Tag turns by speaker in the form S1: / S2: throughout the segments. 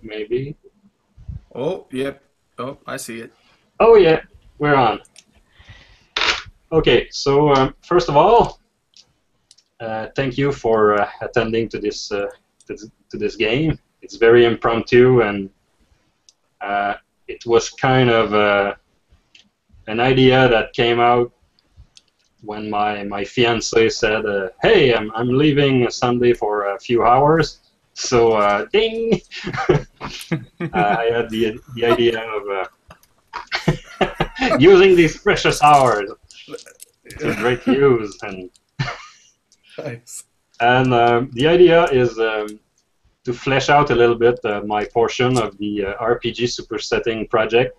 S1: Maybe.
S2: Oh, yep. Oh, I see it.
S1: Oh yeah, we're on. Okay, so first of all, thank you for attending to this game. It's very impromptu, and it was kind of an idea that came out when my fiance said, "Hey, I'm leaving Sunday for a few hours." So ding, I had the idea of using these precious hours to great use,
S2: Nice.
S1: and the idea is to flesh out a little bit my portion of the RPG supersetting project,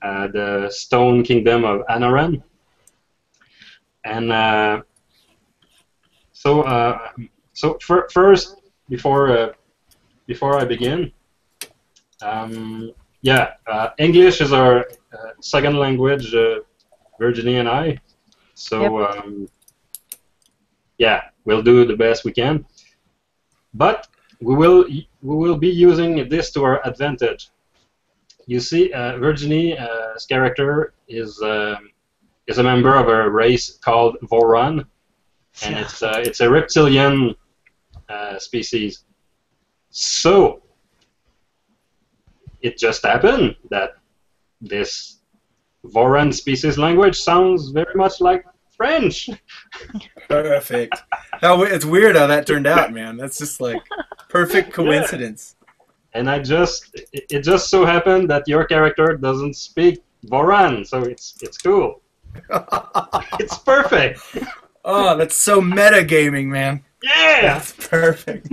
S1: the Stone Kingdom of Anoren, and so first before I begin, yeah, English is our second language, Virginie and I.
S3: Yep.
S1: So yeah, we'll do the best we can, but we will be using this to our advantage. You see, Virginie's character is a member of a race called Voron, and
S3: Yeah.
S1: it's a reptilian species. So it just happened that this Voron species language sounds very much like French.
S2: Perfect. It's weird how that turned out, man. That's just like perfect
S1: Yeah.
S2: coincidence.
S1: And it just so happened that your character doesn't speak Voron, so it's cool. It's perfect.
S2: Oh, that's so metagaming, man.
S1: Yeah.
S2: That's perfect.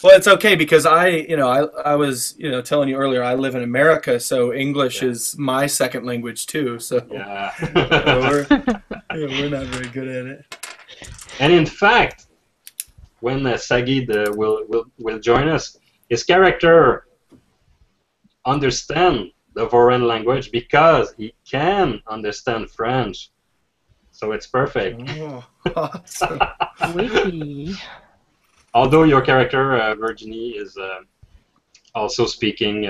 S2: Well, it's okay because I was, telling you earlier, I live in America, so English
S1: Yeah.
S2: is my second language too. So
S1: Yeah.
S2: we're we're not very good at it.
S1: And in fact, when Sagid will join us, his character understand the Voran language because he can understand French. So it's perfect.
S2: Oh, awesome.
S3: Witty.
S1: Although your character, Virginie, is also speaking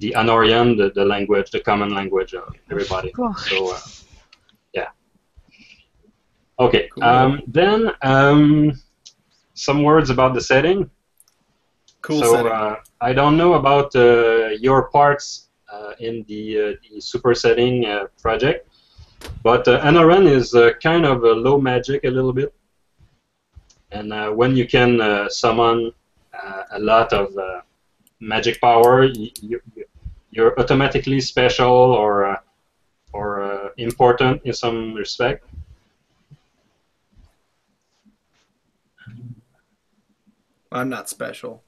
S1: the Anorian, the language, the common language of
S3: Of
S1: everybody. So
S3: course.
S1: yeah. Okay.
S2: Cool.
S1: Then some words about the setting.
S2: Cool
S1: So
S2: setting.
S1: I don't know about your parts in the super setting project, but Anoren is kind of a low magic a little bit, and when you can summon a lot of magic power, you're automatically special or important in some respect.
S2: I'm not special.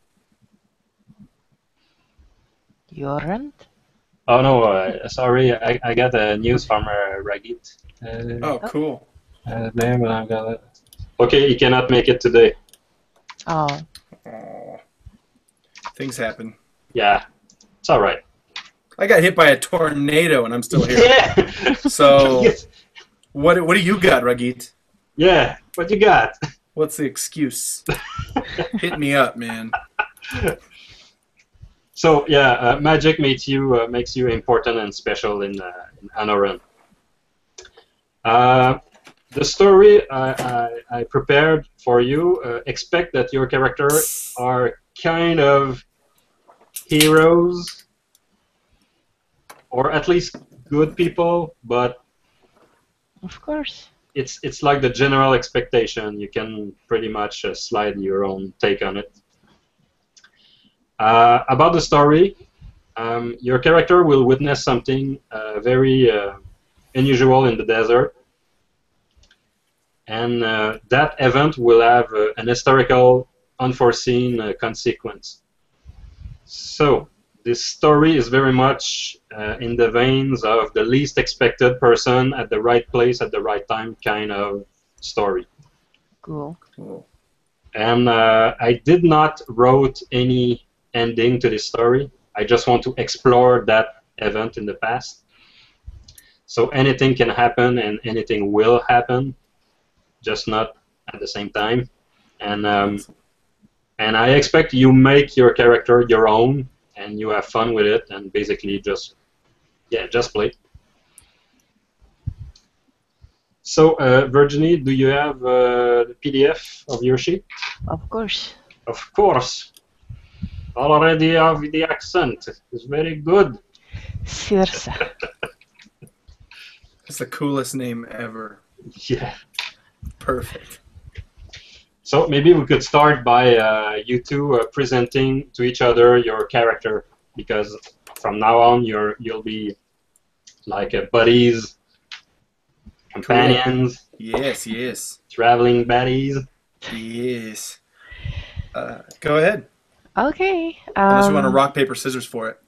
S3: You aren't?
S1: Oh no, sorry, I got news from Ragit.
S2: Oh,
S3: Oh.
S2: cool.
S1: There, but I've got it. Okay, he cannot make it today.
S3: Oh.
S2: Oh, things happen.
S1: Yeah, it's all right.
S2: I got hit by a tornado and I'm still here.
S1: Yeah.
S2: So, what do you got, Ragit?
S1: Yeah. What you got?
S2: What's the excuse? Hit me up, man.
S1: So yeah, magic makes you important and special in Anoren. Uh, the story I prepared for you expect that your character are kind of heroes or at least good people, but
S3: Of course.
S1: it's like the general expectation. You can pretty much slide your own take on it. About the story, your character will witness something very unusual in the desert, and that event will have an historical, unforeseen consequence. So, this story is very much in the veins of the least expected person at the right place at the right time kind of story.
S3: Cool.
S2: Cool.
S1: And I did not wrote any ending to this story. I just want to explore that event in the past. So anything can happen and anything will happen, just not at the same time. And
S2: Awesome.
S1: And I expect you make your character your own, and you have fun with it, and basically just play. So, Virginie, do you have the PDF of your sheet?
S3: Of course.
S1: Of course. Already have the accent. It's very good.
S3: Circe.
S2: It's the coolest name ever.
S1: Yeah.
S2: Perfect.
S1: So maybe we could start by you two presenting to each other your character, because from now on you'll be like buddies, companions,
S2: Yes, yes,
S1: traveling buddies.
S2: yes. Go ahead.
S3: Okay.
S2: Unless you want to rock, paper, scissors for it.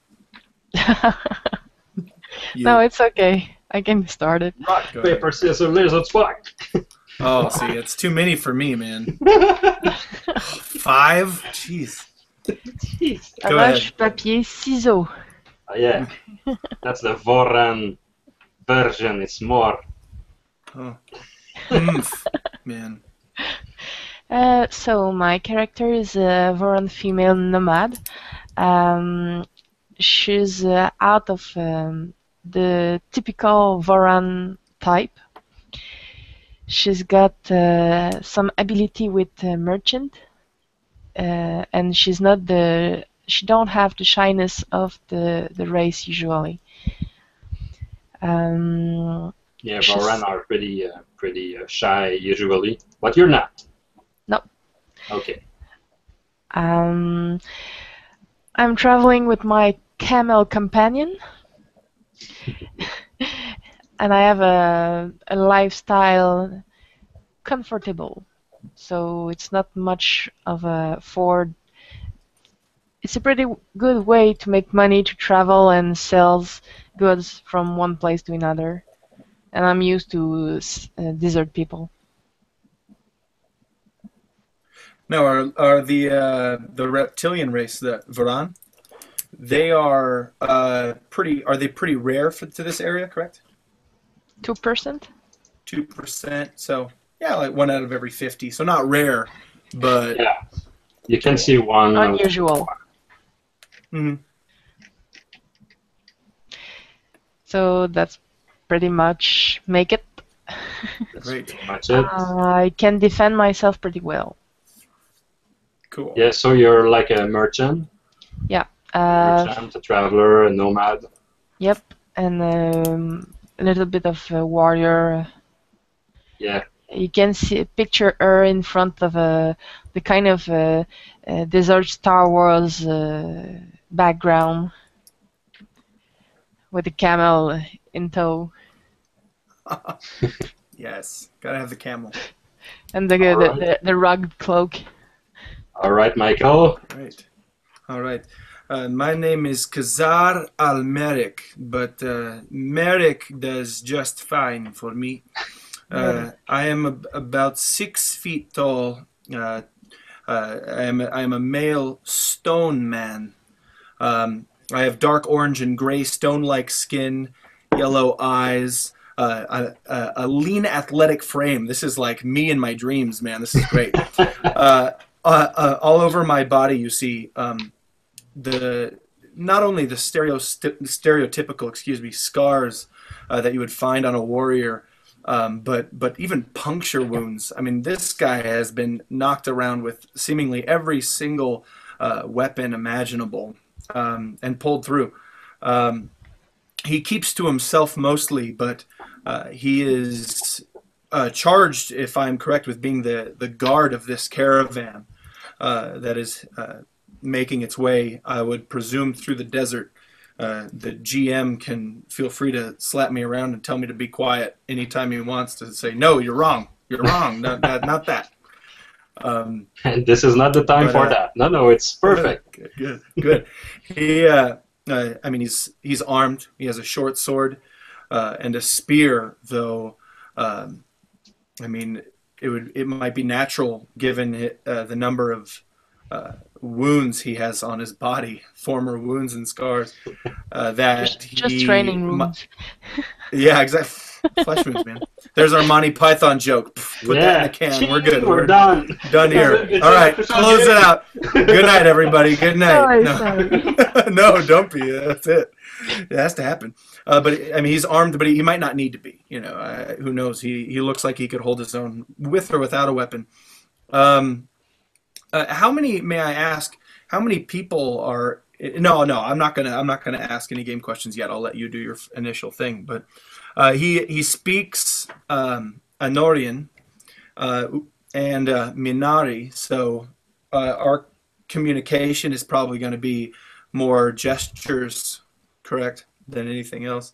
S3: No, it's okay. I can start it.
S1: Rock,
S2: Go
S1: paper,
S2: ahead.
S1: scissors, lizards, fuck.
S2: Oh, see, it's too many for me, man. 5? Jeez.
S1: Jeez.
S2: Go ahead.
S3: Roche, papier, ciseaux.
S1: Oh, yeah, that's the Voran version. It's more.
S2: Oh. Oomph, man.
S3: So my character is a Voron female nomad. She's out of the typical Voron type. She's got some ability with merchant, and she don't have the shyness of the race usually.
S1: Yeah,
S3: She's-
S1: Voran are pretty shy usually, but you're not.
S3: No.
S1: Okay.
S3: I'm traveling with my camel companion, and I have a lifestyle comfortable, so it's not much of a Ford. It's a pretty good way to make money to travel and sells goods from one place to another, and I'm used to desert people.
S2: Now, are the reptilian race, the Varan, they are Are they pretty rare to this area? Correct.
S3: 2%?
S2: 2%. So yeah, like 1 out of every 50. So not rare, but
S1: Yeah, you can see one.
S3: Unusual.
S2: Mhm.
S3: So that's pretty much make it.
S1: That's
S2: Great.
S1: pretty much it.
S3: I can defend myself pretty well.
S2: Cool.
S1: Yeah, so you're like a merchant. Merchant, a traveler, a nomad.
S3: Yep, and a little bit of a warrior.
S1: Yeah.
S3: You can picture her in front of the kind of desert Star Wars background with the camel in tow
S2: Yes, gotta have the camel.
S3: and the
S1: Alright.
S3: the rugged cloak.
S1: All right, Michael.
S2: Right. All right. My name is Kazar Al-Merik, but Merik does just fine for me. I am about 6 feet tall. I am a male stone man. I have dark orange and gray stone-like skin, yellow eyes, a lean athletic frame. This is like me in my dreams, man. This is great. All over my body, you see not only the stereotypical, scars that you would find on a warrior, but even puncture wounds. I mean, this guy has been knocked around with seemingly every single weapon imaginable and pulled through. He keeps to himself mostly, but he is charged, if I'm correct, with being the guard of this caravan that is making its way, I would presume, through the desert. The GM can feel free to slap me around and tell me to be quiet anytime he wants to say, no, you're wrong. You're wrong. Not that.
S1: And this is not the time for that. No, it's perfect.
S2: Good. He, I mean, he's armed. He has a short sword and a spear, though. I mean, it might be natural given the number of wounds he has on his body, former wounds and scars. That
S3: Just training wounds.
S2: Yeah, exactly. Flesh wounds, man. There's our Monty Python joke. Put that in the can. We're good.
S1: We're done.
S2: Done here.
S1: It's
S2: All
S1: an
S2: right,
S1: episode
S2: close
S1: game.
S2: it out. Good night, everybody. Good night.
S3: Sorry.
S2: No, don't be. That's it. It has to happen. But I mean, he's armed, but he might not need to be. You know, who knows? He looks like he could hold his own with or without a weapon. How many? May I ask? How many people are? No, I'm not gonna ask any game questions yet. I'll let you do your initial thing. But he speaks Anoren and Minari, so our communication is probably going to be more gestures, correct, than anything else.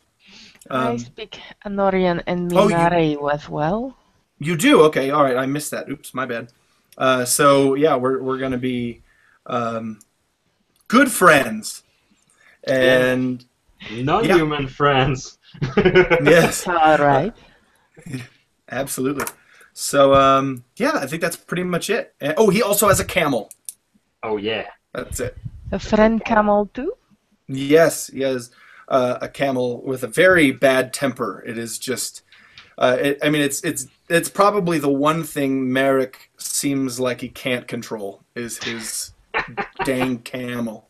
S3: I speak Anorian and
S2: Oh,
S3: Minare as well.
S2: You do? Okay, all right. I missed that. Oops, my bad. So yeah, we're going to be good friends, and
S1: non-human friends.
S2: yes,
S3: All right.
S2: absolutely. So yeah, I think that's pretty much it. Oh, he also has a camel.
S1: Oh yeah.
S2: That's it.
S3: A friend camel too?
S2: Yes, he has a camel with a very bad temper. It is just, I mean, it's probably the one thing Merrick seems like he can't control is his dang camel.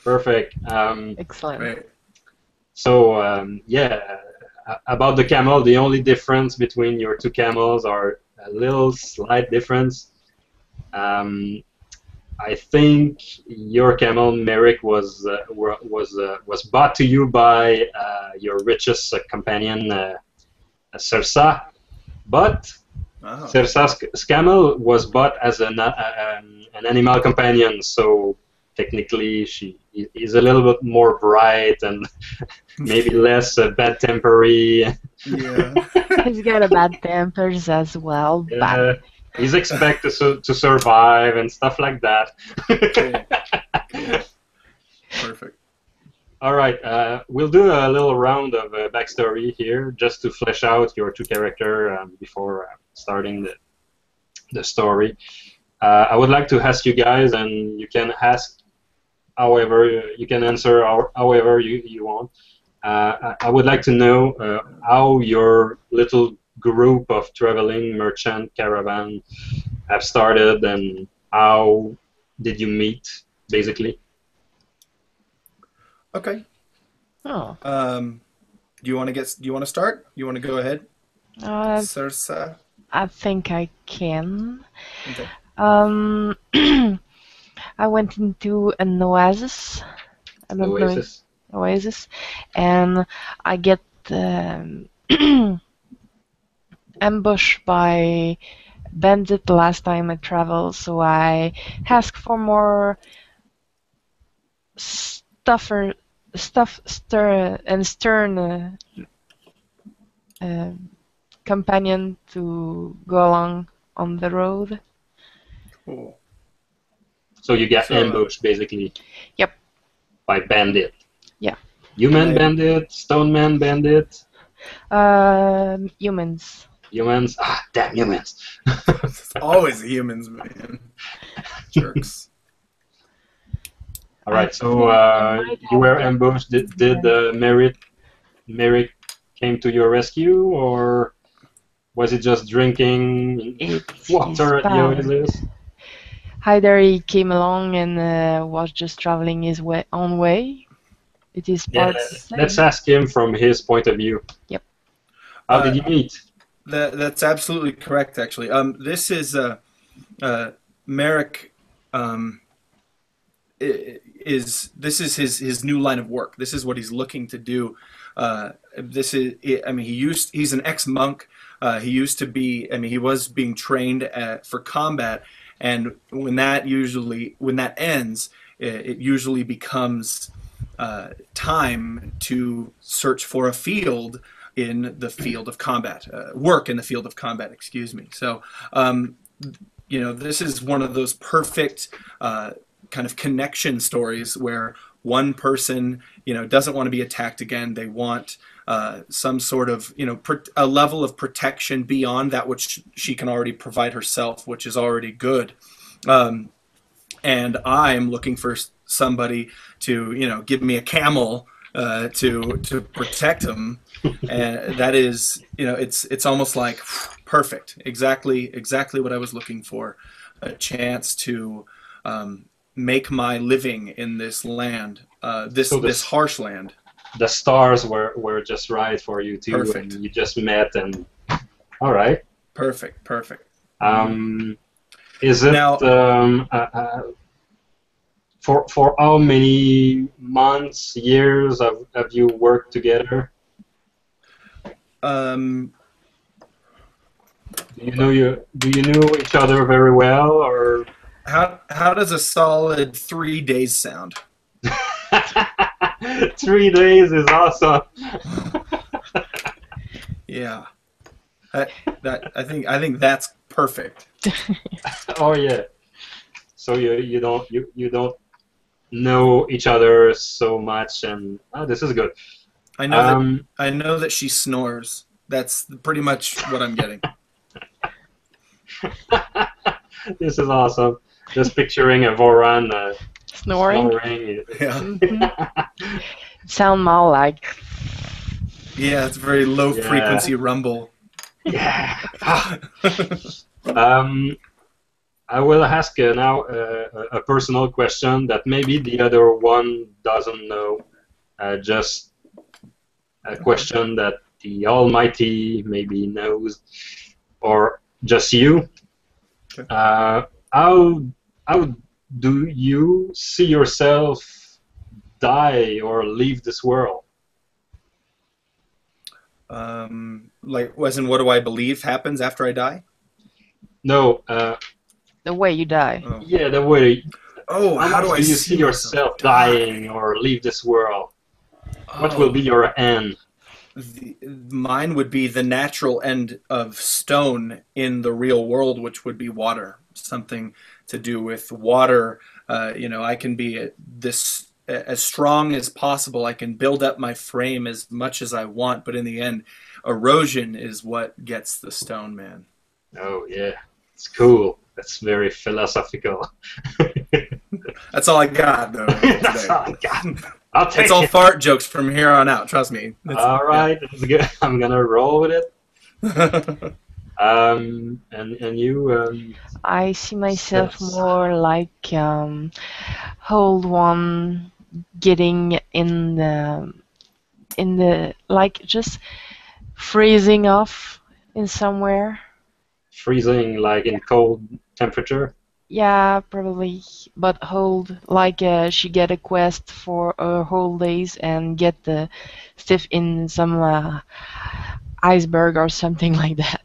S1: Perfect.
S3: Excellent.
S2: Right.
S1: So yeah, about the camel, the only difference between your two camels are a little slight difference. I think your camel, Merrick, was bought to you by your richest companion, Sersa, but
S2: Oh.
S1: Sersa's camel was bought as an animal companion, so technically she is a little bit more bright and maybe less bad tempery.
S2: Yeah.
S3: He's got a bad tempers as well, but
S1: He's expected to survive and stuff like that.
S2: Okay. Perfect.
S1: All right, we'll do a little round of backstory here just to flesh out your two character before starting the story. I would like to ask you guys, and you can ask however you can answer however you want. I would like to know how your little group of traveling merchant caravan have started and how did you meet, basically.
S2: Okay.
S3: oh,
S2: Do you want to start? You want to go ahead?
S3: uh,
S2: Sersa.
S3: I think I can.
S2: Okay.
S3: I went into an oasis. I don't know
S1: Oasis.
S3: oasis, and I get ambushed by bandit last time I traveled, so I asked for more stern companion to go along on the road.
S2: Cool.
S1: So you get
S2: So,
S1: ambushed, basically.
S3: Yep.
S1: By bandit.
S3: Yeah.
S1: Human
S2: Right.
S1: bandit, stone man bandit,
S3: Humans.
S1: humans. Ah, damn humans.
S2: It's always the humans, man. Jerks.
S1: All right,
S3: I
S1: so
S3: think I might
S1: you were
S3: have
S1: ambushed. Did Merrick came to your rescue, or was it just drinking
S3: It's
S1: water
S3: his
S1: at the
S3: power.
S1: oasis?
S3: Either he came along and was just traveling his own way. It is
S1: Yeah,
S3: part same.
S1: let's ask him from his point of view.
S3: Yep.
S1: How did you meet?
S2: That's absolutely correct, actually. This is Merrick. This is his new line of work. This is what he's looking to do. This is. I mean, he's an ex-monk. He used to be. I mean, he was being trained for combat, and when that ends, it usually becomes time to search for a field in the field of combat, work in the field of combat. Excuse me. So, this is one of those perfect kind of connection stories where one person, doesn't want to be attacked again. They want some sort of, a level of protection beyond that which she can already provide herself, which is already good. And I'm looking for somebody to, give me a camel to protect him, and that is, it's almost like perfect, exactly what I was looking for, a chance to make my living in this land,
S1: So
S2: this harsh land.
S1: the stars were just right for you two, and
S2: Perfect.
S1: you just met, and all right.
S2: Perfect.
S1: Is it
S2: Now,
S1: for how many months, years have you worked together?
S2: um,
S1: Do you know each other very well, or?
S2: how does a solid 3 days sound?
S1: 3 days is awesome.
S2: Yeah, I think that's perfect.
S1: Oh yeah. So you don't know each other so much, and this is good.
S2: I know that
S1: Um,
S2: I know that she snores. That's pretty much what I'm getting.
S1: this is awesome. Just picturing a Voran
S3: Snoring.
S1: snoring.
S2: Yeah,
S3: Hmm. Sound more like.
S2: yeah, it's a very low
S1: Yeah,
S2: frequency rumble.
S1: yeah. um, I will ask now a personal question that maybe the other one doesn't know. Just a
S2: Okay.
S1: question that the Almighty maybe knows, or just you.
S2: Okay.
S1: Uh, how how do you see yourself die or leave this world?
S2: Like, as in, what do I believe happens after I die?
S1: No,
S3: The way you die.
S2: Oh,
S1: yeah, the way.
S2: oh,
S1: How
S2: how do
S1: much
S2: I
S1: do you
S2: see
S1: see
S2: myself
S1: yourself dying
S2: die?
S1: or leave this world? What will be
S2: Oh,
S1: your end?
S2: mine would be the natural end of stone in the real world, which would be water. Something to do with water. I can be this as strong as possible. I can build up my frame as much as I want, but in the end, erosion is what gets the stone man.
S1: Oh yeah, it's cool. That's very philosophical.
S2: That's all I got though
S1: That's
S2: today.
S1: all I got. I'll
S2: It's
S1: take
S2: all
S1: it.
S2: fart jokes from here on out. Trust me.
S1: All
S2: Yeah.
S1: right, that's good. I'm gonna roll with it. And you,
S3: I see myself
S1: Seth.
S3: more like old one getting in the like just freezing off in somewhere.
S1: Freezing like in cold temperature.
S3: Yeah, probably. But hold like she get a quest for whole days and get the stuff in some iceberg or something like that.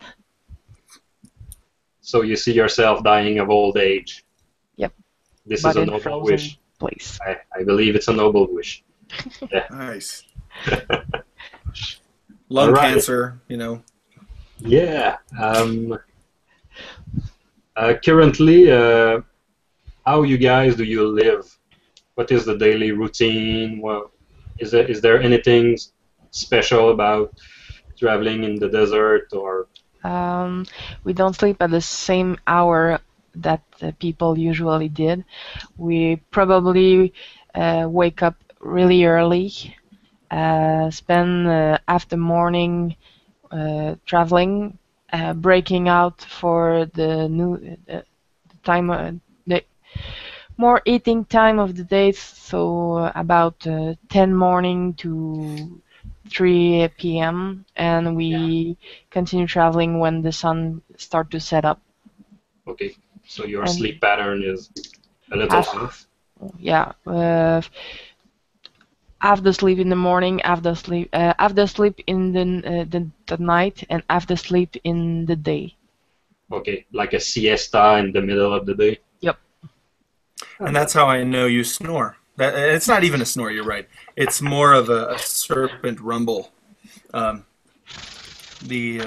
S1: So you see yourself dying of old age.
S3: Yep.
S1: This is
S3: But
S1: a
S3: in
S1: noble
S3: frozen
S1: wish.
S3: place.
S1: I believe it's a noble wish. Yeah.
S2: Nice.
S1: All
S2: Lung
S1: right.
S2: cancer.
S1: Yeah. Currently, how you guys do you live? What is the daily routine? Well, is there anything special about traveling in the desert or?
S3: Um, we don't sleep at the same hour that people usually did. We probably wake up really early, spend half the morning traveling, breaking out for the time, the more eating time of the day. So about 10 morning to 3 p.m. and
S1: Yeah.
S3: we continue traveling when the sun start to set up.
S1: Okay. So your
S3: And
S1: sleep pattern is a little
S3: half,
S1: off.
S3: yeah, half the sleep in the morning, half the sleep in the night, and half the sleep in the day.
S1: Okay, like a siesta in the middle of the day.
S3: Yep.
S2: And that's how I know you snore. It's not even a snore. You're right. It's more of a serpent rumble. Um, the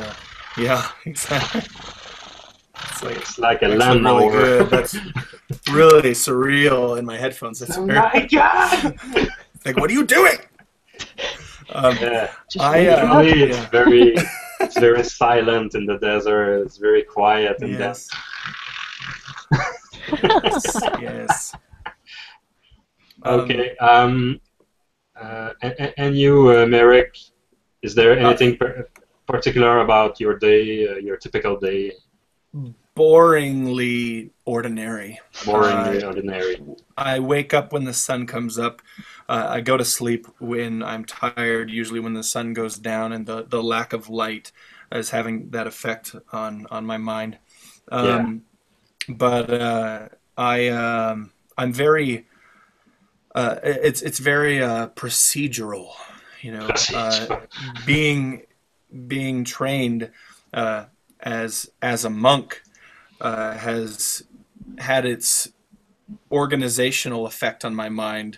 S2: Yeah, exactly. It's like
S1: It's like a
S2: actually really
S1: lawnmower.
S2: good. That's really surreal in my headphones. That's
S1: Oh
S2: very
S1: my God!
S2: like, what are you doing? Um,
S1: Yeah.
S3: Just wake up.
S1: Usually
S2: yeah,
S1: it's very silent in the desert. It's very quiet, and then
S2: yes, yes, yes. Um,
S1: okay. And you, Merrick, is there
S2: Uh,
S1: anything particular about your day, your typical day?
S2: Boringly ordinary.
S1: Boringly ordinary.
S2: I wake up when the sun comes up. I go to sleep when I'm tired, usually when the sun goes down, and the lack of light is having that effect on my mind.
S1: Yeah.
S2: But I'm very it's very procedural, you know. Being being trained as a monk has had its organizational effect on my mind,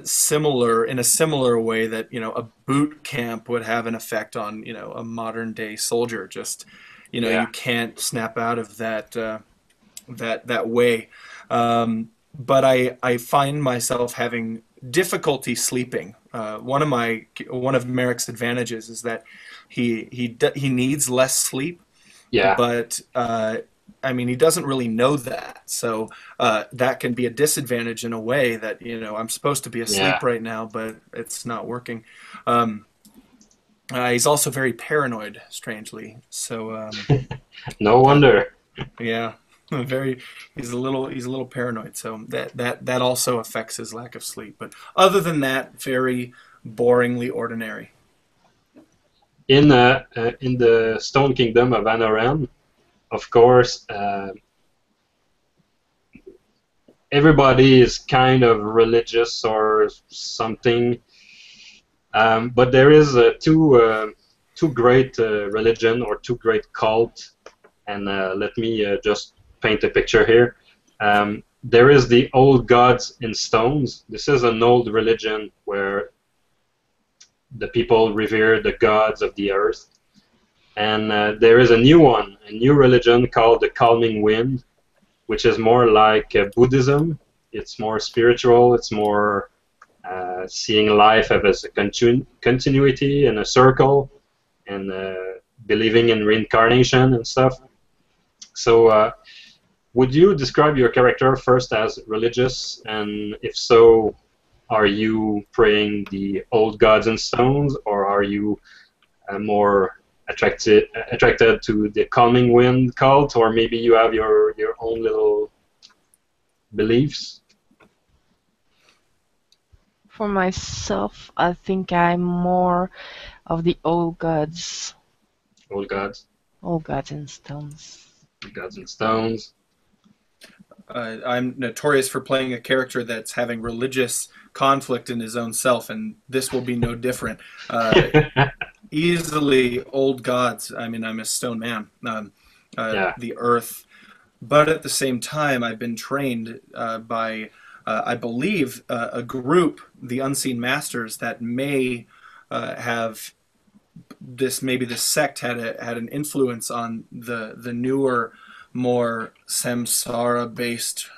S2: similar in a similar way that a boot camp would have an effect on a modern day soldier. Just
S1: Yeah.
S2: you can't snap out of that way. But I find myself having difficulty sleeping. One of Merrick's advantages is that he needs less sleep,
S1: Yeah.
S2: but I mean, he doesn't really know that, so that can be a disadvantage in a way that I'm supposed to be asleep
S1: Yeah.
S2: right now, but it's not working. He's also very paranoid, strangely. So
S1: No wonder.
S2: yeah, very. He's a little paranoid, so that also affects his lack of sleep. But other than that, very boringly ordinary.
S1: In the Stone Kingdom of Anoren, of course, everybody is kind of religious or something, but there is two great religion or two great cult, and let me just paint a picture here. There is the old gods in stones. This is an old religion where the people revere the gods of the earth. And there is a new one, a new religion called the Calming Wind, which is more like Buddhism. It's more spiritual. It's more seeing life as a continuity and a circle, and believing in reincarnation and stuff. So, would you describe your character first as religious, and if so, are you praying the old gods and stones, or are you more attracted to the Calming Wind cult, or maybe you have your own little beliefs?
S3: For myself, I think I'm more of the old gods.
S1: Old gods,
S3: Old gods and stones.
S1: gods and stones.
S2: I'm notorious for playing a character that's having religious conflict in his own self, and this will be no different. Easily old gods. I mean, I'm a stone man.
S1: Yeah.
S2: The earth, but at the same time, I've been trained by, I believe, a group, the Unseen Masters, that may have this. Maybe this sect had an influence on the newer, more samsara-based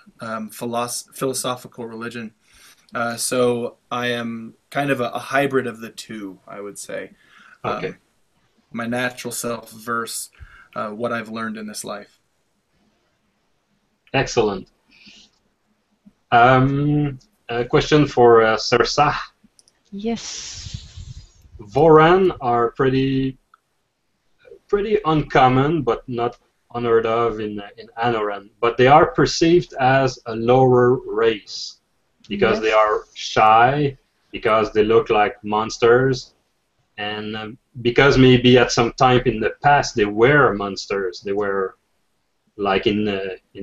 S2: philosophical religion. So I am kind of a hybrid of the two, I would say.
S1: Okay.
S2: My natural self versus what I've learned in this life.
S1: Excellent. A question for Sersa.
S3: Yes.
S1: Voran are pretty uncommon, but not unheard of in Anoren. But they are perceived as a lower race because they
S3: Yes.
S1: are shy, because they look like monsters, and because maybe at some time in the past they were monsters. They were like in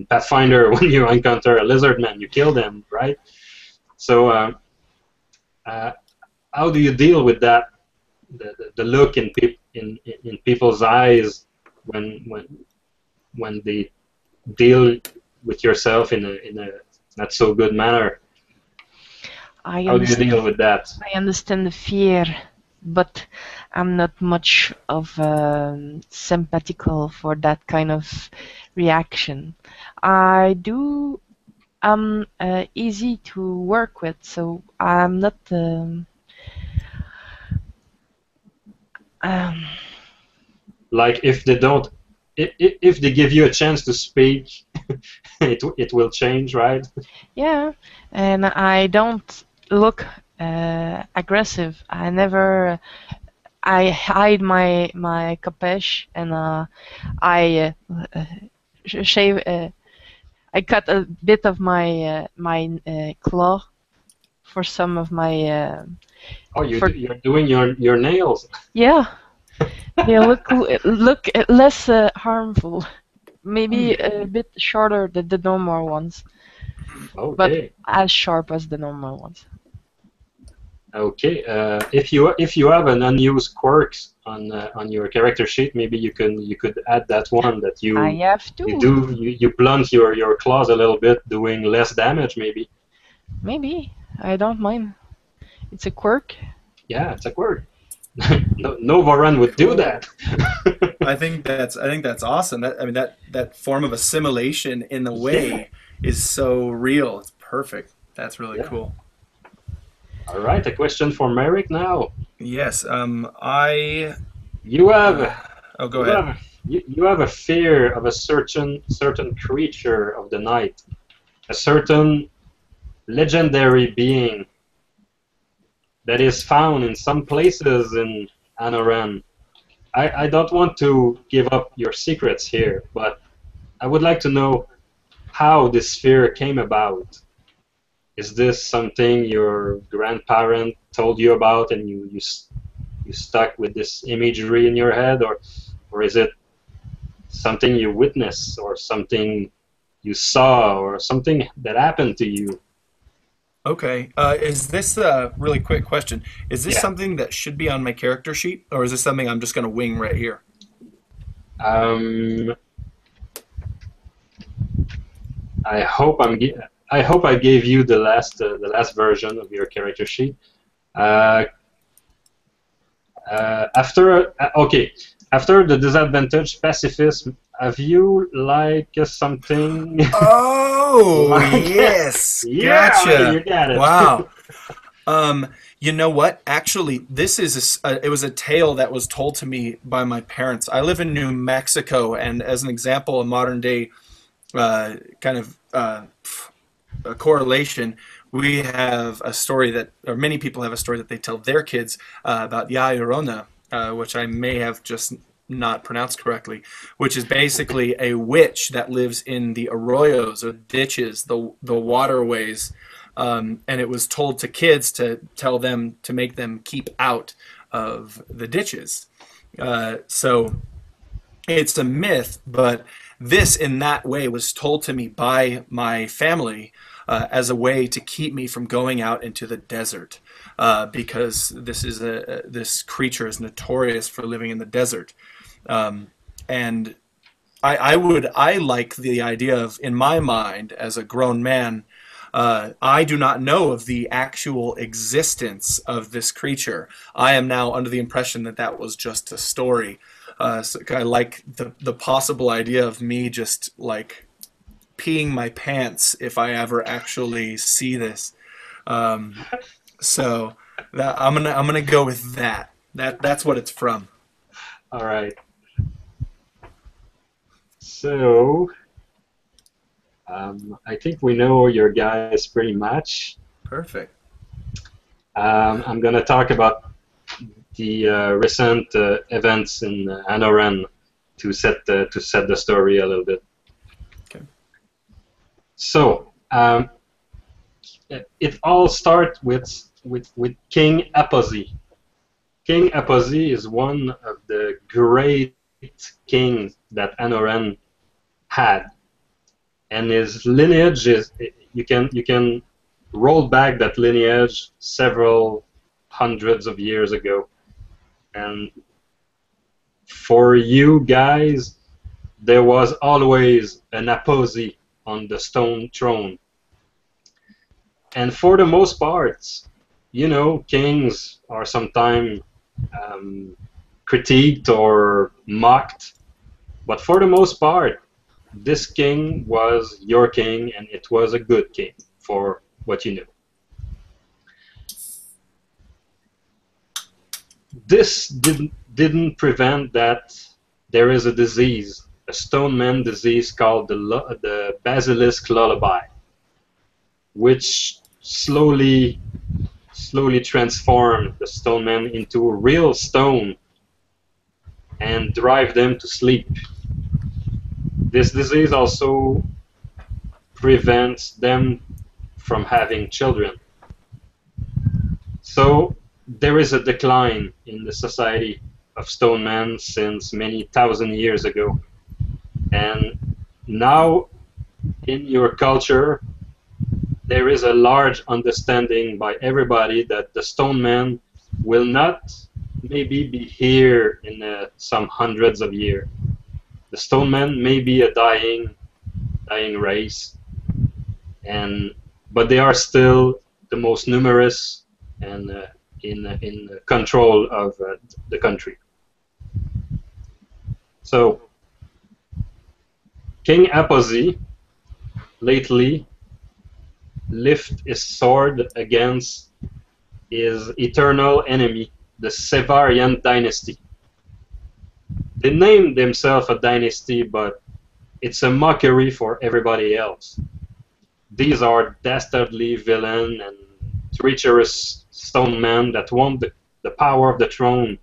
S1: Pathfinder when you encounter a lizard man, you kill them, right? So how do you deal with that? The look in people's eyes when they deal with yourself in a not so good manner.
S3: I
S1: How do you deal
S3: understand.
S1: with that?
S3: I understand the fear, but I'm not much of sympathical for that kind of reaction. I do. I'm easy to work with, so I'm not. Um,
S1: Like if they don't, if they give you a chance to speak, it will change, right?
S3: yeah, and I don't look aggressive. I hide my capeche and I shave. I cut a bit of my claw for some of my
S1: Oh,
S3: for
S1: you're doing your nails.
S3: yeah. They look less harmful. Maybe a bit shorter than the normal ones, but
S1: Okay.
S3: as sharp as the normal ones.
S1: Okay. If you have an unused quirks on your character sheet, maybe you could add that one that
S3: I have to.
S1: you blunt your claws a little bit, doing less damage maybe.
S3: Maybe. I don't mind. It's a quirk.
S1: Yeah, it's a quirk. No Varan would do
S2: Cool.
S1: that.
S2: I think that's awesome. That I mean that form of assimilation in a way is so real. It's perfect. That's really
S1: Yeah.
S2: cool.
S1: All right, a question for Merrick now.
S2: Yes. I.
S1: You have
S2: Oh, go
S1: you
S2: ahead.
S1: have you have a fear of a certain creature of the night, a certain legendary being that is found in some places in Anoren. I don't want to give up your secrets here, but I would like to know how this fear came about. Is this something your grandparent told you about and you stuck with this imagery in your head, or is it something you witnessed or something you saw or something that happened to you?
S2: Okay. Is this a really quick question? Is this
S1: Yeah.
S2: something that should be on my character sheet, or is this something I'm just going to wing right here?
S1: Um, I hope I hope I gave you the last version of your character sheet. Uh, okay, after the disadvantage pacifist, have you like something
S2: Oh,
S1: like
S2: yes.
S1: yeah, you
S2: Gotcha.
S1: got it.
S2: Wow. You know what? Actually, it was a tale that was told to me by my parents. I live in New Mexico, and as an example, a modern day kind of a correlation, we have a story that, or many people have a story that they tell their kids about Ya Llorona, which I may have just not pronounced correctly, which is basically a witch that lives in the arroyos or ditches, the waterways. And it was told to kids to tell them to make them keep out of the ditches. So it's a myth, but this in that way was told to me by my family as a way to keep me from going out into the desert, because this creature is notorious for living in the desert, and I like the idea of, in my mind as a grown man, I do not know of the actual existence of this creature. I am now under the impression that that was just a story. So I like the possible idea of me just like peeing my pants if I ever actually see this. So I'm gonna go with that. That's what it's from.
S1: All right. So I think we know your guys pretty much.
S2: Perfect.
S1: I'm gonna talk about the recent events in Anoren to set the story a little bit.
S2: Okay.
S1: So it all starts with King Aposi. King Aposi is one of the great kings that Anoren had, and his lineage is you can roll back that lineage several hundreds of years ago, and for you guys, there was always an Aposi on the stone throne. And for the most part, you know, kings are sometimes critiqued or mocked, but for the most part, this king was your king, and it was a good king for what you knew. This didn't prevent that there is a disease, a stone man disease called the basilisk lullaby, which slowly transform the stone men into real stone and drive them to sleep. This disease also prevents them from having children. So there is a decline in the society of stone men since many thousand years ago. And now in your culture, there is a large understanding by everybody that the stone man will not maybe be here in some hundreds of years. The stone man may be a dying race, and but they are still the most numerous and in control of the country. So King Aposi lately lift his sword against his eternal enemy, the Severian dynasty. They named themselves a dynasty, but it's a mockery for everybody else. These are dastardly villain and treacherous stone men that want the power of the throne,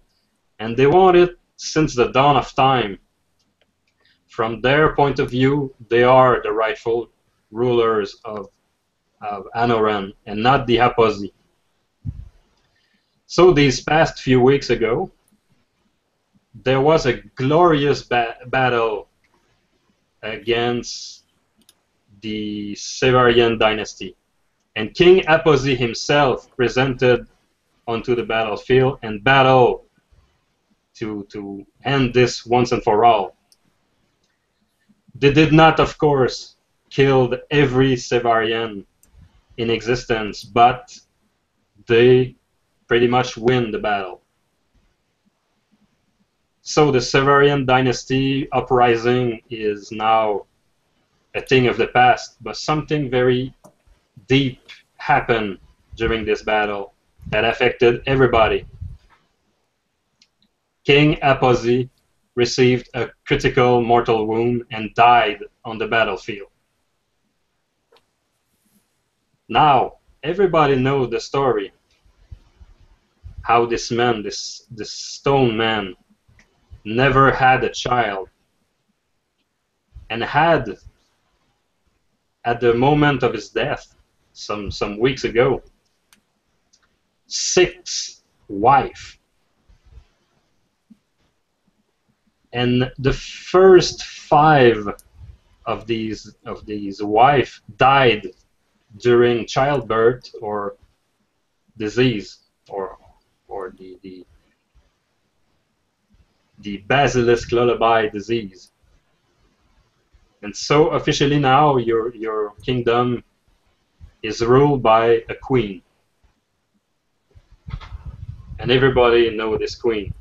S1: and they want it since the dawn of time. From their point of view, they are the rightful rulers of Anoren and not the Haposi. So these past few weeks ago, there was a glorious battle against the Severian dynasty. And King Aposi himself presented onto the battlefield and battled to end this once and for all. They did not, of course, kill every Severian in existence, but they pretty much win the battle. So the Severian dynasty uprising is now a thing of the past, but something very deep happened during this battle that affected everybody. King Aposi received a critical mortal wound and died on the battlefield. Now, everybody knows the story. How this man, this stone man, never had a child and had, at the moment of his death, some weeks ago, 6 wives. And the first 5 of these wives died during childbirth or disease or the basilisk lullaby disease. And so officially now your kingdom is ruled by a queen. And everybody knows this queen.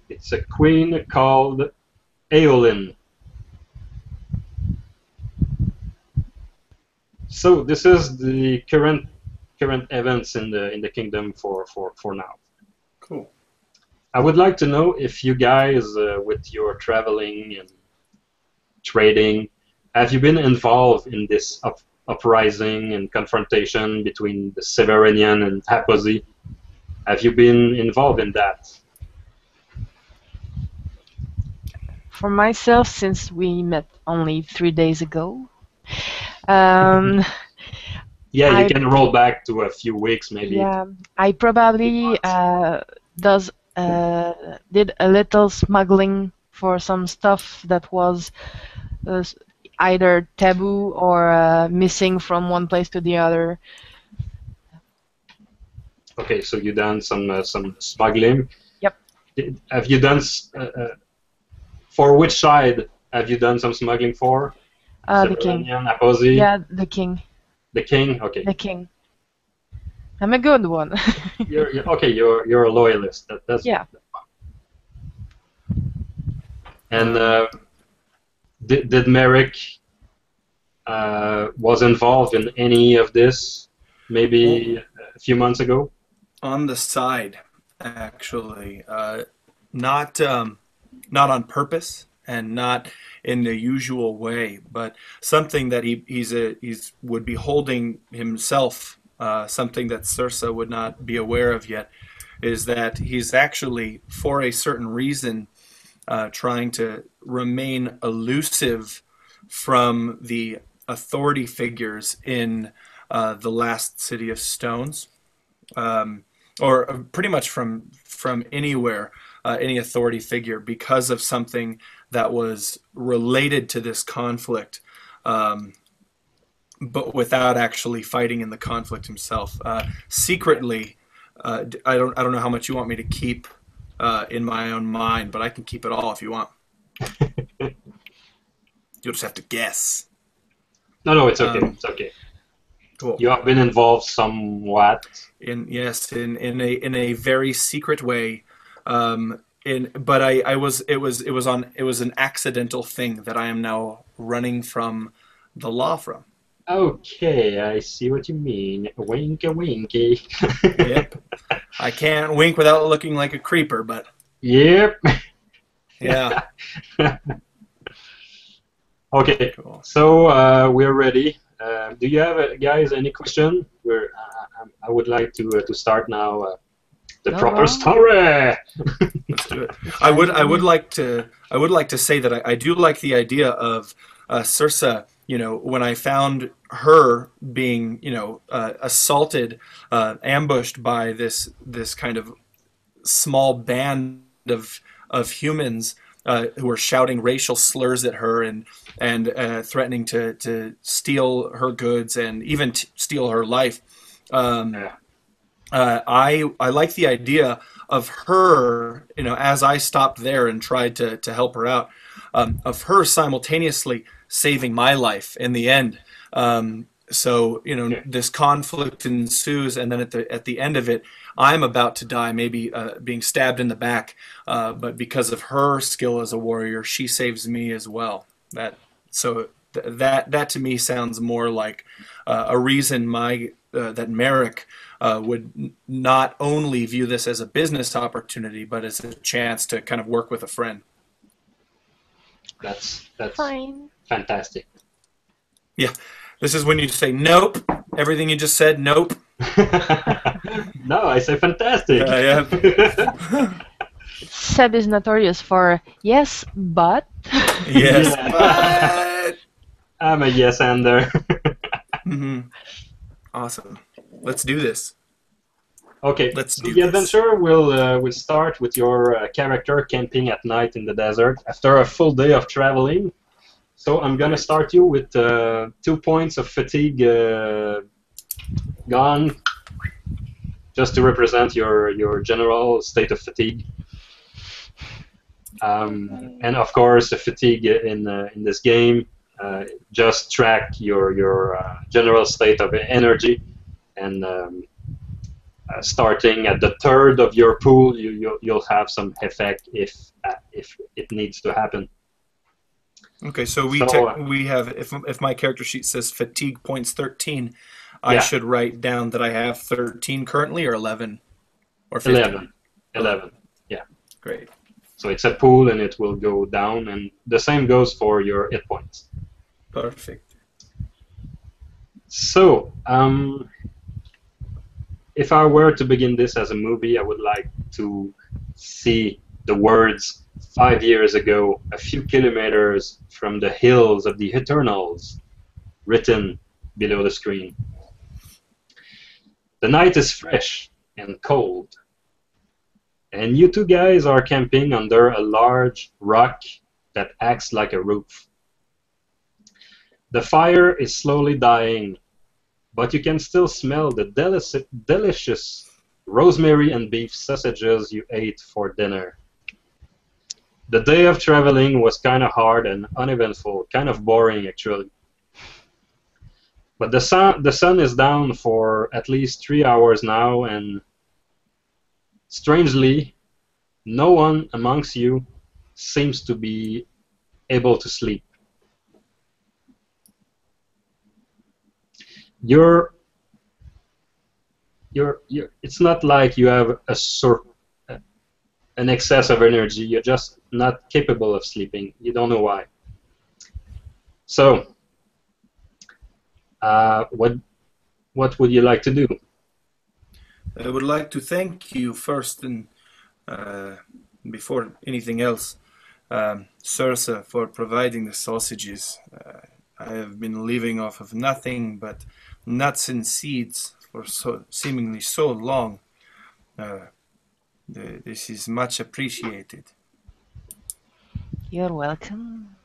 S1: It's a queen called Eowyn. So this is the current events in the kingdom for now.
S2: Cool.
S1: I would like to know if you guys, with your traveling and trading, have you been involved in this uprising and confrontation between the Severian and Haposi? Have you been involved in that?
S3: For myself, since we met only 3 days ago, um,
S1: Yeah, you
S3: I
S1: can roll back to a few weeks maybe.
S3: yeah, I probably does did a little smuggling for some stuff that was uh, s- either taboo or missing from one place to the other.
S1: Okay, so you done some smuggling.
S3: Yep.
S1: Have you done for which side have you done some smuggling for?
S3: The king.
S1: Severian, Haposi,
S3: Yeah, the king.
S1: the king. Okay,
S3: The king. I'm a good one.
S1: You're a loyalist. That's
S3: Yeah.
S1: And did Merrick was involved in any of this maybe a few months ago?
S2: On the side, actually, not on purpose. and not in the usual way, but something that he's would be holding himself, something that Circe would not be aware of yet, is that he's actually, for a certain reason, trying to remain elusive from the authority figures in the last City of Stones, or pretty much from anywhere, any authority figure, because of something that was related to this conflict, but without actually fighting in the conflict himself. Secretly, I don't know how much you want me to keep in my own mind, but I can keep it all if you want. You'll just have to guess.
S1: No, it's okay. It's okay.
S2: Cool.
S1: You have been involved somewhat.
S2: In a very secret way. But it was an accidental thing that I am now running from the law from.
S1: Okay, I see what you mean. Winky winky.
S2: Yep. I can't wink without looking like a creeper, but
S1: Yep.
S2: yeah.
S1: Okay,
S2: Cool.
S1: so we're ready. Do you have, guys, any question? I would like to start now the
S3: No,
S1: proper
S3: no.
S1: story.
S2: Let's do it. I would like to say that I do like the idea of Circe. When I found her being assaulted, ambushed by this kind of small band of humans who were shouting racial slurs at her and threatening to steal her goods and even steal her life.
S1: Yeah.
S2: I like the idea of her, as I stopped there and tried to help her out, of her simultaneously saving my life in the end. So
S1: Yeah.
S2: this conflict ensues, and then at the end of it, I'm about to die, maybe being stabbed in the back, but because of her skill as a warrior, she saves me as well. That to me sounds more like a reason that Merrick would not only view this as a business opportunity, but as a chance to kind of work with a friend.
S1: That's
S3: Fine.
S1: fantastic.
S2: Yeah, this is when you say nope. Everything you just said, nope.
S1: No, I say fantastic.
S2: Yeah.
S3: Seb is notorious for yes, but.
S2: Yes,
S1: Yeah.
S2: but
S1: I'm a yes-ander.
S2: Awesome. Let's do this.
S1: Okay,
S2: Let's
S1: so
S2: do
S1: the
S2: this.
S1: adventure will start with your character camping at night in the desert after a full day of traveling. So I'm gonna
S2: Great.
S1: start you with 2 points of fatigue gone, just to represent your general state of fatigue. And of course, the fatigue in this game, just track your general state of energy, and starting at the third of your pool, you'll have some effect if it needs to happen.
S2: Okay, so we have, if my character sheet says fatigue points 13, I
S1: Yeah.
S2: should write down that I have 13 currently, or 11, or 15.
S1: 11. Yeah.
S2: Great.
S1: So it's a pool and it will go down, and the same goes for your hit points.
S2: Perfect.
S1: So, if I were to begin this as a movie, I would like to see the words 5 years ago, a few kilometers from the hills of the Eternals, written below the screen. The night is fresh and cold, and you two guys are camping under a large rock that acts like a roof. The fire is slowly dying, but you can still smell the delicious rosemary and beef sausages you ate for dinner. The day of traveling was kind of hard and uneventful, kind of boring actually. But the sun is down for at least 3 hours now, and strangely, no one amongst you seems to be able to sleep. It's not like you have an excess of energy. You're just not capable of sleeping. You don't know why. So, what would you like to do?
S2: I would like to thank you first and uh, before anything else, Sursa, for providing the sausages. I have been living off of nothing but nuts and seeds for seemingly so long. Uh, this is much appreciated.
S3: You're welcome.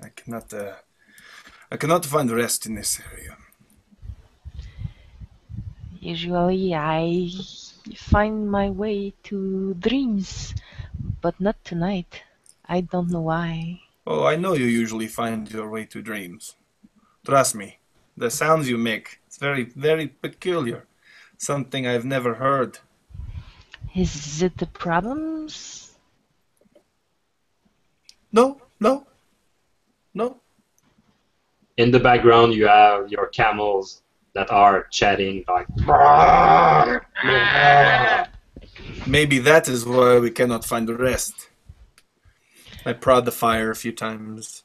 S2: I cannot, I cannot find rest in this area.
S3: Usually I find my way to dreams, but not tonight. I don't know why.
S2: Oh, I know you usually find your way to dreams. Trust me, the sounds you make, it's very, very peculiar. Something I've never heard.
S3: Is it the problems?
S2: No, no, no.
S1: In the background, you have your camels that are chatting like.
S2: Maybe that is why we cannot find the rest. I prod the fire a few times.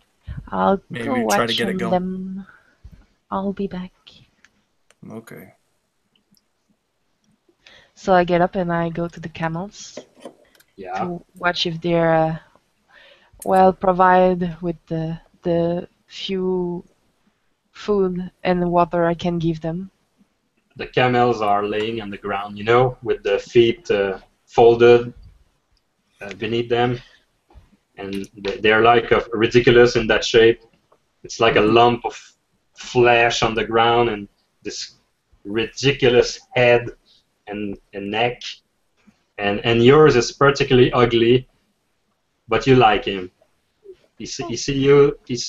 S3: I'll
S2: Maybe
S3: go
S2: try to
S3: watch
S2: get it
S3: on
S2: going.
S3: them. I'll be back.
S2: Okay.
S3: So I get up and I go to the camels
S1: Yeah.
S3: to watch if they're well provided with the few food and water I can give them.
S1: The camels are laying on the ground, with the feet folded beneath them, and they're like ridiculous in that shape. It's like a lump of flesh on the ground and this ridiculous head and neck, and yours is particularly ugly, but you like him. He see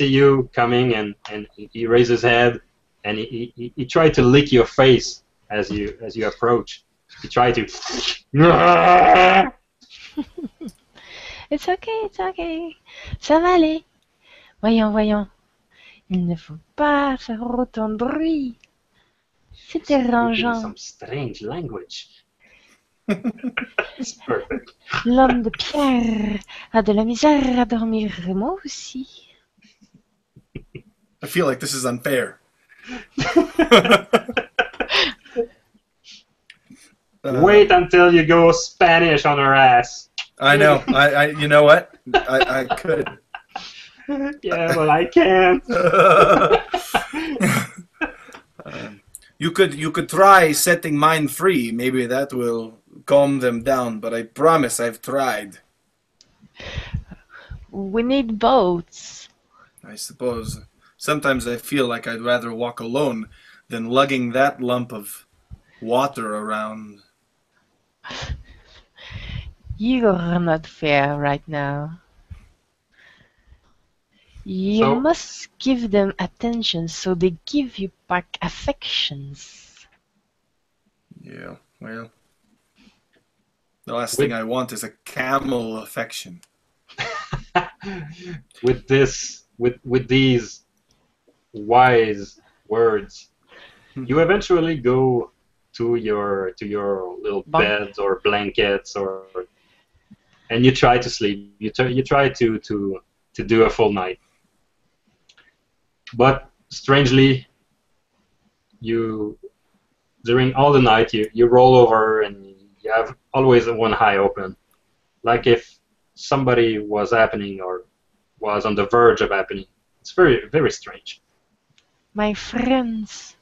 S1: you coming, and he raises his head, and he tried to lick your face as you approach. He tried to.
S3: It's okay, it's okay. Ça va aller. Voyons, voyons. Il ne faut pas faire autant de bruit. C'est
S1: Speaking
S3: dérangeant.
S1: some strange language. It's perfect.
S3: L'homme de pierre a de la misère à dormir, moi aussi.
S2: I feel like this is unfair.
S1: Wait until you go Spanish on her ass.
S2: I know. You know what? I could.
S1: Yeah, but I can't.
S2: You could try setting mine free. Maybe that will calm them down. But I promise I've tried.
S3: We need boats.
S2: I suppose. Sometimes I feel like I'd rather walk alone than lugging that lump of water around.
S3: You're not fair right now. You must give them attention so they give you back affections.
S2: Yeah, well, the last thing I want is a camel affection.
S1: With these wise words, you eventually go to your little beds or blankets, and you try to sleep. You try to do a full night, but strangely, during all the night you roll over and you have always one eye open, like if somebody was happening or was on the verge of happening. It's very, very strange.
S3: My friends,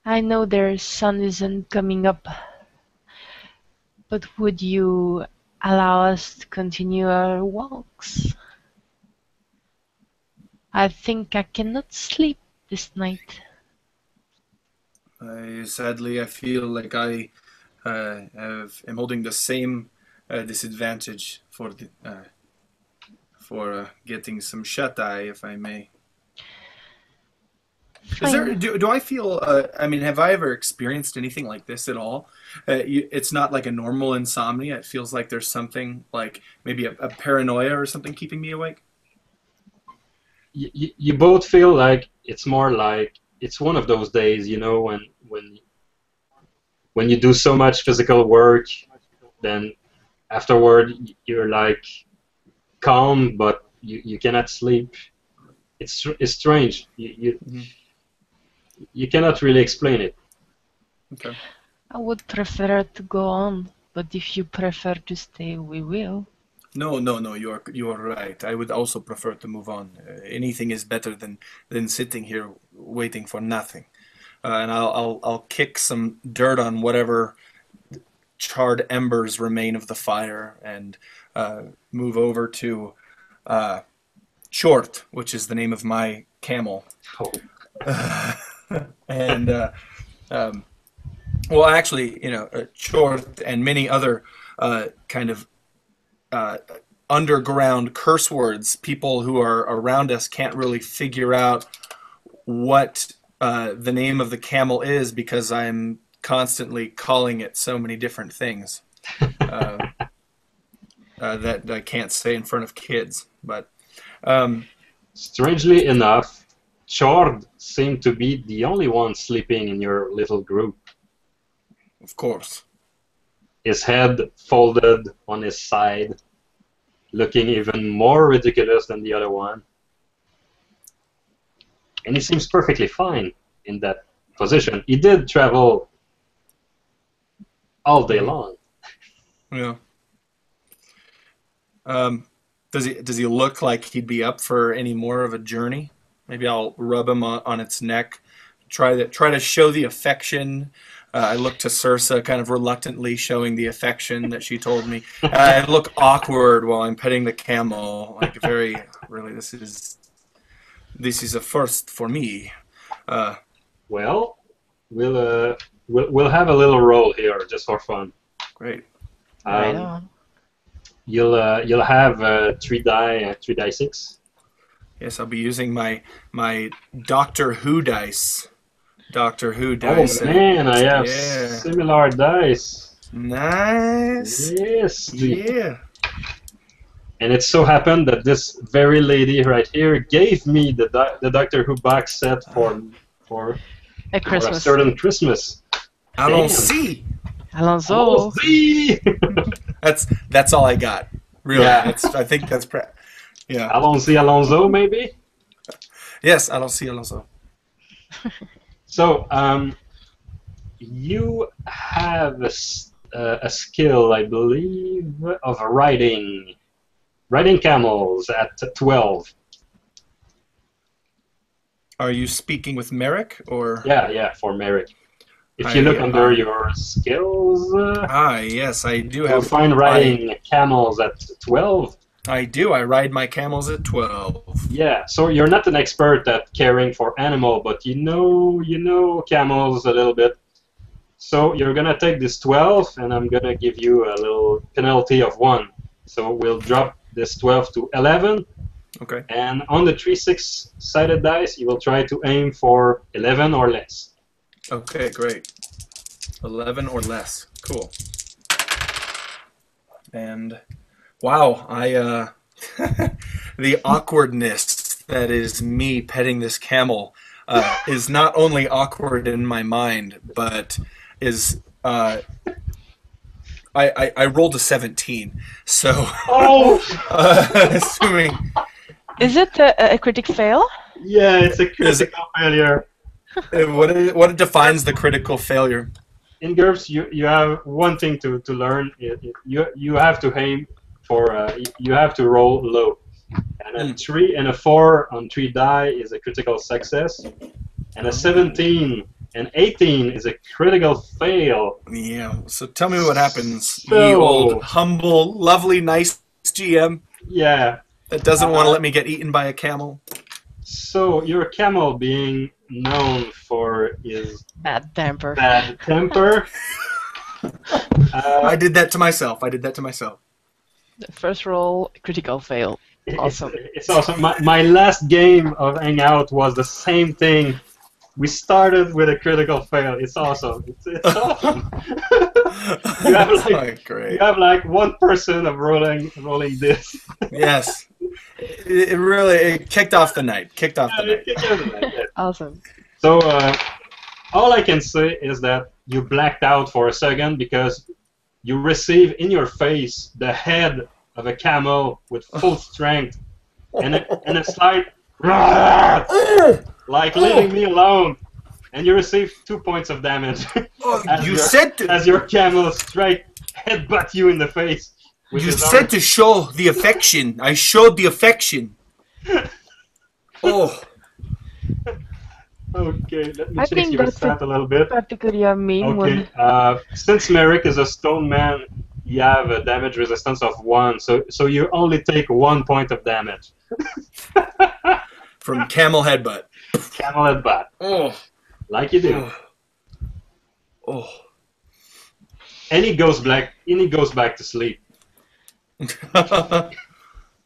S3: I know their sun isn't coming up, but would you allow us to continue our walks? I think I cannot sleep this night.
S2: Sadly, I feel like I am holding the same disadvantage for getting some shut-eye, if I may. Is there? Do I feel? I mean, have I ever experienced anything like this at all? It's not like a normal insomnia. It feels like there's something like maybe a paranoia or something keeping me awake.
S1: You both feel like it's more like it's one of those days, when when you do so much physical work, then afterward you're like calm, but you cannot sleep. It's strange. You cannot really explain it.
S2: Okay.
S3: I would prefer to go on, but if you prefer to stay, we will.
S2: No, you are right. I would also prefer to move on. Anything is better than sitting here waiting for nothing. And I'll kick some dirt on whatever charred embers remain of the fire and move over to Short, which is the name of my camel.
S1: Oh.
S2: And well, actually, Short and many other kind of underground curse words. People who are around us can't really figure out what the name of the camel is because I'm constantly calling it so many different things that I can't say in front of kids. But
S1: strangely enough, Chord seemed to be the only one sleeping in your little group.
S2: Of course.
S1: His head folded on his side, looking even more ridiculous than the other one. And he seems perfectly fine in that position. He did travel all day long.
S2: Yeah. Does he look like he'd be up for any more of a journey? Maybe I'll rub him on its neck, try to show the affection. I look to Circe, kind of reluctantly showing the affection that she told me. I look awkward while I'm petting the camel, like very really. This is a first for me.
S1: Well, we'll have a little roll here just for fun.
S2: Great.
S3: Right on.
S1: You'll have 3 die 6.
S2: Yes, I'll be using my Doctor Who dice. Doctor Who dice.
S1: Oh man, I have similar dice.
S2: Nice.
S1: Yes.
S2: Yeah.
S1: And it so happened that this very lady right here gave me the Doctor Who box set for
S3: A Christmas.
S1: a certain Christmas.
S2: Allons-y.
S3: Alonso.
S2: That's all I got. Really.
S1: Yeah.
S2: I think that's yeah.
S1: Alonso, maybe?
S2: Yes, allons-y, Alonso.
S1: So, you have a skill, I believe, of riding camels at 12.
S2: Are you speaking with Merrick or?
S1: Yeah, for Merrick. If you look under your skills,
S2: yes, I do
S1: you'll
S2: have.
S1: find riding camels at 12.
S2: I do. I ride my camels at 12.
S1: Yeah, so you're not an expert at caring for animal, but you know camels a little bit. So you're gonna take this 12, and I'm gonna give you a little penalty of 1. So we'll drop this 12 to 11.
S2: Okay.
S1: And on the 3 6-sided dice, you will try to aim for 11 or less.
S2: Okay, great. 11 or less. Cool. And wow, the awkwardness that is me petting this camel is not only awkward in my mind, but is I rolled a 17. So assuming
S3: Is it a critic fail?
S1: Yeah, it's a critical failure.
S2: what defines the critical failure?
S1: In GURPS, you have one thing to learn. You have to aim for you have to roll low, and a 3 and a 4 on 3 die is a critical success, and a 17 and 18 is a critical fail.
S2: Yeah. So tell me what happens,
S1: So-
S2: you old humble, lovely, nice GM
S1: Yeah.
S2: that doesn't want to let me get eaten by a camel.
S1: So your camel, being known for his
S3: Bad temper.
S1: bad temper.
S2: I did that to myself.
S3: The first roll, critical fail. Awesome.
S1: It's awesome. My last game of Hangout was the same thing. We started with a critical fail. It's awesome. It's awesome.
S2: Great.
S1: You have like one person of rolling this.
S2: Yes. It really kicked off the night.
S1: Yeah.
S3: Awesome.
S1: So all I can say is that you blacked out for a second because you receive in your face the head of a camel with full strength, and a slight like leaving me alone, and you receive 2 points of damage as your camel straight headbutt you in the face.
S2: You said to show the affection. I showed the affection. Oh.
S1: Okay, let me
S3: I
S1: change
S3: think
S1: your
S3: that's
S1: stat a little bit.
S3: particularly a mean one.
S1: Okay, since Merrick is a stone man, you have a damage resistance of 1, so you only take 1 point of damage.
S2: From camel headbutt.
S1: Camel headbutt.
S2: Oh.
S1: Like you do.
S2: Oh.
S1: And he goes back to sleep.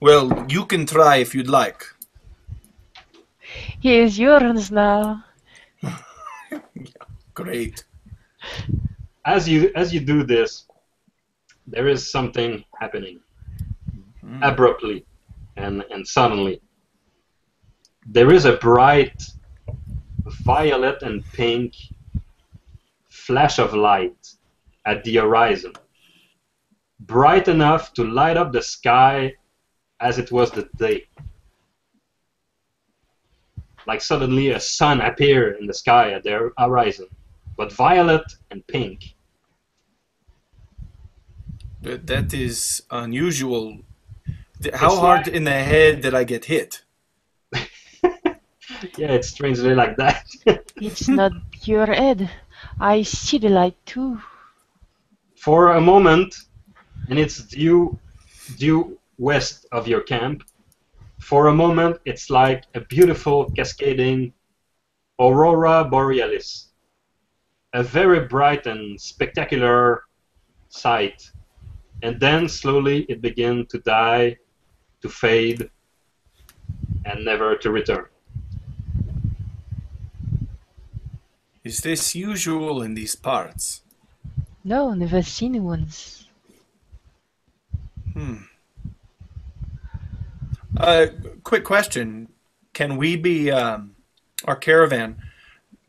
S2: Well, you can try if you'd like.
S3: He is yours now.
S2: Great.
S1: As you do this, there is something happening abruptly and suddenly. There is a bright violet and pink flash of light at the horizon, bright enough to light up the sky as it was the day. Like suddenly a sun appeared in the sky at the horizon, but violet and pink.
S2: That is unusual. How hard in the head did I get hit?
S1: Yeah, it's strangely like that.
S3: It's not your head. I see the light too.
S1: For a moment, and it's due west of your camp. For a moment, it's like a beautiful cascading aurora borealis, a very bright and spectacular sight. And then slowly it began to die, to fade, and never to return.
S2: Is this usual in these parts?
S3: No, never seen ones.
S2: Quick question. Can we be, our caravan,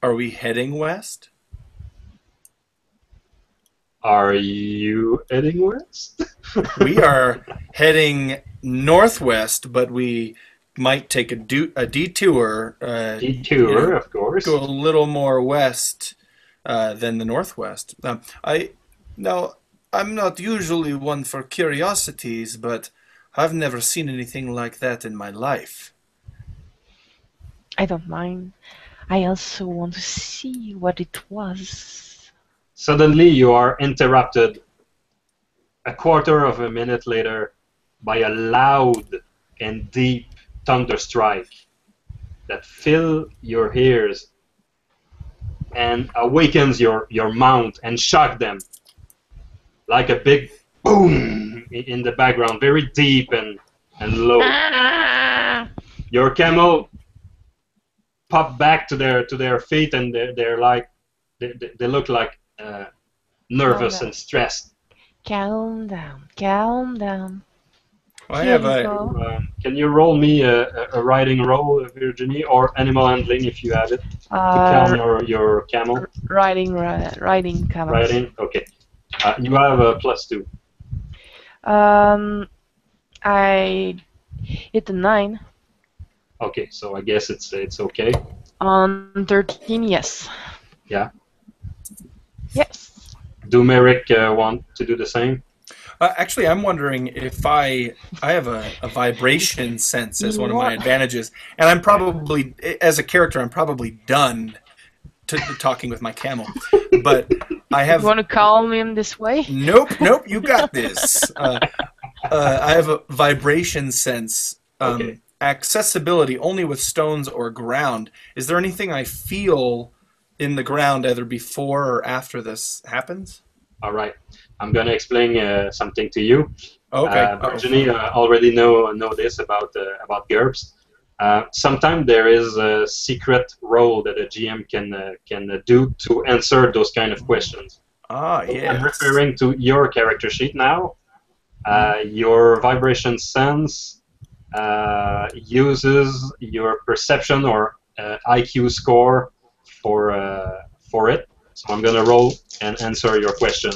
S2: are we heading west?
S1: Are you heading west?
S2: We are heading northwest, but we might take a detour.
S1: Detour, of course.
S2: Go a little more west than the northwest. I'm not usually one for curiosities, but I've never seen anything like that in my life.
S3: I don't mind. I also want to see what it was.
S1: Suddenly you are interrupted a quarter of a minute later by a loud and deep thunder strike that fills your ears and awakens your mount and shock them like a big boom in the background, very deep and low. Your camel pop back to their feet, and they're like they look like nervous and stressed.
S3: Calm down, calm down.
S2: I have
S1: Can you roll me a riding roll, Virginie, or animal handling if you have it, to calm your camel?
S3: Riding camels.
S1: Riding, okay. You have a +2.
S3: I hit a 9.
S1: Okay, so I guess it's okay.
S3: On 13, yes.
S1: Yeah.
S3: Yes.
S1: Do Merrick want to do the same?
S2: Actually, I'm wondering if I have a vibration sense as one of my advantages, and I'm probably, as a character, I'm probably done talking with my camel. But I have.
S3: You want to calm him this way?
S2: Nope. You got this. I have a vibration sense.
S1: Okay.
S2: Accessibility only with stones or ground. Is there anything I feel in the ground either before or after this happens?
S1: All right. I'm going to explain something to you.
S2: Okay.
S1: Virginie already know this about GURPS. Sometimes there is a secret role that a GM can do to answer those kind of questions.
S2: Yeah.
S1: I'm referring to your character sheet now. Your vibration sense uses your perception or IQ score for it. So I'm gonna roll and answer your question.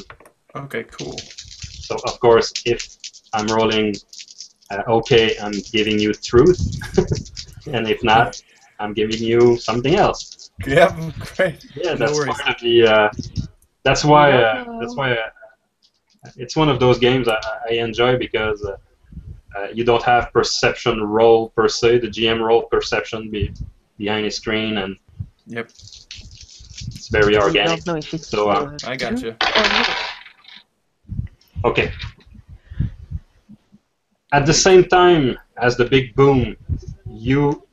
S2: Okay, cool.
S1: So of course, if I'm rolling okay, I'm giving you truth, and if not, I'm giving you something else.
S2: Yep, great.
S1: Yeah,
S2: No
S1: that's
S2: worries.
S1: part of the. That's
S3: You
S1: why.
S3: don't
S1: That's
S3: know.
S1: why. It's one of those games I enjoy because you don't have perception roll per se. The GM roll perception behind the screen, and
S2: Yep,
S1: it's very
S3: You
S1: organic.
S3: don't know if it's
S1: So
S2: I got
S3: true
S2: you.
S3: or not.
S1: okay. At the same time as the big boom, you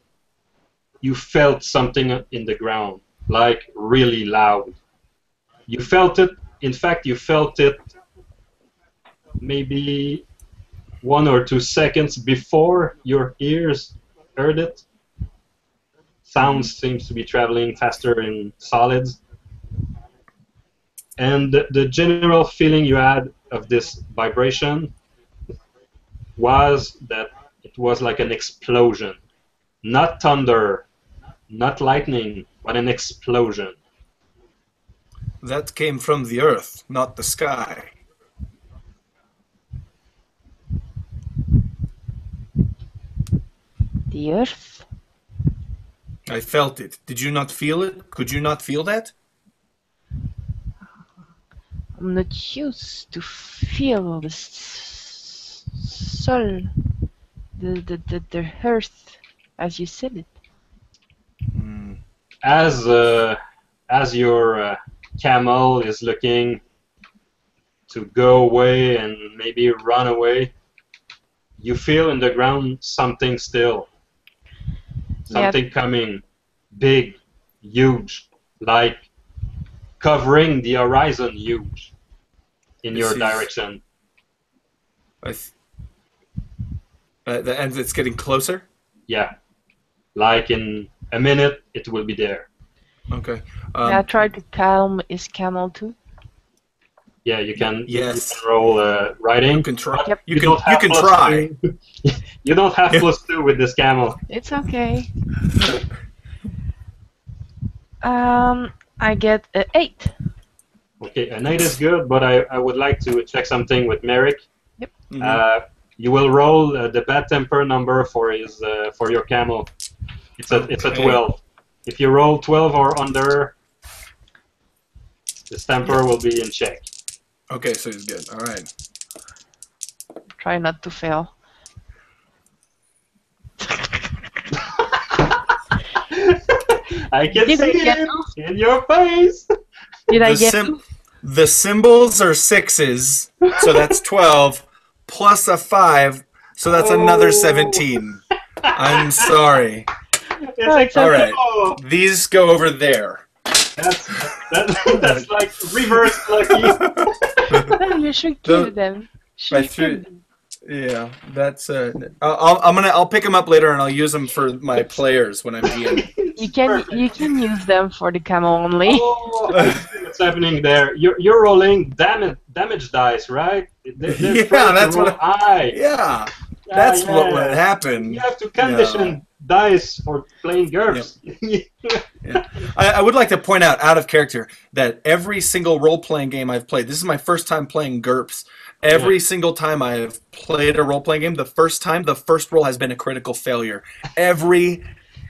S1: felt something in the ground, like really loud. You felt it. In fact, you felt it maybe 1 or 2 seconds before your ears heard it. Sound seems to be traveling faster in solids. And the general feeling you had of this vibration was that it was like an explosion. Not thunder, not lightning, but an explosion.
S2: That came from the earth, not the sky.
S3: The earth?
S2: I felt it. Did you not feel it? Could you not feel that?
S3: I'm not used to feel the soul, the earth, as you said it.
S1: As your camel is looking to go away and maybe run away, you feel in the ground something still, something coming, big, huge, like covering the horizon, huge in
S2: This
S1: your
S2: is-
S1: direction.
S2: And it's getting closer?
S1: Yeah, like in a minute it will be there.
S2: Okay.
S3: I tried to calm his camel too.
S1: Yeah, you can.
S2: Yes.
S1: You can roll riding.
S2: You can try.
S3: Yep.
S2: You can try.
S1: You don't have +2 with this camel.
S3: It's okay. I get an 8.
S1: Okay, an 8 is good, but I would like to check something with Merrick.
S3: Yep.
S1: You will roll the bad temper number for his for your camel. It's a 12. If you roll 12 or under, his temper will be in check.
S2: Okay, so he's good. All right.
S3: Try not to fail.
S1: I can
S3: Did I
S1: see
S3: get
S1: it in your face.
S3: Did I
S2: The
S3: get
S2: sim- The symbols are 6s, so that's 12, plus a 5, so that's another 17. I'm sorry.
S1: It's
S2: All right.
S1: oh,
S2: These go over there.
S1: that's like reverse lucky.
S3: No, you should kill them.
S2: I
S3: Should
S2: threw-
S3: kill them.
S2: Yeah, that's. I'll pick them up later and I'll use them for my players when I'm GM.
S3: You can use them for the camel only.
S1: Oh, I see what's happening there. You're rolling damage dice, right? They're trying to
S2: that's what
S1: roll high.
S2: Yeah, that's
S1: Yeah,
S2: what
S1: yeah.
S2: would happen.
S1: You have to condition dice for playing GURPS.
S2: I would like to point out of character, that every single role-playing game I've played, this is my first time playing GURPS. Every single time I have played a role-playing game, the first roll has been a critical failure. Every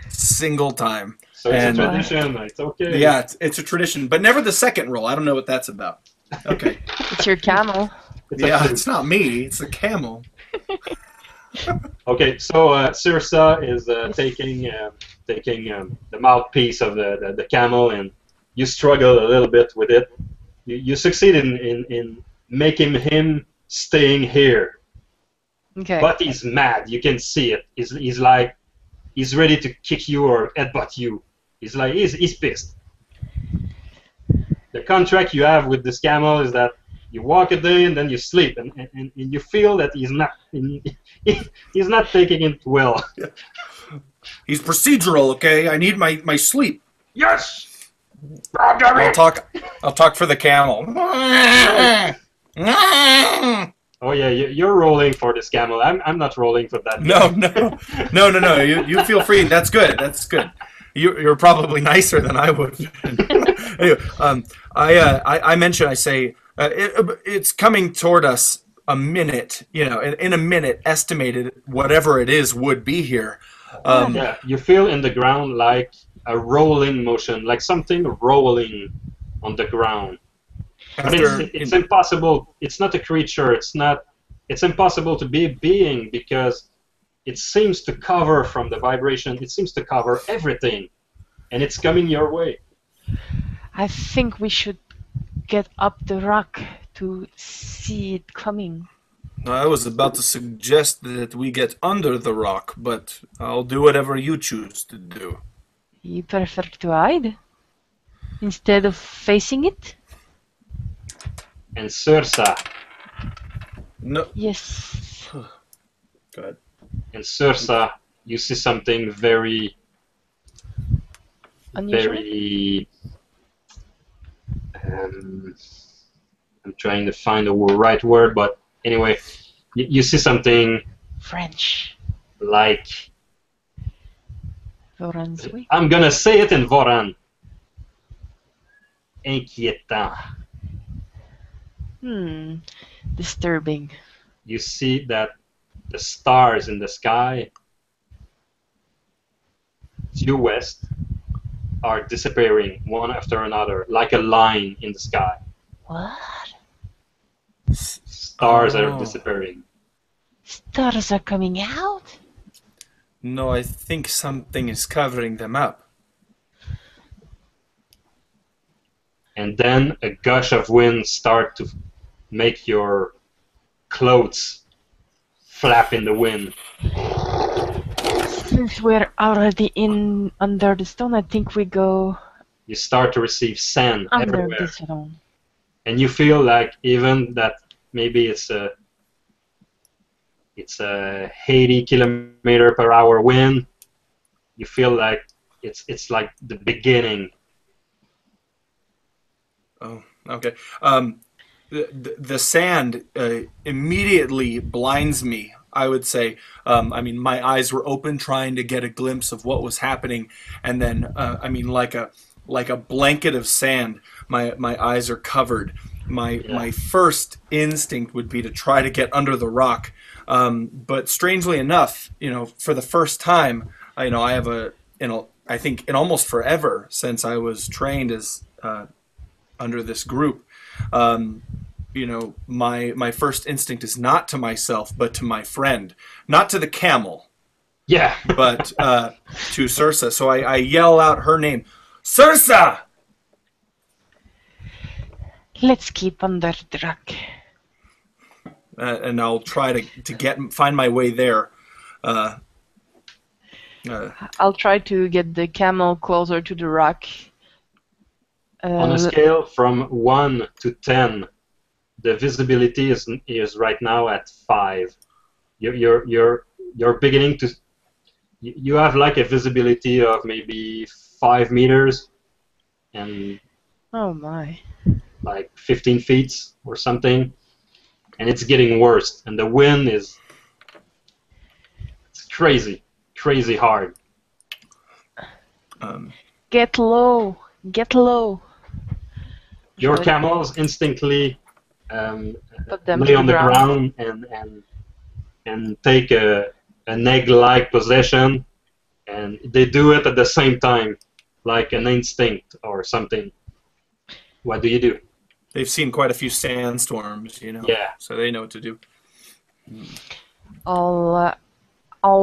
S2: single time.
S1: So it's
S2: And-
S1: a tradition. It's okay.
S2: Yeah, it's a tradition, but never the second roll. I don't know what that's about. Okay.
S3: It's your camel.
S1: It's
S2: Yeah,
S1: okay.
S2: it's not me. It's the camel.
S1: Okay, so Sirsa is taking the mouthpiece of the camel, and you struggle a little bit with it. You succeed in making him staying here,
S3: Okay.
S1: but he's mad. You can see it. He's like he's ready to kick you or headbutt you. He's pissed. The contract you have with this camel is that you walk a day and then you sleep, and you feel that he's not taking it well.
S2: He's procedural, okay? I need my sleep.
S1: Yes.
S2: I'll talk for the camel.
S1: Oh yeah, you're rolling for this camel. I'm not rolling for that.
S2: No. You feel free. That's good. That's good. You're probably nicer than I would. Anyway, I mentioned, I say, it's coming toward us a minute, in a minute, estimated whatever it is would be here.
S3: What?
S1: Yeah, you feel in the ground like a rolling motion, like something rolling on the ground. But
S2: After,
S1: it's impossible. It's not a creature. It's not. It's impossible to be a being because it seems to cover from the vibration. It seems to cover everything, and it's coming your way.
S3: I think we should get up the rock to see it coming.
S2: I was about to suggest that we get under the rock, but I'll do whatever you choose to do.
S3: You prefer to hide instead of facing it?
S1: And Sursa,
S2: No.
S3: Yes.
S2: Go ahead.
S1: and Sursa, you see something very,
S3: Unusual?
S1: very. I'm trying to find the right word, but anyway, you see something
S3: French.
S1: like.
S3: Voransui.
S1: I'm gonna say it in Voran. Inquiétant.
S3: Disturbing.
S1: You see that the stars in the sky due west are disappearing one after another, like a line in the sky.
S3: What?
S1: Stars are
S2: Oh.
S1: disappearing.
S3: Stars are coming out?
S2: No, I think something is covering them up.
S1: And then a gush of wind start to make your clothes flap in the wind.
S3: Since we're already in under the stone, I think we go
S1: You start to receive sand
S3: under
S1: everywhere.
S3: the stone.
S1: And you feel like even that maybe it's a 80 kilometer per hour wind. You feel like it's like the beginning.
S2: Oh, okay. The sand immediately blinds me, I would say. I mean, my eyes were open trying to get a glimpse of what was happening, and then, like a blanket of sand, my eyes are covered. My first instinct would be to try to get under the rock, but strangely enough, for the first time, I have I think in almost forever since I was trained as under this group, my first instinct is not to myself, but to my friend, not to the camel,
S1: Yeah.
S2: but to Sursa. So I yell out her name, Sursa!
S3: Let's keep under the rock.
S2: And I'll try to find my way there.
S3: I'll try to get the camel closer to the rock.
S1: On a scale from 1 to 10, the visibility is right now at 5. You're beginning to. You have like a visibility of maybe 5 meters and
S3: Oh my.
S1: like 15 feet or something, and it's getting worse. And the wind it's crazy hard.
S3: Get low. Get low.
S1: Your
S3: Should I
S1: camels instantly
S3: put them
S1: lay
S3: to
S1: on the ground and take an egg-like position, and they do it at the same time, like an instinct or something. What do you do?
S2: They've seen quite a few sandstorms,
S1: Yeah.
S2: so they know what to do.
S3: I'll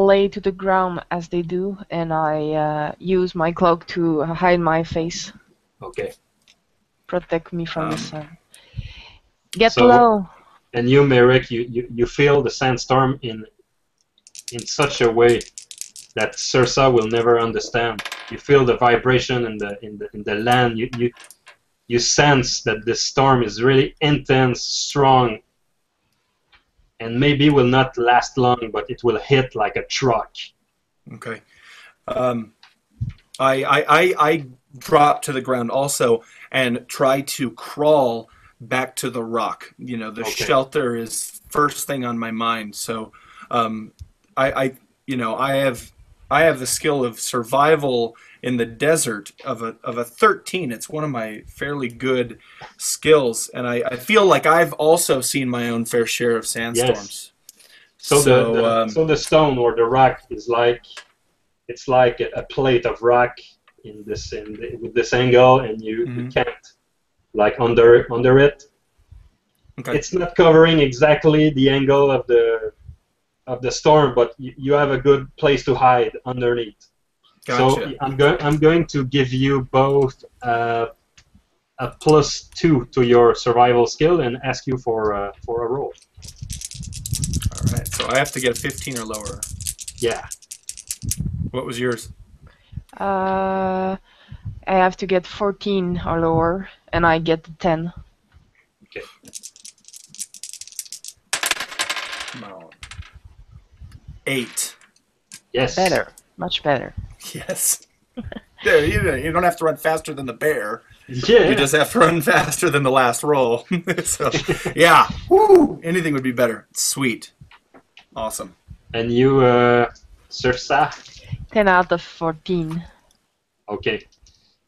S3: lay to the ground as they do, and I use my cloak to hide my face,
S1: Okay.
S3: protect me from the sun. Get
S1: So-
S3: low.
S1: And you, Merrick, you feel the sandstorm in such a way that Sursa will never understand. You feel the vibration in the land. You sense that this storm is really intense, strong, and maybe will not last long, but it will hit like a truck.
S2: Okay. I drop to the ground also and try to crawl back to the rock. The
S1: Okay.
S2: shelter is first thing on my mind. So, I have the skill of survival in the desert of a 13. It's one of my fairly good skills, and I feel like I've also seen my own fair share of
S1: Yes.
S2: sandstorms.
S1: So
S2: So
S1: the stone or the rock is like it's like a plate of rock with this angle, and you
S2: mhm.
S1: can't like under it.
S2: Okay,
S1: It's not covering exactly the angle of the storm, but you have a good place to hide underneath. So
S2: gotcha.
S1: I'm going to give you both a +2 to your survival skill and ask you for a roll.
S2: All right, so I have to get a 15 or lower.
S1: Yeah.
S2: What was yours?
S3: I have to get 14 or lower, and I get the 10.
S1: Okay.
S2: Come on. 8.
S1: Yes.
S3: Better, much better.
S2: Yes. There, you don't have to run faster than the bear.
S1: Yeah.
S2: You just have to run faster than the last roll. So, yeah. Woo! Anything would be better. Sweet. Awesome.
S1: And you, Sursa?
S3: 10 out of 14.
S1: Okay.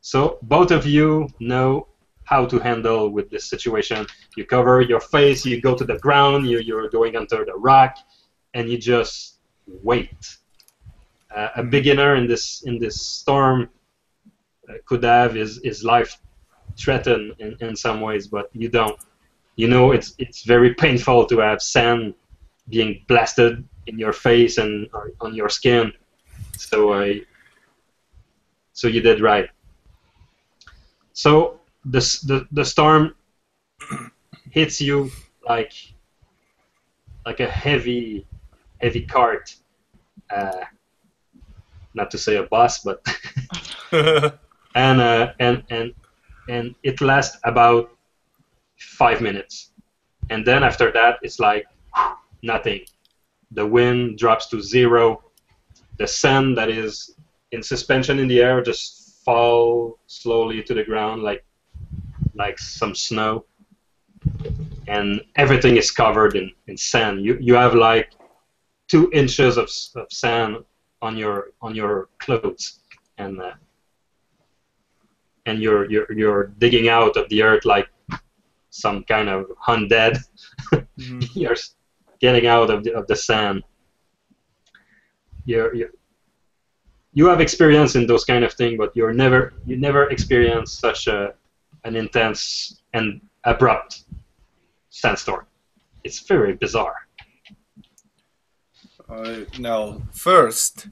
S1: So both of you know how to handle with this situation. You cover your face, you go to the ground, you're going under the rock, and you just wait. A beginner in this storm could have his life threatened in some ways, but you don't. You know it's very painful to have sand being blasted in your face and on your skin. So you did right. So the storm hits you like a heavy cart. Uh, Not to say a bus, but and it lasts about 5 minutes, and then after that it's like nothing. The wind drops to zero. The sand that is in suspension in the air just fall slowly to the ground like some snow, and everything is covered in sand. You have like 2 inches of sand on your clothes, and you're digging out of the earth like some kind of undead.
S2: Mhm.
S1: You're getting out of the sand. You you have experience in those kind of thing, but you never experience such an intense and abrupt sandstorm. It's very bizarre.
S2: Now, first,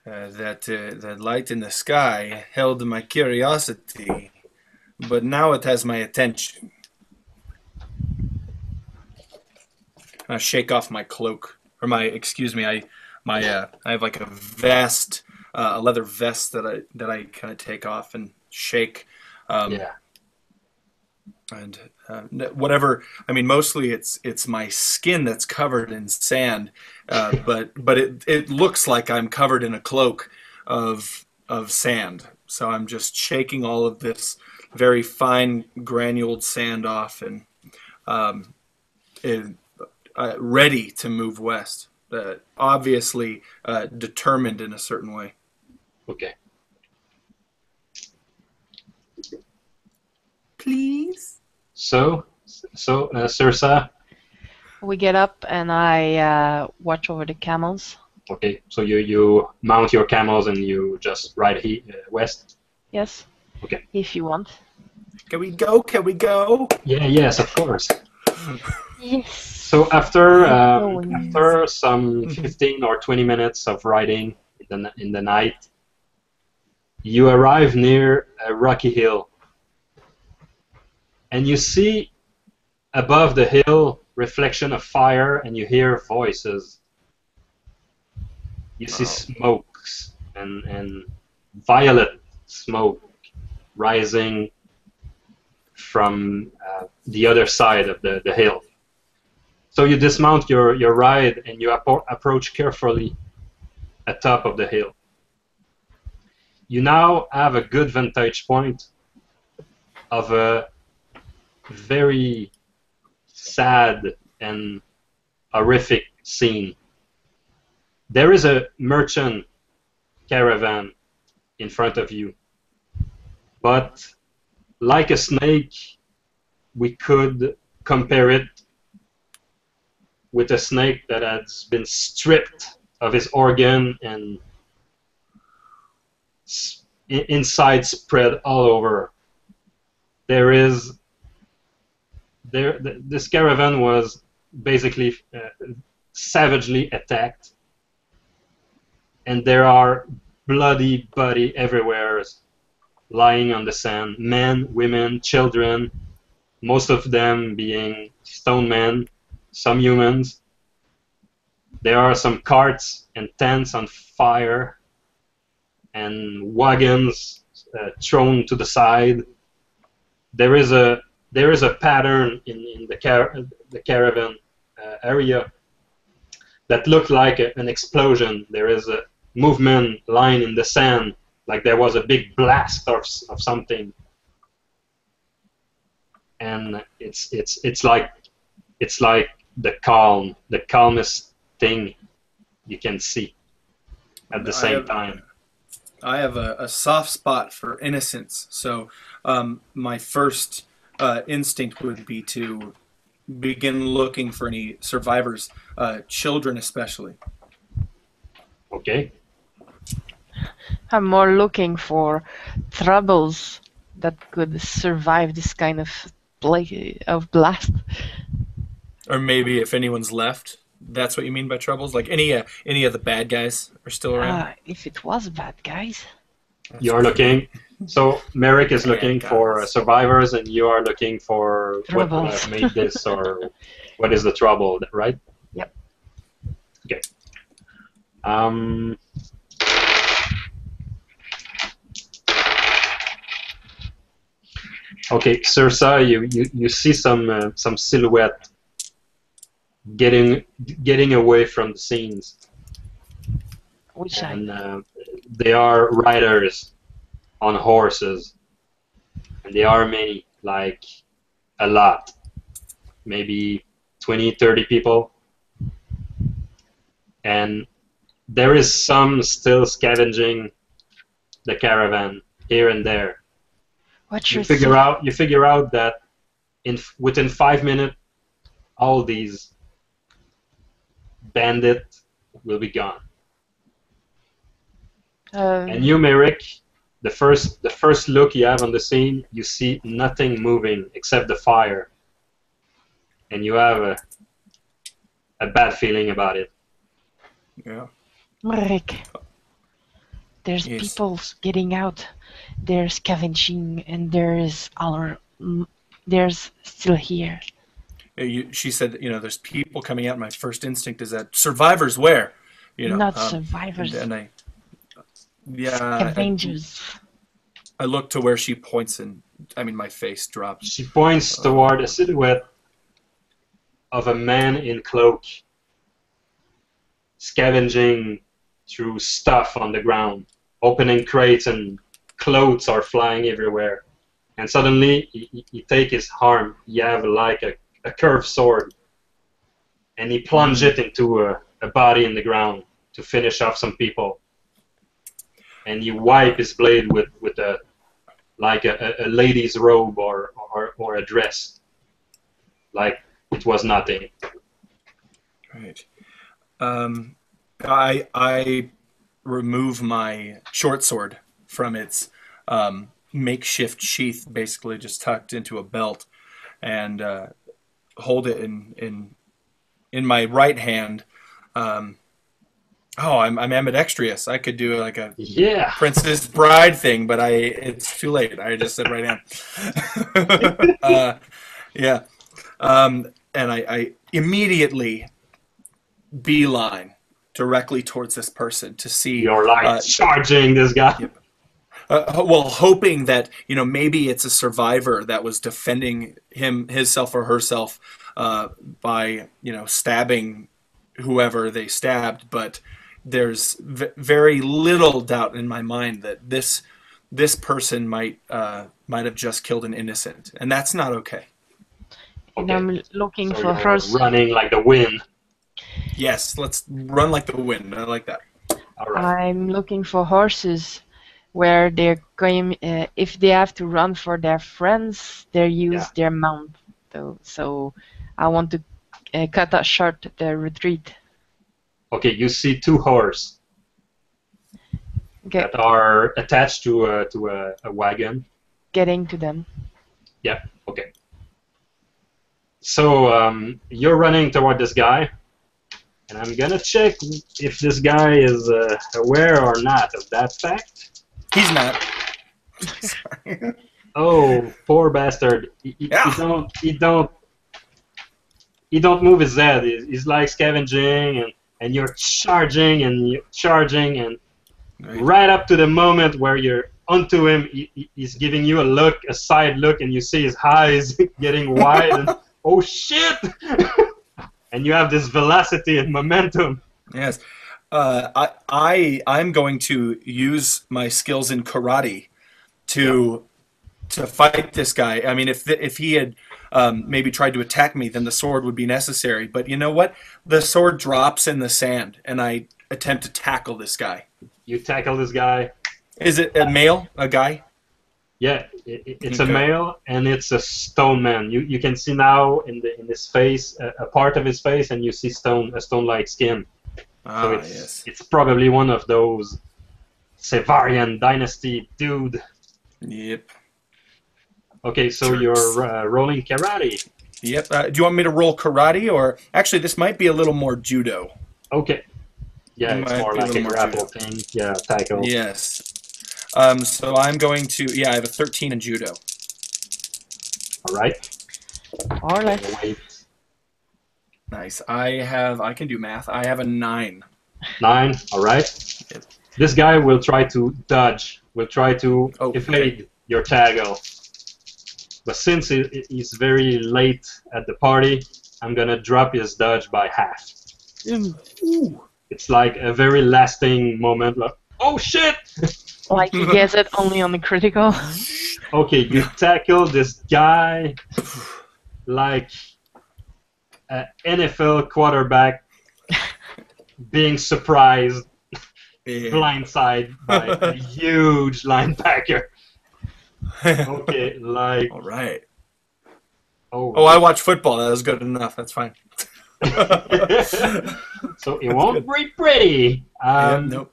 S2: that light in the sky held my curiosity, but now it has my attention. I shake off my cloak, or excuse me, I have like a vest, a leather vest that I kind of take off and shake, um,
S1: Yeah.
S2: and whatever. I mean, mostly it's my skin that's covered in sand, but it looks like I'm covered in a cloak of sand. So I'm just shaking all of this very fine granuled sand off, and um, it, ready to move west. Obviously determined in a certain way.
S1: Okay.
S2: Please.
S1: So Sirsa.
S3: We get up, and I watch over the camels.
S1: Okay. So you mount your camels and you just ride west.
S3: Yes,
S1: Okay.
S3: if you want.
S2: Can we go? Can we go?
S1: Yeah. Yes. Of course.
S3: Yes.
S1: So after
S3: Going.
S1: after some 15 or 20 minutes of riding in the night, you arrive near a rocky hill, and you see above the hill reflection of fire, and you hear voices. You see smokes and violet smoke rising from the other side of the hill. So you dismount your ride and you approach carefully at top of the hill. You now have a good vantage point of a very sad and horrific scene. There is a merchant caravan in front of you. But like a snake, we could compare it with a snake that has been stripped of his organ and inside spread all over. This caravan was basically savagely attacked, and there are bloody body everywhere, lying on the sand. Men, women, children, most of them being stone men, some humans. There are some carts and tents on fire, and wagons thrown to the side. There is a pattern in the caravan area that looked like an explosion. There is a movement line in the sand, like there was a big blast of something. And it's like the calmest thing you can see at the same time.
S2: I have a soft spot for innocence, so my first instinct would be to begin looking for any survivors, children especially.
S1: Okay.
S3: I'm more looking for troubles that could survive this kind of blast.
S2: Or maybe if anyone's left, that's what you mean by troubles? Like any of the bad guys are still around?
S3: If it was bad guys.
S1: You're looking. So Merrick is looking for survivors, and you are looking for what would have made this, or what is the trouble, right?
S3: Yep.
S1: Okay. Okay, Sirsa, you see some silhouette getting away from the scenes.
S3: Which
S1: and they are riders on horses, and they are many, like a lot, maybe 20-30 people, and there is some still scavenging the caravan here and there. You figure out that within 5 minutes all these bandits will be gone. And you, Merrick, the first look you have on the scene, you see nothing moving except the fire, and you have a bad feeling about it.
S2: Yeah.
S3: Merrick, there's people getting out. There's scavenging, and there's still here.
S2: She said, there's people coming out. My first instinct is that survivors where?
S3: Not survivors.
S2: And
S3: Scavengers.
S2: I look to where she points, and my face drops.
S1: She points toward a silhouette of a man in cloak, scavenging through stuff on the ground, opening crates, and clothes are flying everywhere. And suddenly, he take his arm, he have like a curved sword, and he plunge it into a body in the ground to finish off some people. And you wipe his blade with a lady's robe or a dress, like it was nothing.
S2: Right. I remove my short sword from its makeshift sheath, basically just tucked into a belt, and hold it in my right hand. I'm ambidextrous. I could do like a Princess Bride thing, but it's too late. I just said right hand. And I immediately beeline directly towards this person to see.
S1: You're like charging this guy.
S2: Yep. Hoping that maybe it's a survivor that was defending himself or herself by stabbing whoever they stabbed, but there's very little doubt in my mind that this person might have just killed an innocent, and that's not okay.
S3: And I'm looking for horses.
S1: Running like the wind.
S2: Yes, let's run like the wind. I like that.
S1: All right.
S3: I'm looking for horses where they're going. If they have to run for their friends, they
S1: Yeah.
S3: use their mount. So I want to cut out short the retreat.
S1: Okay, you see two horses
S3: Okay,
S1: that are attached to a wagon.
S3: getting to them.
S1: Yeah. Okay. So you're running toward this guy, and I'm gonna check if this guy is aware or not of that fact.
S2: He's not. Sorry.
S1: Oh, poor bastard!
S2: Yeah.
S1: He don't move his head. He's like scavenging, and you're charging and you're charging, and right up to the moment where you're onto him, he's giving you a look, a side look, and you see his eyes getting wide. And, oh shit! And you have this velocity and momentum.
S2: Yes. I'm going to use my skills in karate to fight this guy. I mean, if he had maybe tried to attack me, then the sword would be necessary. But you know what? The sword drops in the sand, and I attempt to tackle this guy.
S1: You tackle this guy.
S2: Is it a male? A guy?
S1: Yeah, it's
S2: Okay.
S1: a male, and it's a stone man. You can see now in his face a part of his face, and you see a stone-like skin. So it's probably one of those Sevarian dynasty dude.
S2: Yep.
S1: Okay, so you're rolling karate.
S2: Yep. Do you want me to roll karate, or actually, this might be a little more judo?
S1: Okay. Yeah,
S2: It
S1: it's
S2: might
S1: more
S2: be a
S1: like a
S2: little more
S1: grapple
S2: judo.
S1: thing. Yeah, tackle.
S2: Yes. So I'm going to. Yeah, I have a 13 in judo.
S1: All right.
S3: Or less.
S1: Wait.
S2: Nice. I can do math. I have a 9.
S1: 9. All right.
S2: Yep.
S1: This guy will try to dodge. Will try to
S2: Okay.
S1: evade your tackle. But since he's very late at the party, I'm gonna drop his dodge by half.
S2: Ooh.
S1: It's like a very lasting moment. Like, oh shit!
S3: Like he gets it only on the critical.
S1: Okay, you tackle this guy like an NFL quarterback being surprised,
S2: Yeah.
S1: blindside by a huge linebacker. Okay, like
S2: All right.
S1: oh.
S2: Oh, I watch football. That was good enough. That's fine.
S1: So it won't be pretty.
S2: Nope.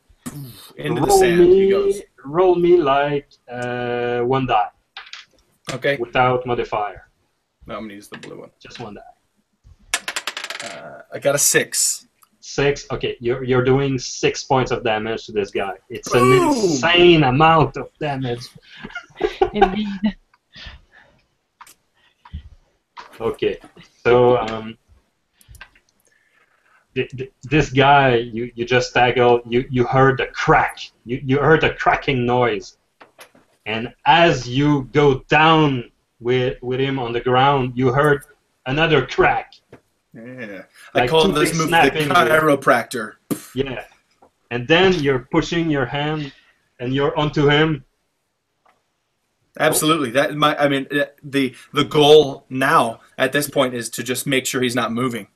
S2: Into the sand he goes.
S1: Roll me like 1 die
S2: Okay.
S1: without modifier.
S2: No, I'm gonna use the blue one.
S1: Just 1 die.
S2: I got a 6.
S1: 6. Okay, you're doing 6 points of damage to this guy. It's an
S2: Boom!
S1: insane amount of damage.
S3: Indeed.
S1: Okay, so this guy you just tackled, you heard a crack. You heard a cracking noise, and as you go down with him on the ground, you heard another crack.
S2: Yeah.
S1: Like
S2: I call
S1: two
S2: this
S1: things
S2: move the
S1: snapping.
S2: chiropractor.
S1: Yeah, and then you're pushing your hand, and you're onto him.
S2: Absolutely. The goal now at this point is to just make sure he's not moving.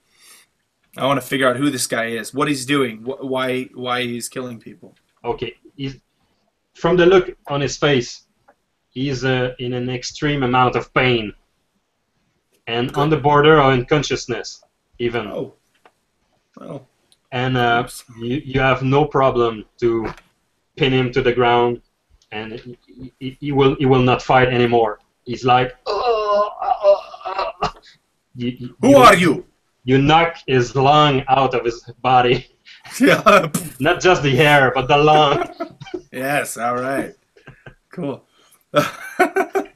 S2: I want to figure out who this guy is, what he's doing, why he's killing people.
S1: Okay, from the look on his face, he's in an extreme amount of pain, and on the border of unconsciousness, even.
S2: Oh. Well.
S1: And you have no problem to pin him to the ground, and he will not fight anymore. He's like,
S2: Who are you?
S1: You knock his lung out of his body.
S2: Yeah.
S1: Not just the hair, but the lung.
S2: Yes, all right. Cool. The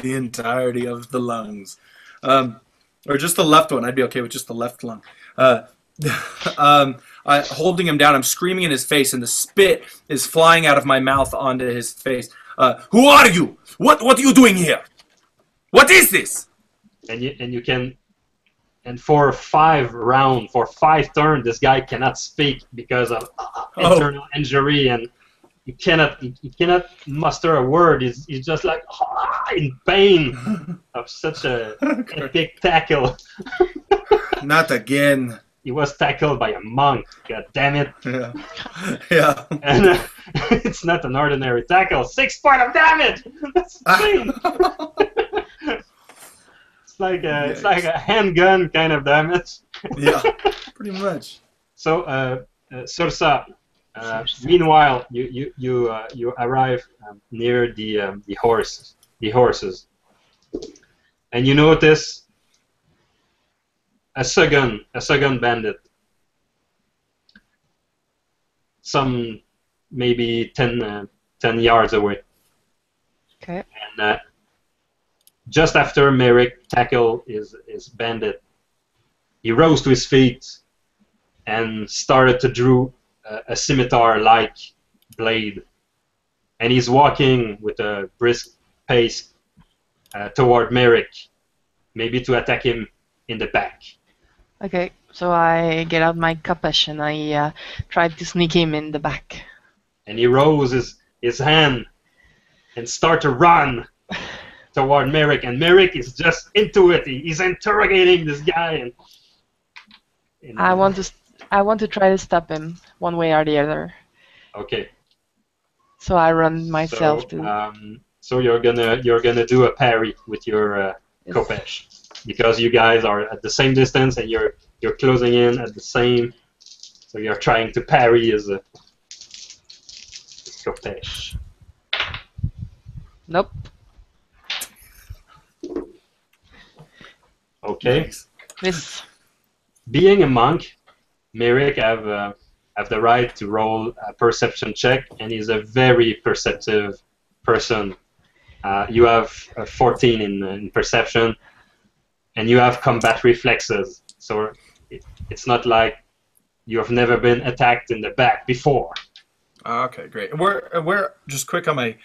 S2: entirety of the lungs. Or just the left one. I'd be okay with just the left lung. Holding him down, I'm screaming in his face, and the spit is flying out of my mouth onto his face. Who are you? What are you doing here? What is this?
S1: And you can, and for 5 rounds, for 5 turns, this guy cannot speak because of internal injury, and he cannot muster a word. He's just like in pain of such a epic tackle.
S2: Not again.
S1: he was tackled by a monk. God damn it!
S2: Yeah. Yeah.
S1: And it's not an ordinary tackle. 6 points of damage. That's insane. It's like a handgun kind of damage.
S2: Yeah. Pretty much.
S1: So, Sursa, meanwhile, you arrive near the horses, and you notice a second bandit, some maybe 10 yards away.
S3: Okay.
S1: And just after Merrick tackled his bandit, he rose to his feet and started to draw a scimitar-like blade. And he's walking with a brisk pace toward Merrick, maybe to attack him in the back.
S3: Okay, so I get out my capuch and I tried to sneak him in the back.
S1: And he rose his hand and start to run toward Merrick, and Merrick is just into it. He's interrogating this guy, and
S3: I want to try to stop him one way or the other.
S1: Okay.
S3: So I run myself
S1: So,
S3: too.
S1: so you're gonna do a parry with your
S3: Yes.
S1: Kopesh, because you guys are at the same distance and you're closing in at the same. So you're trying to parry as a Kopesh.
S3: Nope.
S1: Okay.
S2: Nice.
S3: Miss.
S1: Being a monk, Merrick have the right to roll a perception check, and he's a very perceptive person. You have 14 in perception, and you have combat reflexes. So it's not like you have never been attacked in the back before.
S2: Okay, great. We're just quick on my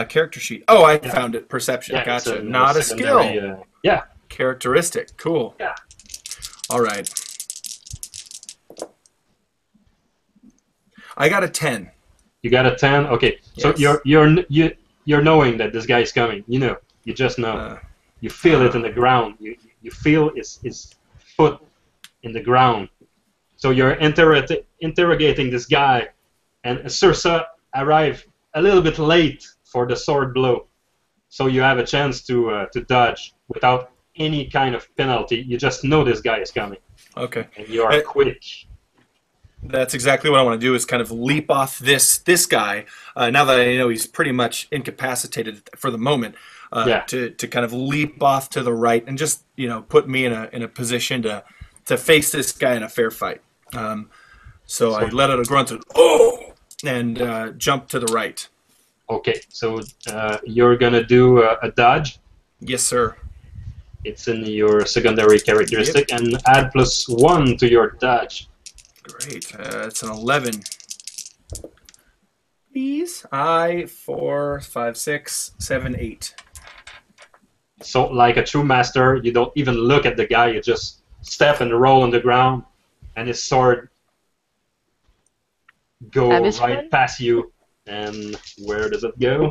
S2: character sheet. Oh, I found it. Perception.
S1: Yeah, it's
S2: Gotcha. Not a skill.
S1: secondary, yeah.
S2: Characteristic. Cool.
S1: Yeah.
S2: All right. I got a 10.
S1: You got a 10. Okay. So
S2: Yes.
S1: you're knowing that this guy is coming. You know. You just know. You feel it in the ground. You feel his foot in the ground. So you're interrogating this guy, and Sursa arrived a little bit late for the sword blow. So you have a chance to dodge without any kind of penalty. You just know this guy is coming,
S2: Okay.
S1: and you are quick.
S2: That's exactly what I want to do, is kind of leap off this guy. Now that I know he's pretty much incapacitated for the moment, to kind of leap off to the right and just put me in a position to face this guy in a fair fight. So I let out a grunt and jump to the right.
S1: Okay, so you're gonna do a dodge.
S2: Yes, sir.
S1: It's in your secondary characteristic, and add +1 to your dodge.
S2: Great. It's an 11. Please. 4, 5, 6, 7, 8.
S1: So, like a true master, you don't even look at the guy. You just step and roll on the ground, and his sword go right past you. And where does it go?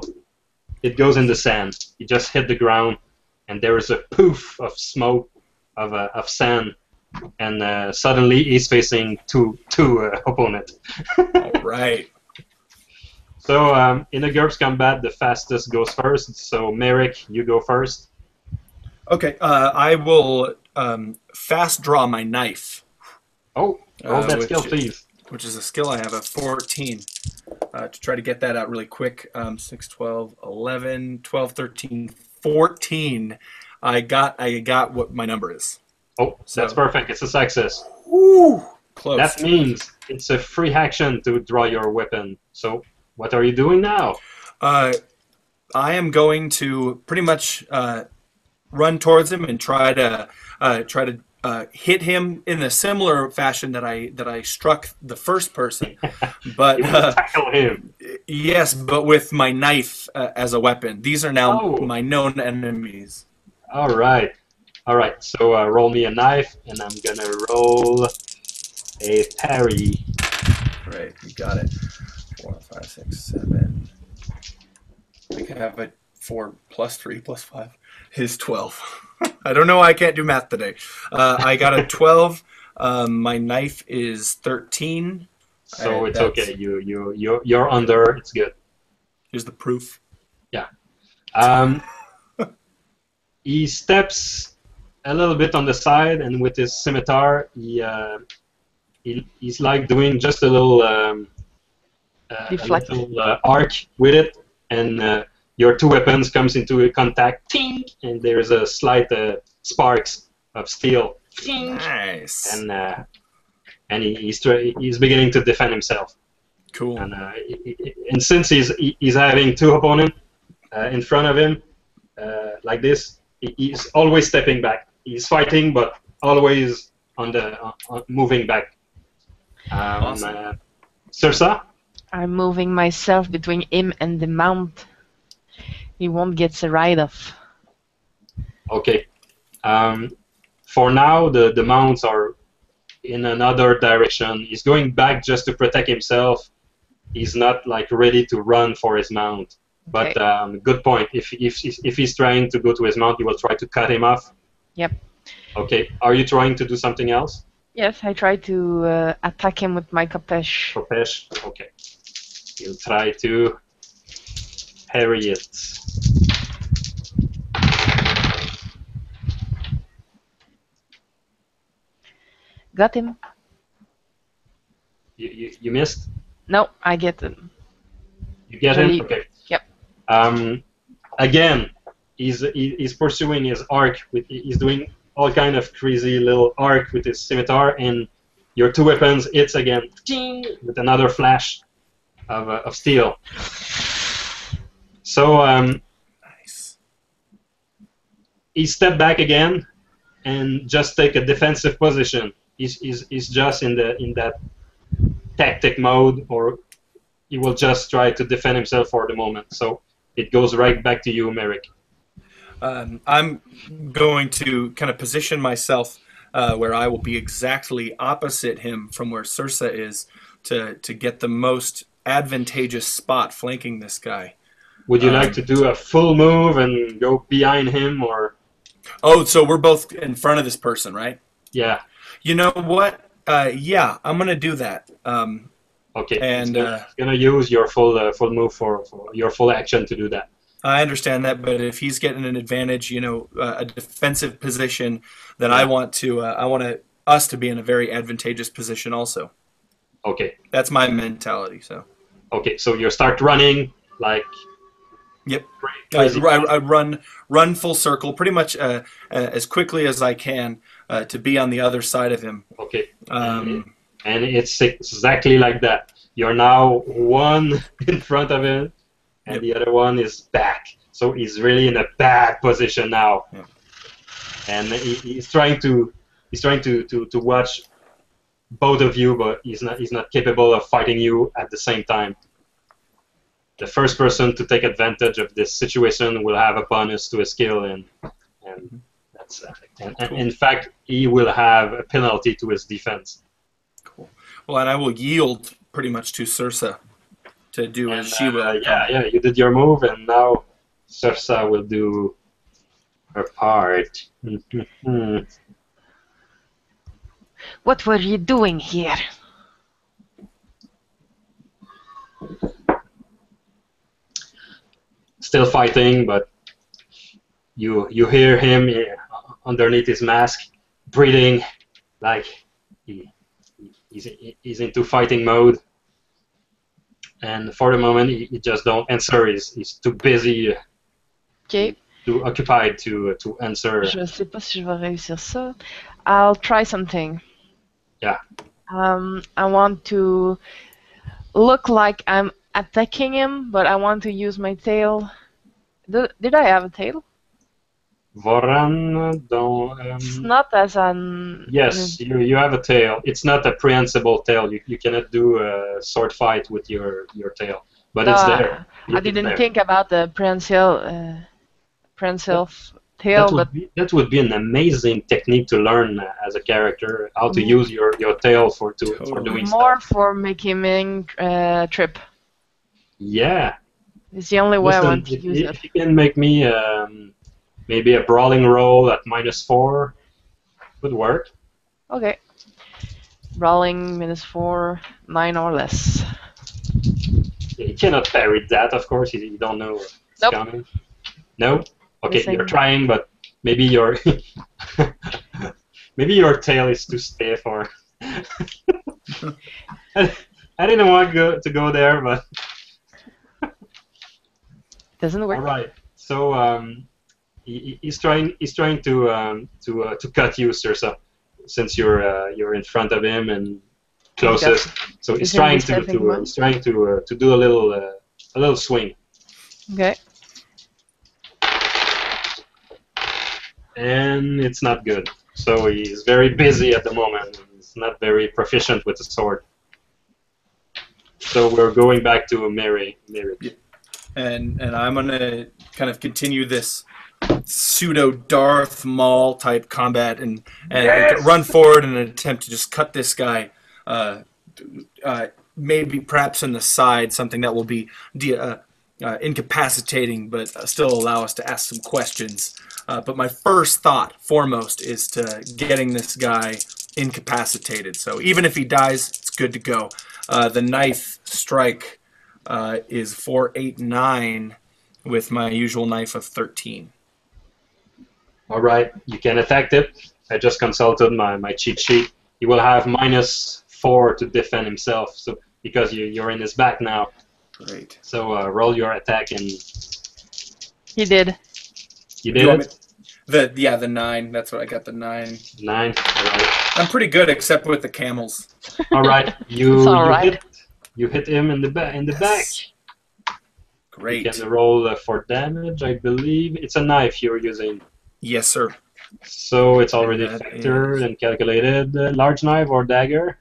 S1: It goes in the sand. You just hit the ground, and there is a poof of smoke, of sand, and suddenly he's facing two opponents.
S2: All right.
S1: So in a GURPS combat, the fastest goes first. So Merrick, you go first.
S2: Okay. I will fast draw my knife.
S1: Oh, roll that skill, please.
S2: Which is a skill I have a 14. To try to get that out really quick. 6, 12, 11, 12, 13, 14. I got what my number is.
S1: Oh, so that's perfect. It's a success.
S2: Woo! Close.
S1: That means it's a free action to draw your weapon. So what are you doing now?
S2: I am going to pretty much run towards him and try to hit him in a similar fashion that I struck the first person, but
S1: tackle him.
S2: Yes, but with my knife as a weapon. These are now my known enemies.
S1: All right. So roll me a knife, and I'm gonna roll a parry.
S2: Right, you got it. 4, 5, 6, 7. I think I have a 4 plus 3 plus 5 is 12. I don't know why I can't do math today. I got a 12 My knife is 13.
S1: So it's
S2: That's
S1: okay. You're under. It's good.
S2: Here's the proof.
S1: Yeah. Um, he steps a little bit on the side, and with his scimitar, he's like doing just a
S3: Deflect.
S1: little arc with it, and your two weapons comes into a contact, ting, and there's a slight sparks of steel, ting,
S2: Nice.
S1: and he's beginning to defend himself.
S2: Cool.
S1: And since he's having two opponents in front of him, like this, he's always stepping back. He's fighting, but always on moving back.
S2: Awesome.
S1: Sursa?
S3: I'm moving myself between him and the mount. He won't get a ride-off.
S1: Okay. For now, the mounts are in another direction. He's going back just to protect himself. He's not like ready to run for his mount. But good point. If he's trying to go to his mount, you will try to cut him off.
S3: Yep.
S1: Okay. Are you trying to do something else?
S3: Yes, I try to attack him with my Kopesh.
S1: Kopesh? Okay. You'll try to parry it.
S3: Got him.
S1: You missed?
S3: No, I get him.
S1: You get him?
S3: Really?
S1: Okay.
S3: Yep.
S1: Again, he's pursuing his arc. He's doing all kind of crazy little arc with his scimitar, and your two weapons hits again, with another flash of steel. So
S2: Nice.
S1: he stepped back again and just take a defensive position. He's just in that tactic mode, or he will just try to defend himself for the moment. So it goes right back to you, Merrick.
S2: I'm going to kind of position myself where I will be exactly opposite him from where Sursa is to get the most advantageous spot flanking this guy.
S1: Would you like to do a full move and go behind him, or?
S2: Oh, so we're both in front of this person, right?
S1: Yeah.
S2: You know what? Yeah, I'm going to do that.
S1: Okay.
S2: And
S1: he's gonna use your full move for your full action to do that.
S2: I understand that, but if he's getting an advantage, a defensive position, then
S1: Yeah.
S2: I want us to be in a very advantageous position also.
S1: Okay.
S2: That's my mentality. So.
S1: Okay. So you start running like.
S2: Yep.
S1: Crazy.
S2: I run full circle, pretty much as quickly as I can to be on the other side of him.
S1: Okay. And it's exactly like that. You're now one in front of him, and the other one is back. So he's really in a bad position now.
S2: Yeah.
S1: And he's trying to watch both of you, but he's not capable of fighting you at the same time. The first person to take advantage of this situation will have a bonus to a skill, and that's and in fact he will have a penalty to his defense.
S2: Cool. Well, and I will yield pretty much to Sursa to do as she will.
S1: Yeah, you did your move, and now Sursa will do her part.
S3: What were you doing here?
S1: Still fighting, but you hear him underneath his mask breathing like he's into fighting mode. And for the moment, he just don't answer. He's too busy,
S3: Okay.
S1: too occupied to answer.
S3: Je sais pas si je vais réussir ça. I'll try something.
S1: Yeah.
S3: I want to look like I'm attacking him, but I want to use my tail. Did I have a tail?
S1: Voran, don't.
S3: It's not as an.
S1: Yes, you have a tail. It's not a prehensible tail. You cannot do a sword fight with your tail, but it's there.
S3: I didn't think about the prehensile tail,
S1: that would be an amazing technique to learn as a character, how to use your tail for doing
S3: more
S1: stuff.
S3: for making trip.
S1: Yeah.
S3: It's the only way I want to use
S1: if you can make me maybe a brawling roll at -4, would work.
S3: Okay. Rolling -4, 9 or less.
S1: Yeah, you cannot parry that, of course. You don't know it's
S3: Nope.
S1: coming. No? Okay, you're
S3: Missing.
S1: trying, but maybe your maybe your tail is too stiff, or I didn't want to go there, but
S3: Doesn't
S1: all
S3: work.
S1: right. So he's trying to cut you, Sirsa, since you're in front of him and
S3: He's got.
S1: closest. So he's
S3: He's in
S1: trying to
S3: defending
S1: to uh,
S3: mode.
S1: he's trying to do a little swing,
S3: Okay.
S1: and it's not good. So he's very busy at the moment. He's not very proficient with the sword. So we're going back to Mary.
S2: Yeah. And I'm gonna kind of continue this pseudo Darth Maul type combat and run
S1: Yes.
S2: forward in an attempt to just cut this guy. Uh, Maybe perhaps in the side, something that will be incapacitating, but still allow us to ask some questions. But my first thought, foremost, is to getting this guy incapacitated. So even if he dies, it's good to go. The knife strike is 4, 8, 9 with my usual knife of 13.
S1: All right, you can attack it. I just consulted my cheat sheet. He will have -4 to defend himself. So because you're in his back now.
S2: Great.
S1: So roll your attack, and
S3: He did.
S1: you
S2: Do you
S1: did
S2: want
S1: it.
S2: the 9. That's what I got, the 9.
S1: 9. All right.
S2: I'm pretty good except with the camels.
S1: All right.
S3: It's all right.
S1: You hit him in the back.
S2: Yes.
S1: You
S2: Great.
S1: can roll for damage. I believe it's a knife you're using.
S2: Yes, sir.
S1: So it's already
S2: And that
S1: factored
S2: is-
S1: and calculated. Large knife or dagger?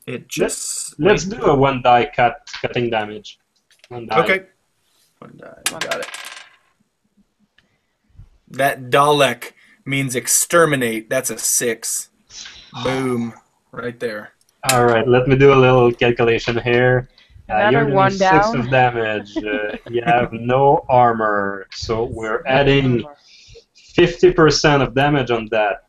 S2: It just
S1: Let's
S2: wait.
S1: do a one die cutting damage. One die.
S2: Okay. One die. Got it. That Dalek means exterminate. That's a 6. Boom. Right there.
S1: All right. Let me do a little calculation here.
S3: Another
S1: You're doing
S3: one
S1: 6
S3: down.
S1: of damage. You have no armor, so we're adding 50% of damage on that,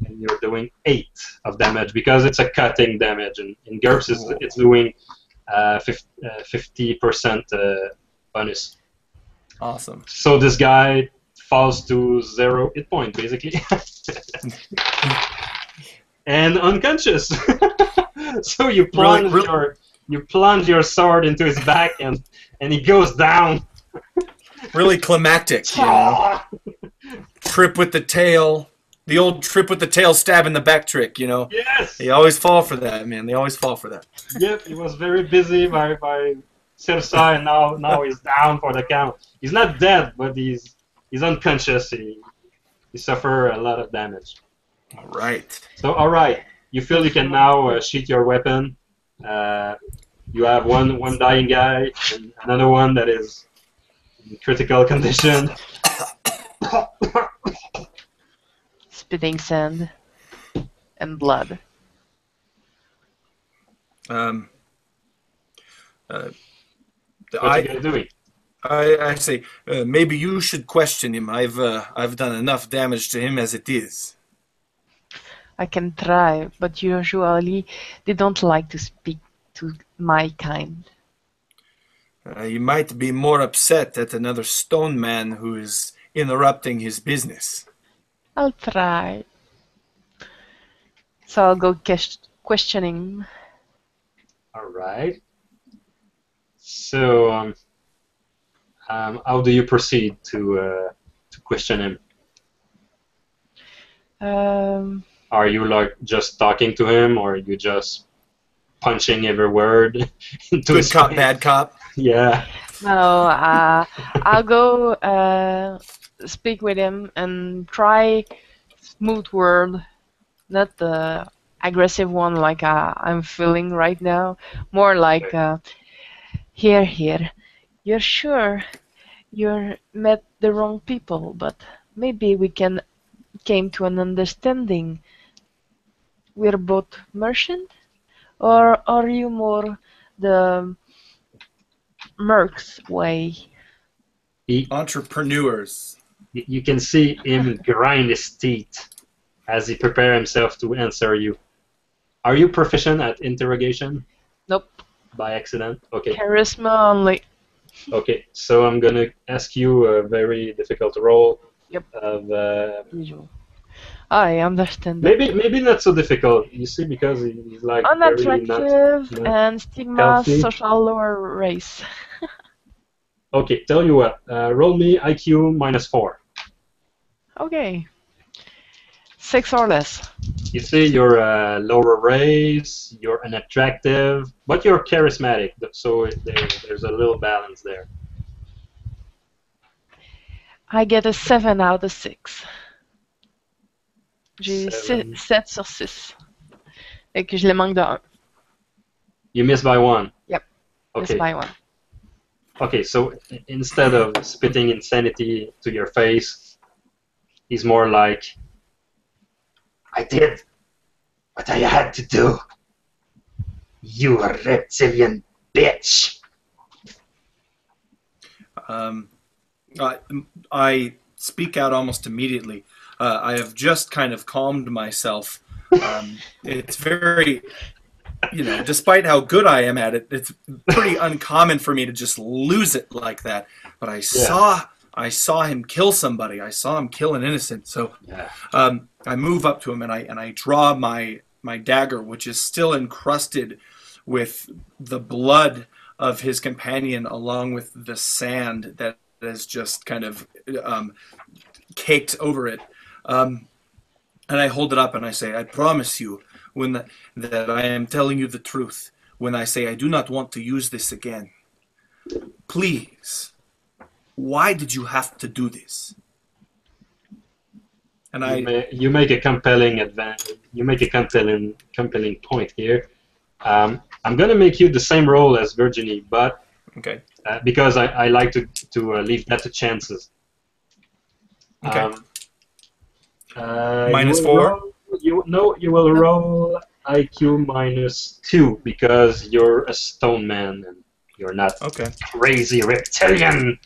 S1: and you're doing 8 of damage because it's a cutting damage, and in GURPS it's doing 50% bonus.
S2: Awesome.
S1: So this guy falls to 0 hit point basically, and unconscious. So you plunge your sword into his back, and he goes down.
S2: Really climactic, you know. Trip with the tail. The old trip with the tail stab in the back trick, you know.
S1: Yes.
S2: They always fall for that, man. They always fall for that.
S1: Yep, he was very busy by Sirsa, and now he's down for the count. He's not dead, but he's unconscious. He suffered a lot of damage.
S2: All right.
S1: So all right, you feel you can now sheath your weapon. You have one dying guy and another one that is in critical condition.
S3: Spitting sand and blood.
S2: Um,
S1: What are you guys doing?
S2: I say maybe you should question him. I've done enough damage to him as it is.
S3: I can try, but usually they don't like to speak to my kind.
S2: You might be more upset at another stone man who is interrupting his business.
S3: I'll try. So I'll go questioning.
S1: All right. So how do you proceed to question him? Are you like just talking to him, or are you just punching every word into
S2: Good
S1: his
S2: cop,
S1: face?
S2: bad cop.
S1: Yeah.
S3: No, I'll go speak with him and try smooth word, not the aggressive one like I'm feeling right now. More like, here. You're sure you met the wrong people, but maybe we came to an understanding. We're both merchant, or are you more the mercs way?
S2: Entrepreneurs.
S1: You can see him grind his teeth. as he prepares himself to answer you. Are you proficient at interrogation
S3: Nope.
S1: by accident? Okay.
S3: Charisma only.
S1: Okay. So I'm gonna ask you a very difficult roll.
S3: Yep.
S1: Of
S3: Usual. I understand that.
S1: maybe not so difficult. You see, because he's like very
S3: Unattractive
S1: not
S3: and stigma,
S1: healthy.
S3: social lower race.
S1: Okay. Tell you what. Roll me IQ -4.
S3: Okay. 6 or less.
S1: You see, you're lower race, you're unattractive, but you're charismatic. So there's a little balance there.
S3: I get a 7 out of 6. J'ai
S1: 7.
S3: 7 sur 6. Et que je le manque de 1.
S1: You miss by 1.
S3: Yep.
S1: Okay.
S3: Miss by 1.
S1: Okay, so instead of spitting insanity to your face, he's more like, I did what I had to do. You reptilian bitch.
S2: I speak out almost immediately. I have just kind of calmed myself. It's very, despite how good I am at it, it's pretty uncommon for me to just lose it like that. But I saw him kill somebody. I saw him kill an innocent. So I move up to him and I draw my dagger, which is still encrusted with the blood of his companion, along with the sand that is just kind of caked over it. And I hold it up and I say, I promise you that I am telling you the truth when I say I do not want to use this again. Please, why did you have to do this? And
S1: you make a compelling advantage. You make a compelling point here. I'm gonna make you the same role as Virginie, but
S2: okay,
S1: because I like to leave that to chances.
S2: Okay.
S1: -4. You will roll IQ -2 because you're a stone man and you're not crazy reptilian.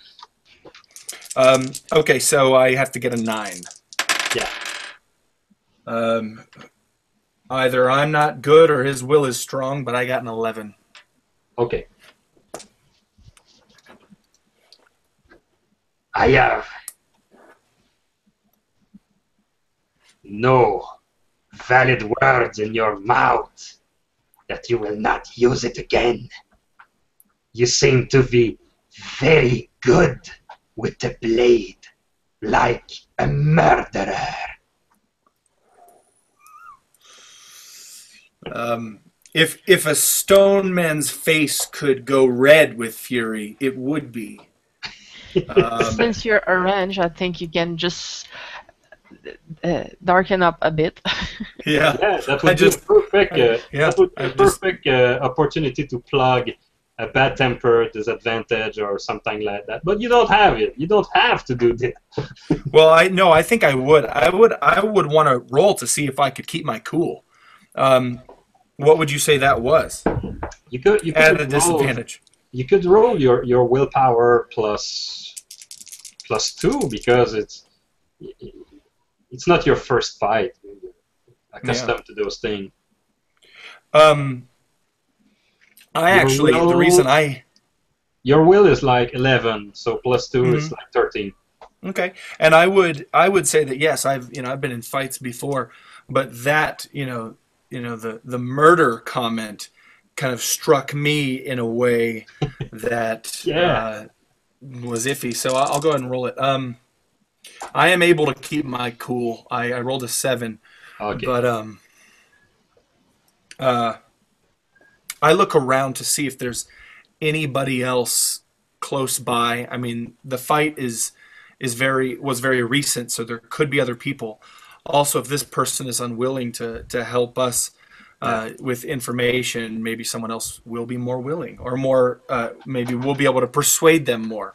S2: Okay, so I have to get a 9.
S1: Yeah.
S2: Either I'm not good or his will is strong, but I got an 11.
S1: Okay. I have no valid words in your mouth that you will not use it again. You seem to be very good with the blade, like a murderer.
S2: If a stone man's face could go red with fury, it would be.
S3: Since you're orange, I think you can just darken up a bit.
S1: Yeah, that would be a perfect opportunity to plug a bad temper, disadvantage, or something like that. But you don't have it. You don't have to do that.
S2: Well, I think I would. I would want to roll to see if I could keep my cool. What would you say that was?
S1: You could
S2: at a disadvantage.
S1: You could roll your willpower plus 2 because it's not your first fight. You're accustomed to those things. Your will is like 11, so plus 2 is like 13.
S2: Okay, and I would say that yes, I've been in fights before, but that the murder comment kind of struck me in a way that was iffy. So I'll go ahead and roll it. I am able to keep my cool. I rolled a 7, but I look around to see if there's anybody else close by. I mean, the fight was very recent, so there could be other people. Also, if this person is unwilling to help us with information, maybe someone else will be more willing, or more. Maybe we'll be able to persuade them more.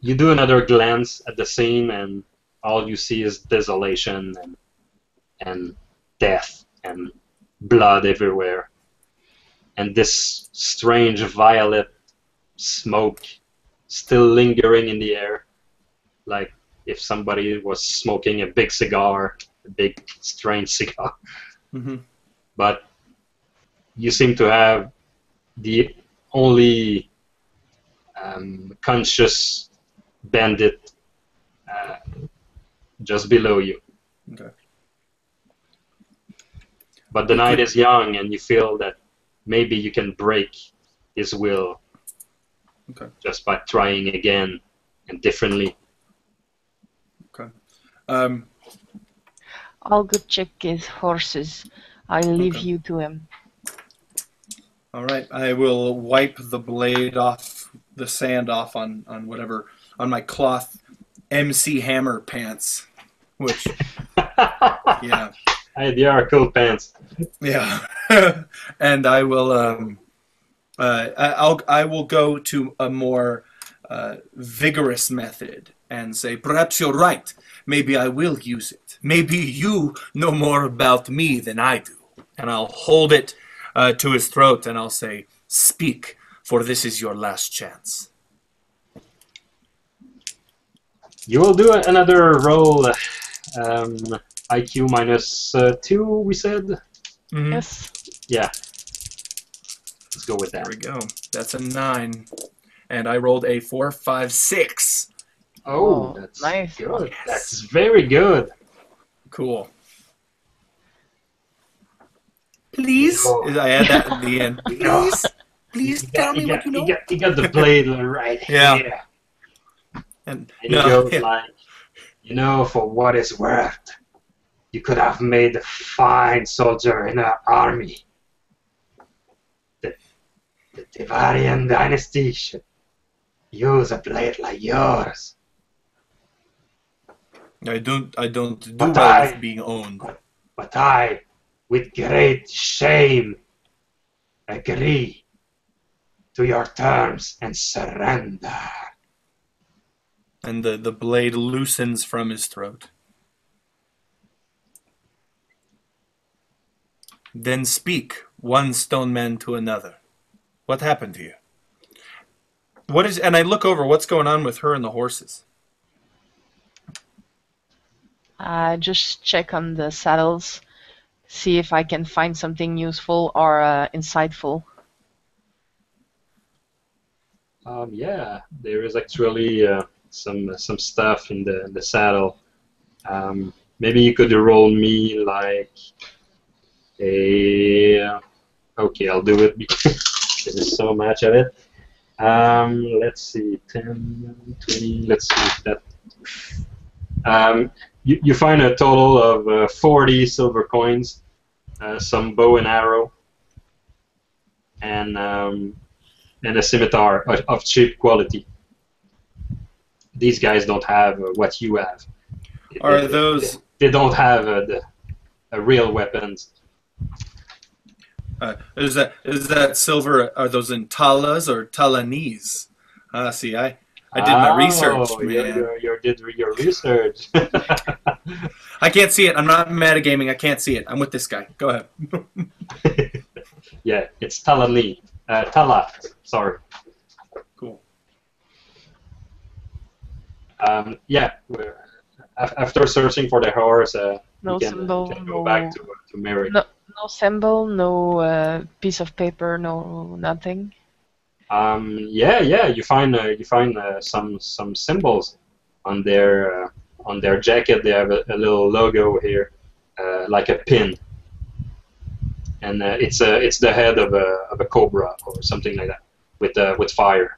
S1: You do another glance at the scene, and all you see is desolation and death and blood everywhere, and this strange violet smoke still lingering in the air, like if somebody was smoking a big cigar a big, strange cigar.
S2: Mm-hmm.
S1: But you seem to have the only conscious bandit just below you.
S2: Okay.
S1: But the night is young, and you feel that maybe you can break his will just by trying again and differently.
S2: Okay.
S3: I'll go check his horses. I'll leave you to him.
S2: All right. I will wipe the blade off, the sand off on whatever, on my cloth MC Hammer pants, which, yeah.
S1: They are cool pants.
S2: Yeah. And I will, I will go to a more vigorous method and say, perhaps you're right. Maybe I will use it. Maybe you know more about me than I do. And I'll hold it to his throat and I'll say, speak, for this is your last chance.
S1: You will do another roll, IQ minus 2, we said?
S2: Mm-hmm.
S3: Yes.
S1: Yeah. Let's go with that.
S2: There we go. That's a 9. And I rolled a 4, 5, 6.
S1: Oh, that's
S3: nice.
S1: good.
S2: Yes.
S1: That's very good.
S2: Cool. Please? I add that at the end. Please tell me what you know.
S1: He got the blade right here.
S2: And
S1: he goes like, for what it's worth, you could have made a fine soldier in our army. The Devarian dynasty should use a blade like yours.
S2: I don't do well with being owned.
S1: But I, with great shame, agree to your terms and surrender.
S2: And the blade loosens from his throat. Then speak, one stone man to another. What happened to you? And I look over, what's going on with her and the horses?
S3: Just check on the saddles, see if I can find something useful or insightful.
S1: Yeah, there is actually some stuff in the saddle. Maybe you could roll me like a... Okay, I'll do it because there's so much of it. Let's see, 10, 20, let's see that. You find a total of 40 silver coins, some bow and arrow, and a scimitar of cheap quality. These guys don't have what you have. They don't have a real weapons.
S2: Is that silver? Are those in talas or talanese? See, I did my research, man.
S1: You did your research.
S2: I can't see it. I'm not metagaming. I can't see it. I'm with this guy. Go ahead.
S1: Yeah, it's talani. Tala. Sorry.
S2: Cool.
S1: Yeah. After searching for the horse,
S3: No symbol.
S1: you can go back to Mary.
S3: No symbol. No piece of paper. No nothing.
S1: Yeah. You find some symbols on their jacket. They have a little logo here, like a pin, and it's the head of a cobra or something like that with fire.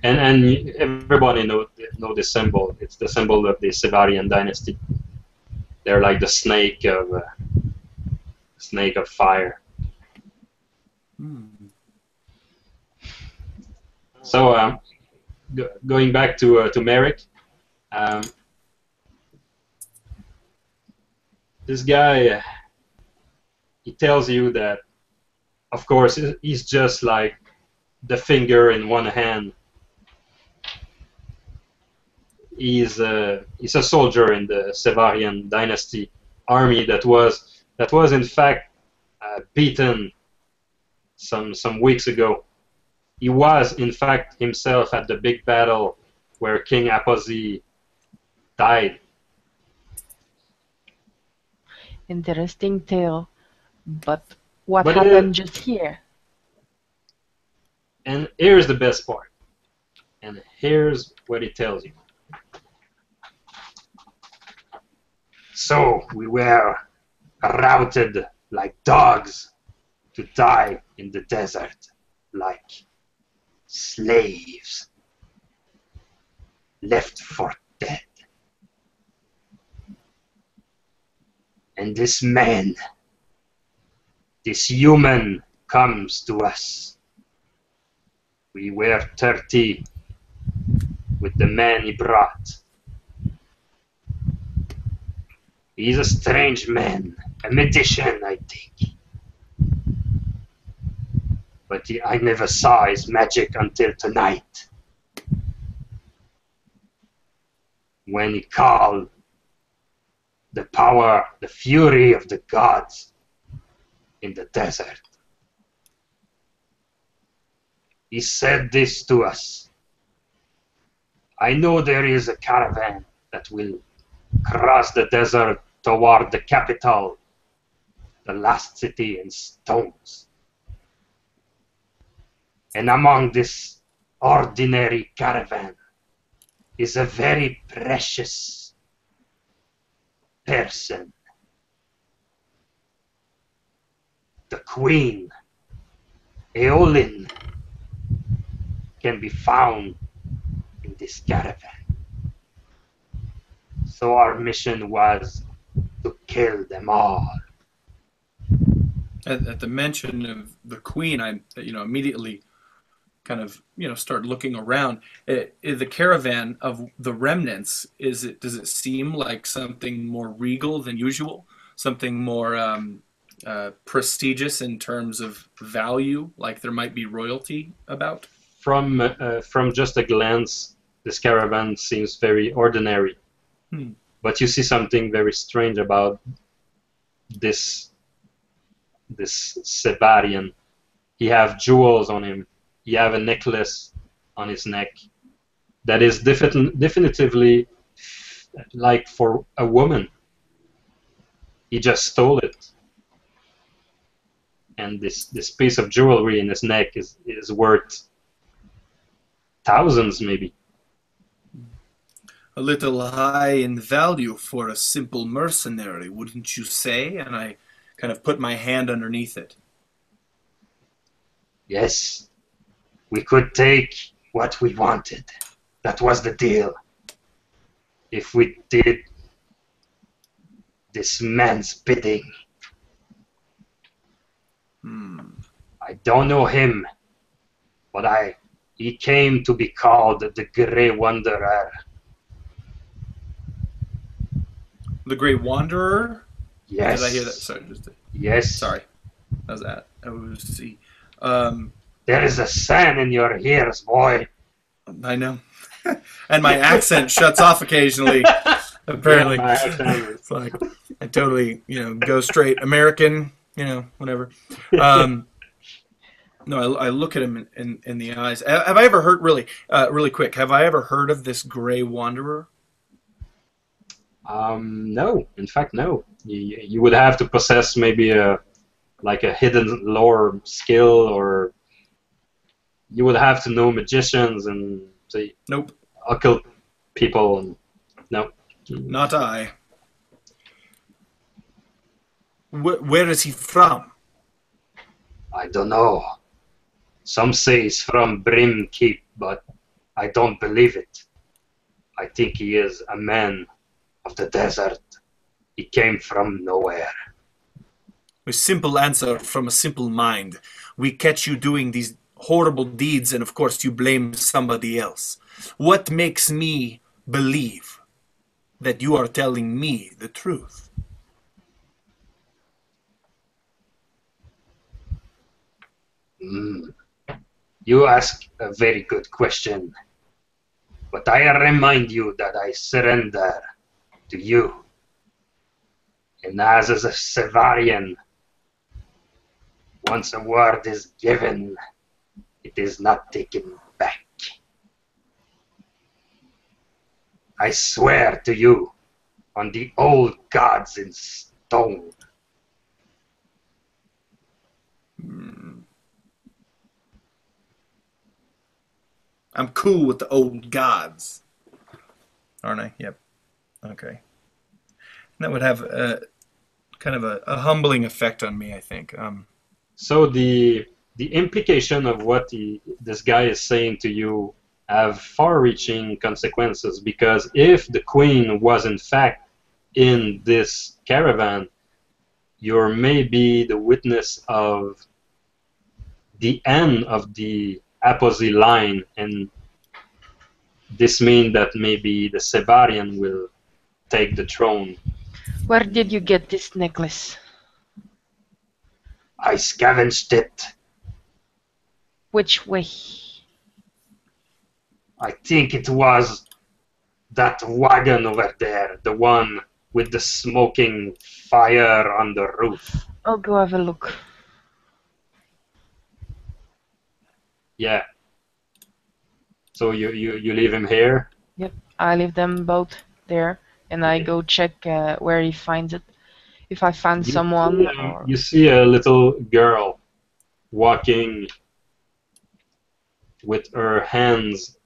S1: And everybody know this symbol. It's the symbol of the Sevarian dynasty. They're like the snake of fire. So going back to Merrick, this guy, he tells you that, of course, he's just like the finger in one hand. He's a soldier in the Sevarian dynasty army that was in fact beaten some weeks ago. He was in fact himself at the big battle where King Aposi died.
S3: Interesting tale. But what
S1: But
S3: happened just here?
S1: and here's the best part. And here's what it tells you. So we were routed like dogs to die in the desert, like slaves left for dead. And this man, this human, comes to us. We were 30 with the man he brought. He's a strange man, a magician, I think. But I never saw his magic until tonight. When he called the power, the fury of the gods in the desert. He said this to us. I know there is a caravan that will cross the desert toward the capital, the last city in stones. And among this ordinary caravan is a very precious person. The Queen, Eolin, can be found in this caravan. So our mission was to kill them all.
S2: At the mention of the Queen, I immediately kind of start looking around. The caravan of the remnants, does it seem like something more regal than usual, something more prestigious in terms of value, like there might be royalty about?
S1: From just a glance, this caravan seems very ordinary. But you see something very strange about this Sevarian. He have jewels on him. He have a necklace on his neck that is definitively like for a woman. He just stole it. And this piece of jewelry in his neck is worth thousands, maybe.
S2: A little high in value for a simple mercenary, wouldn't you say? And I kind of put my hand underneath it.
S1: Yes, we could take what we wanted. That was the deal. If we did this man's bidding. I don't know him, but he came to be called the Grey Wanderer.
S2: The Great Wanderer?
S1: Yes.
S2: Did I hear that? Sorry.
S1: Yes.
S2: Sorry. How's that? see.
S1: There is a sand in your ears, boy.
S2: I know. And my accent shuts off occasionally, apparently.
S1: Yeah,
S2: it's like, I totally, go straight American, whatever. No, I look at him in the eyes. Have I ever heard, really quick, have I ever heard of this Grey Wanderer?
S1: No. In fact, no. You would have to possess maybe a hidden lore skill, or you would have to know magicians and
S2: Nope.
S1: occult people. And no.
S2: Not I. Where is he from?
S1: I don't know. Some say he's from Brim Keep, but I don't believe it. I think he is a man of the desert. He came from nowhere.
S2: A simple answer from a simple mind. We catch you doing these horrible deeds, and of course you blame somebody else. What makes me believe that you are telling me the truth?
S1: You ask a very good question, but I remind you that I surrender to you. And as a Sevarian, once a word is given, it is not taken back. I swear to you on the old gods in stone stone.
S2: I'm cool with the old gods, aren't I? Yep. Okay. That would have kind of a humbling effect on me, I think.
S1: So the implication of what this guy is saying to you have far-reaching consequences, because if the queen was in fact in this caravan, you're maybe the witness of the end of the Aposy line, and this means that maybe the Sevarian will take the throne.
S3: Where did you get this necklace?
S1: I scavenged it.
S3: Which way?
S1: I think it was that wagon over there, the one with the smoking fire on the roof.
S3: I'll go have a look.
S1: Yeah. So you leave him here?
S3: Yep, I leave them both there, and I go check where he finds it. If I find someone, or
S1: You see a little girl walking with her hands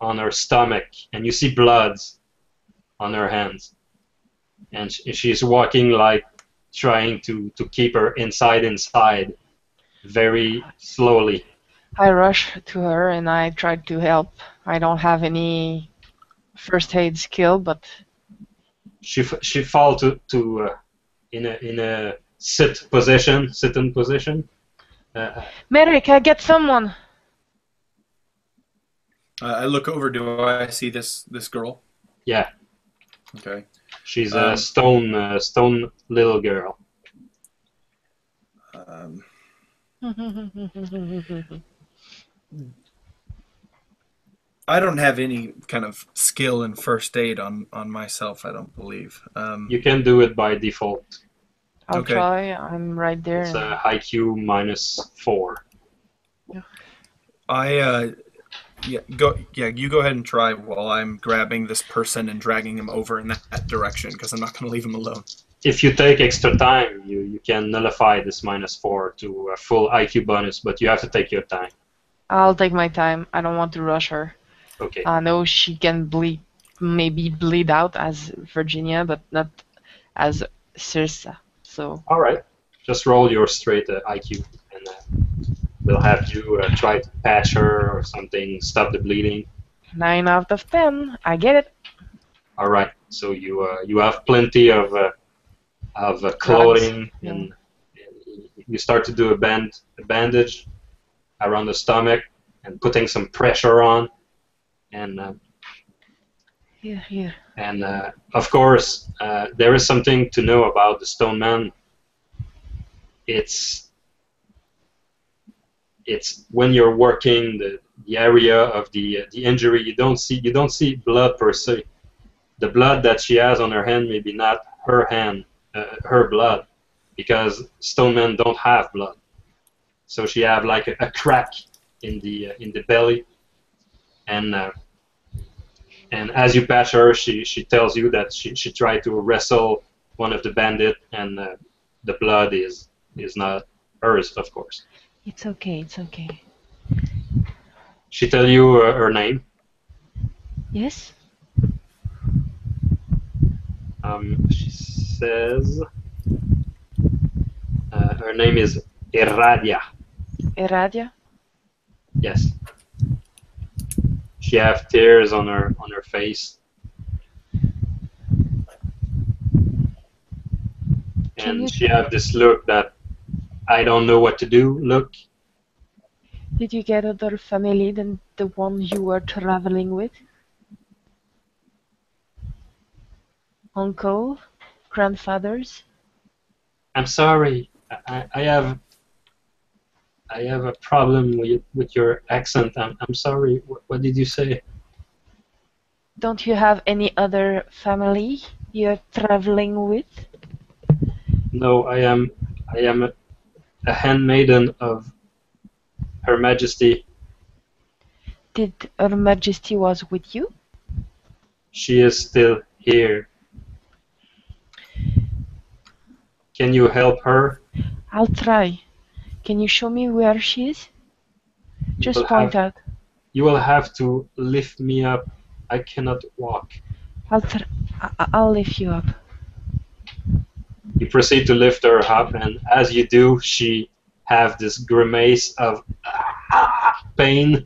S1: on her stomach, and you see bloods on her hands, and she's walking like trying to keep her inside very slowly.
S3: I rush to her and I try to help. I don't have any first aid skill, but
S1: She fall to in a sit-in position.
S3: Merrick, I get someone.
S2: I look over. Do I see this girl?
S1: Yeah,
S2: Okay.
S1: she's a stone little girl.
S2: I don't have any kind of skill in first aid on myself. I don't believe.
S1: You can do it by default.
S3: I'll
S2: Okay.
S3: try. I'm right there.
S1: It's a IQ -4.
S2: Yeah, you go ahead and try while I'm grabbing this person and dragging him over in that direction, because I'm not going to leave him alone.
S1: If you take extra time, you can nullify this -4 to a full IQ bonus, but you have to take your time.
S3: I'll take my time. I don't want to rush her.
S1: Okay.
S3: I know she can maybe bleed out as Virginia, but not as Cirsa. So
S1: All right. Just roll your straight IQ, and we'll have you try to patch her or something, stop the bleeding.
S3: 9 out of 10. I get it.
S1: All right. So you have plenty of clothing,
S3: Yeah.
S1: and you start to do a bandage around the stomach and putting some pressure on, and
S3: Here.
S1: and of course there is something to know about the stone man. It's when you're working the area of the injury, you don't see blood per se. The blood that she has on her hand maybe not her blood, because stone men don't have blood. So she have like a crack in the belly, and as you patch her, she tells you that she tried to wrestle one of the bandit, and the blood is not hers, of course.
S3: It's okay. It's okay.
S1: She tell you her name.
S3: Yes?
S1: She says her name is Irradia.
S3: Eradia?
S1: Yes. She have tears on her face, and she have this look that I don't know what to do look.
S3: Did you get other family than the one you were traveling with? Uncle? Grandfathers?
S1: I'm sorry. I have a problem with your accent. I'm sorry. What did you say?
S3: Don't you have any other family you're traveling with?
S1: No, I am a handmaiden of Her Majesty.
S3: Did Her Majesty was with you?
S1: She is still here. Can you help her?
S3: I'll try. Can you show me where she is?
S1: You will
S3: Just point
S1: have
S3: out.
S1: you will have to lift me up. I cannot walk.
S3: I'll lift you up.
S1: You proceed to lift her up, and as you do, she have this grimace of pain,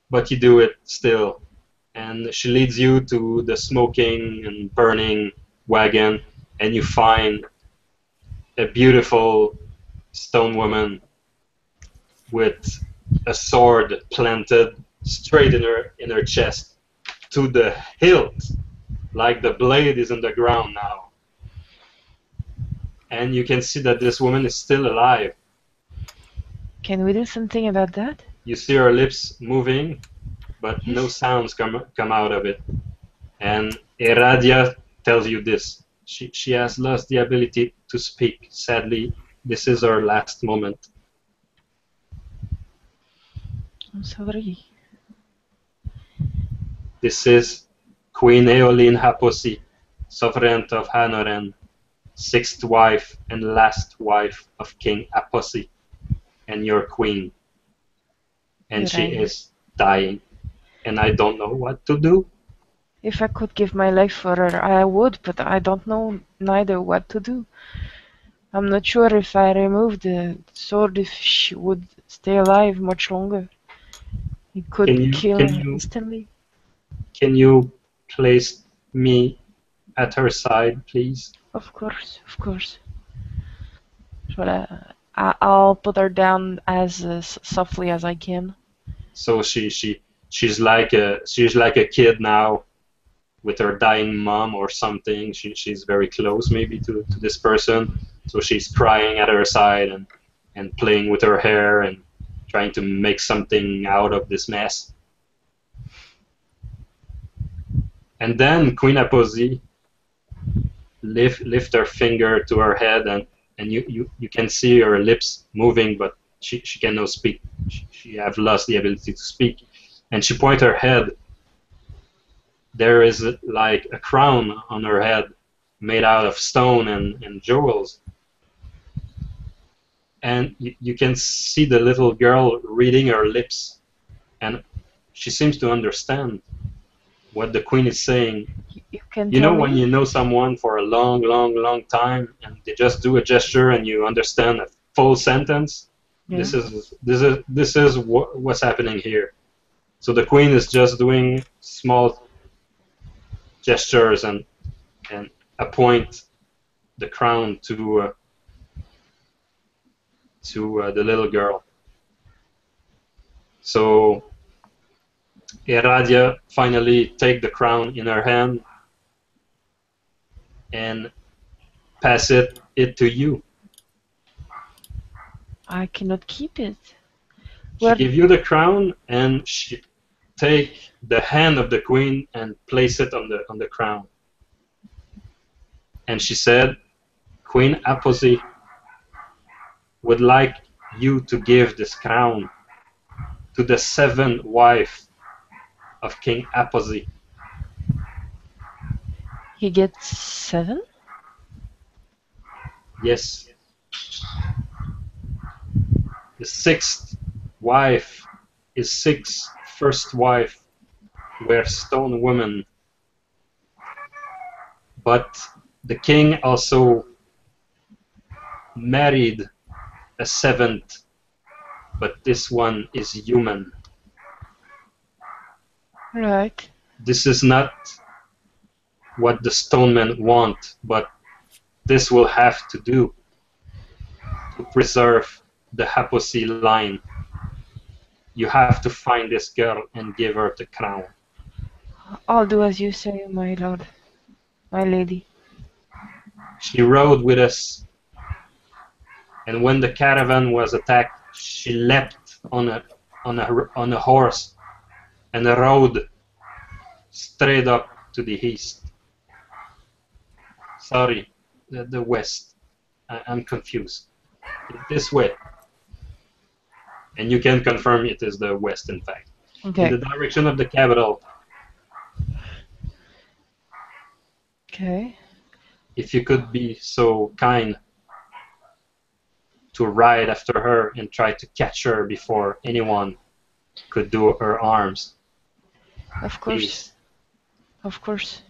S1: but you do it still. And she leads you to the smoking and burning wagon, and you find a beautiful stone woman with a sword planted straight in her chest to the hilt, like the blade is in the ground now. And you can see that this woman is still alive.
S3: Can we do something about that?
S1: You see her lips moving, but no
S3: Yes.
S1: sounds come out of it. And Eradia tells you this. She has lost the ability to speak. Sadly, this is her last moment.
S3: I'm sorry.
S1: This is Queen Eoline Haposi, sovereign of Anoren, sixth wife and last wife of King Aposi, and your queen. And
S3: You're
S1: she
S3: right.
S1: is dying, and I don't know what to do.
S3: If I could give my life for her, I would, but I don't know neither what to do. I'm not sure if I remove the sword if she would stay alive much longer. It could
S1: Can you
S3: kill
S1: can
S3: her
S1: you
S3: instantly.
S1: can you place me at her side, please?
S3: Of course, of course. So I'll put her down as softly as I can.
S1: So she's like a kid now with her dying mom or something. She's very close maybe to this person. So she's crying at her side and playing with her hair and trying to make something out of this mess. And then Queen Aposi lift her finger to her head and you can see her lips moving, but she cannot speak. She have lost the ability to speak. And she point her head. There is like a crown on her head made out of stone and jewels. And you can see the little girl reading her lips, and she seems to understand what the queen is saying.
S3: You can
S1: You
S3: tell
S1: know when
S3: me?
S1: you know someone for a long, long, long time, and they just do a gesture and you understand a full sentence?
S3: Yeah.
S1: This is what's happening here. So the queen is just doing small gestures and appoint the crown to the little girl. So Eradia finally take the crown in her hand and pass it to you.
S3: I cannot keep it.
S1: She
S3: Where?
S1: give you the crown and she take the hand of the queen and place it on the crown. And she said, Queen Aposi would like you to give this crown to the seventh wife of King Aposi.
S3: He gets 7?
S1: Yes, the sixth wife, his sixth first wife, were stone women. But the king also married a seventh, but this one is human.
S3: Right.
S1: This is not what the stone men want, but this will have to do to preserve the Haposi line. You have to find this girl and give her the crown.
S3: I'll do as you say, my lord. My lady.
S1: She rode with us, and when the caravan was attacked, she leapt on a horse and rode straight up to the east. Sorry, the west. I'm confused. This way. And you can confirm it is the west, in fact.
S3: Okay.
S1: In the direction of the capital.
S3: Okay.
S1: if you could be so kind to ride after her and try to catch her before anyone could do her arms.
S3: Of course,
S1: Please.
S3: of course.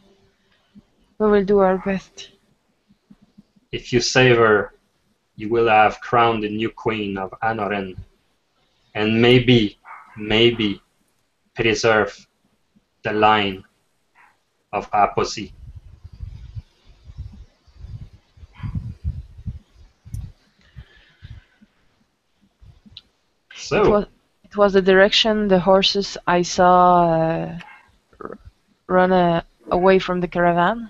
S3: We will do our best.
S1: If you save her, you will have crowned the new queen of Anoren, and maybe preserve the line of Aposi.
S3: It
S1: So,
S3: was it was the direction the horses I saw run away from the caravan.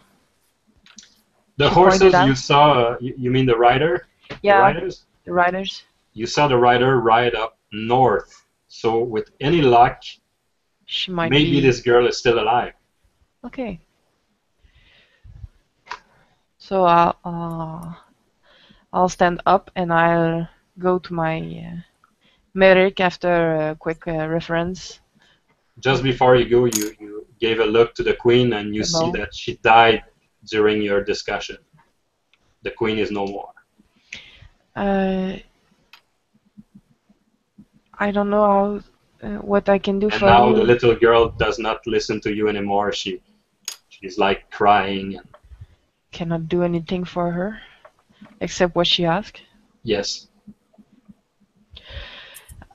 S1: the
S3: She pointed
S1: horses you
S3: out.
S1: saw, you mean the rider? The
S3: Yeah,
S1: riders?
S3: the riders.
S1: You saw the rider ride up north. So, with any luck,
S3: She might
S1: maybe
S3: be
S1: this girl is still alive.
S3: okay. So I'll stand up and I'll go to my Merrick after a quick reference.
S1: Just before you go, you gave a look to the queen and you
S3: The
S1: see
S3: bow.
S1: that she died during your discussion. The queen is no more.
S3: Uh, I don't know how what I can do
S1: And
S3: for
S1: now the
S3: you.
S1: little girl does not listen to you anymore. She's like crying. And
S3: Cannot do anything for her except what she asked.
S1: yes,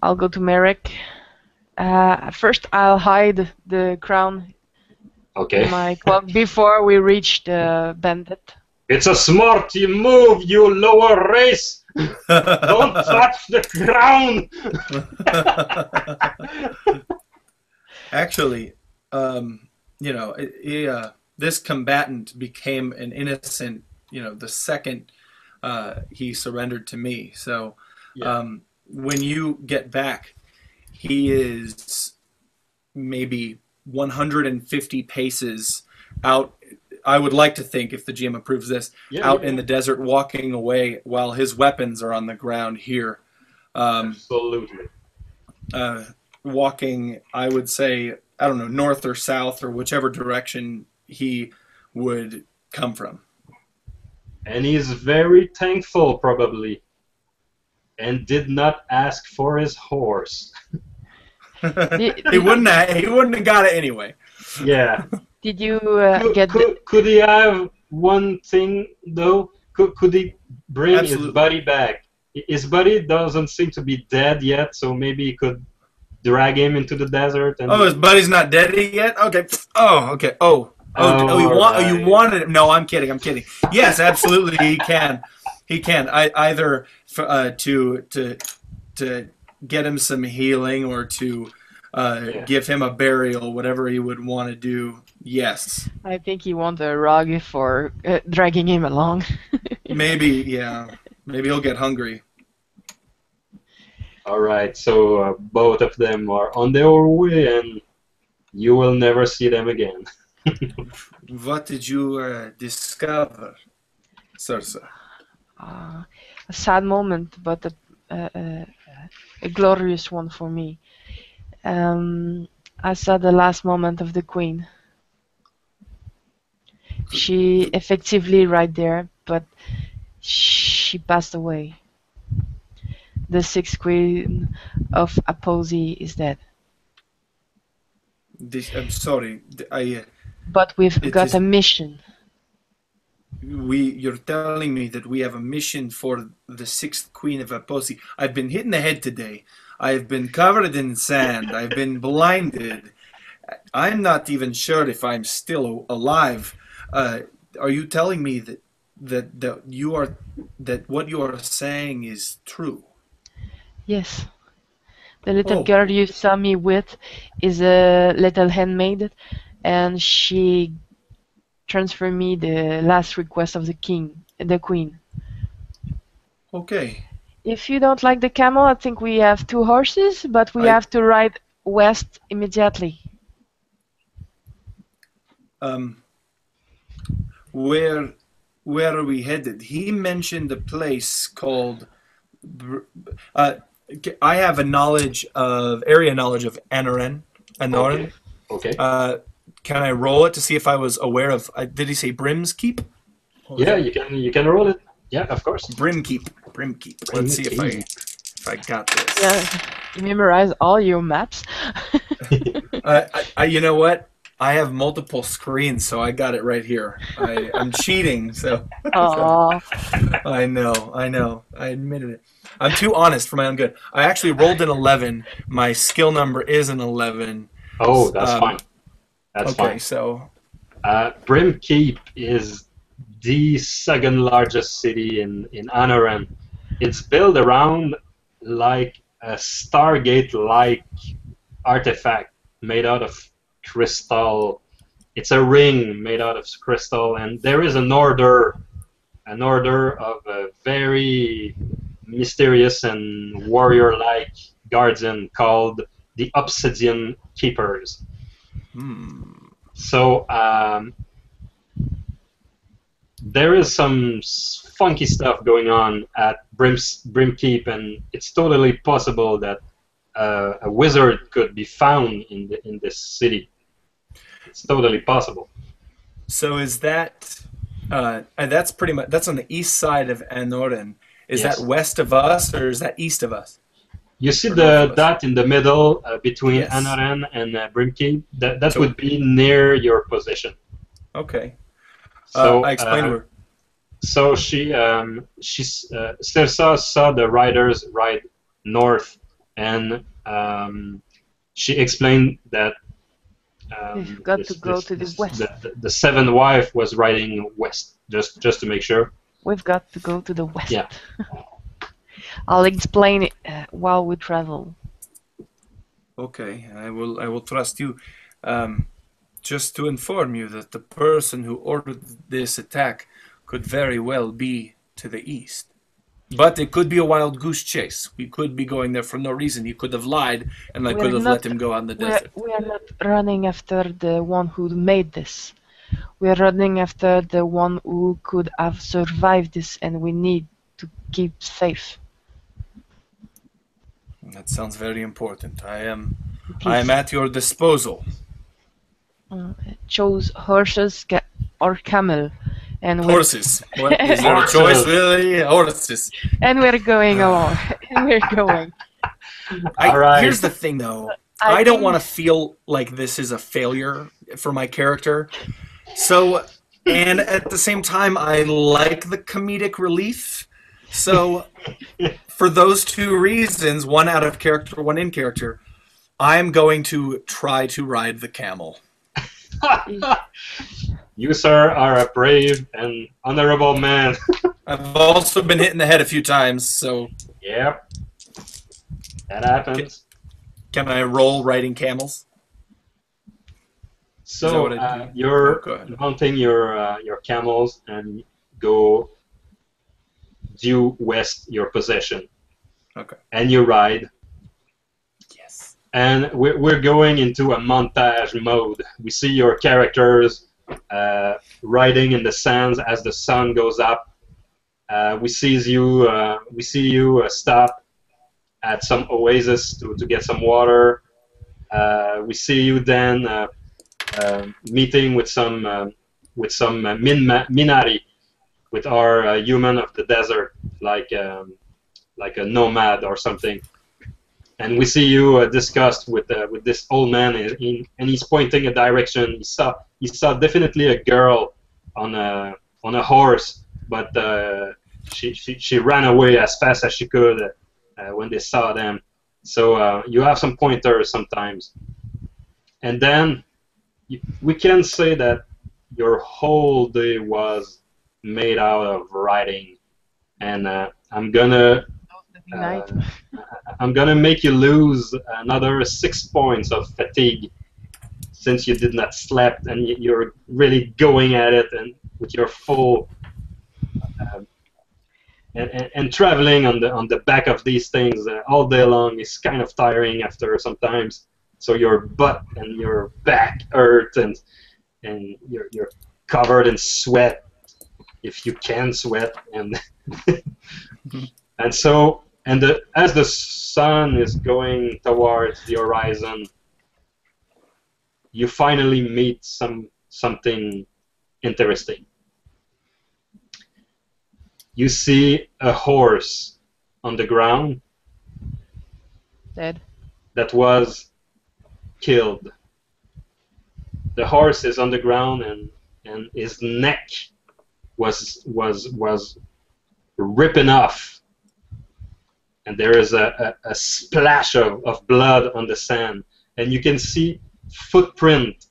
S3: I'll go to Merrick. First, I'll hide the crown
S1: okay.
S3: in my cloak before we reach the bandit.
S1: It's a smart move, you lower race. Don't touch the ground.
S2: Actually, this combatant became an innocent, the second he surrendered to me. So
S1: Yeah.
S2: when you get back, he is maybe 150 paces out. I would like to think, if the GM approves this,
S1: Yeah,
S2: out
S1: yeah,
S2: in the desert, walking away while his weapons are on the ground here.
S1: absolutely.
S2: Walking, I would say, I don't know, north or south or whichever direction he would come from.
S1: And he's very thankful, probably, and did not ask for his horse.
S2: He wouldn't have got it anyway.
S1: Yeah.
S3: Did you
S1: Could,
S3: get the,
S1: could he have one thing, though? Could he bring his
S2: Absolutely.
S1: buddy back? His buddy doesn't seem to be dead yet, so maybe he could drag him into the desert. And
S2: Oh, his buddy's not dead yet? Okay. Oh, okay. You
S1: right.
S2: wanted him? No, I'm kidding. I'm kidding. Yes, absolutely, he can. He can. Either to get him some healing or to
S1: Yeah.
S2: give him a burial, whatever he would want to do. Yes,
S3: I think he wants a rug for dragging him along.
S2: maybe. Yeah, maybe he'll get hungry.
S1: All right, so both of them are on their way, and you will never see them again.
S2: What did you discover, Sarsa?
S3: A sad moment, but a glorious one for me. I saw the last moment of the queen. She effectively right there, but she passed away. The sixth queen of Aposi is dead.
S2: I'm sorry.
S3: But we've
S2: It
S3: got
S2: is-
S3: a mission.
S2: You're telling me that we have a mission for the sixth queen of Aposi. I've been hit in the head today. I've been covered in sand. I've been blinded. I'm not even sure if I'm still alive. Are you telling me that what you are saying is true?
S3: Yes. The little
S2: Oh.
S3: girl you saw me with is a little handmaid, and she transferred me the last request of the queen.
S2: Okay.
S3: If you don't like the camel, I think we have two horses, but we
S2: I-
S3: have to ride west immediately.
S2: Where are we headed? He mentioned a place called. I have area knowledge of Anoren.
S1: Okay.
S2: Can I roll it to see if I was aware of? Did he say Brim's Keep? What was
S1: Yeah,
S2: it?
S1: you can roll it. Yeah, of course.
S2: Brimkeep. Let's see if I got this.
S3: Yeah, you memorize all your maps.
S2: You know what? I have multiple screens, so I got it right here. I'm cheating, so, so
S3: Oh,
S2: I know. I admitted it. I'm too honest for my own good. I actually rolled an 11. My skill number is an 11.
S1: Oh, that's
S2: Um,
S1: fine. That's
S2: okay,
S1: fine.
S2: so
S1: Brimkeep is the second largest city in Anoren. It's built around like a Stargate-like artifact made out of crystal. It's a ring made out of crystal, and there is an order of a very mysterious and warrior-like guardian called the Obsidian Keepers. So there is some funky stuff going on at Brimkeep, and it's totally possible that a wizard could be found in this city. It's totally possible.
S2: so is that that's pretty much that's on the east side of Anoren. Is that
S1: Yes.
S2: west of us or is that east of us
S1: You see
S2: or north
S1: the
S2: of us?
S1: dot in the middle between
S2: Yes.
S1: Anoren and Brimkeep? That
S2: So
S1: would be near your position.
S2: okay.
S1: So
S2: I explained to her.
S1: so Sirsa saw the riders ride north, and she explained that
S3: we've got to go to the west.
S1: the seventh wife was riding west, just to make sure.
S3: We've got to go to the west.
S1: Yeah.
S3: I'll explain it while we travel.
S2: Okay, I will trust you. Just to inform you that the person who ordered this attack could very well be to the east. But it could be a wild goose chase. We could be going there for no reason. He could have lied, and I could have let him go on the desert.
S3: We are not running after the one who made this. We are running after the one who could have survived this, and we need to keep safe.
S2: That sounds very important. I am
S3: Please.
S2: at your disposal.
S3: Chose horses or camel, and
S2: Horses. What is there a
S1: Horses.
S2: choice really? Horses.
S3: we're going along. And we're going.
S1: All right.
S2: Here's the thing, though.
S3: I
S2: I don't
S3: think-
S2: want to feel like this is a failure for my character. So, and at the same time, I like the comedic relief. So, for those two reasons, one out of character, one in character, I'm going to try to ride the camel.
S1: You, sir, are a brave and honorable man.
S2: I've also been hit in the head a few times, so
S1: Yep. That happens.
S2: can I roll riding camels? Is that
S1: So
S2: what I do?
S1: you're
S2: Go ahead.
S1: mounting your camels and go due west your possession.
S2: Okay.
S1: And you ride.
S2: Yes.
S1: And we're going into a montage mode. We see your characters riding in the sands as the sun goes up. We see you stop at some oasis to get some water. We see you then meeting with some Minari, with our human of the desert, like a nomad or something. And we see you discussed with this old man, and he's pointing a direction. He saw definitely a girl on a horse, but she ran away as fast as she could when they saw them. So you have some pointers sometimes, and then we can say that your whole day was made out of riding, and I'm gonna
S3: Night.
S1: I'm gonna make you lose another 6 points of fatigue, since you did not sleep and you're really going at it and with your full and traveling on the back of these things all day long is kind of tiring after sometimes. So your butt and your back hurt, and you're covered in sweat, if you can sweat, and and so. As the sun is going towards the horizon, you finally meet something interesting. you see a horse on the ground
S3: Dead.
S1: that was killed. The horse is on the ground, and his neck was ripping off, and there is a splash of blood on the sand, and you can see footprint,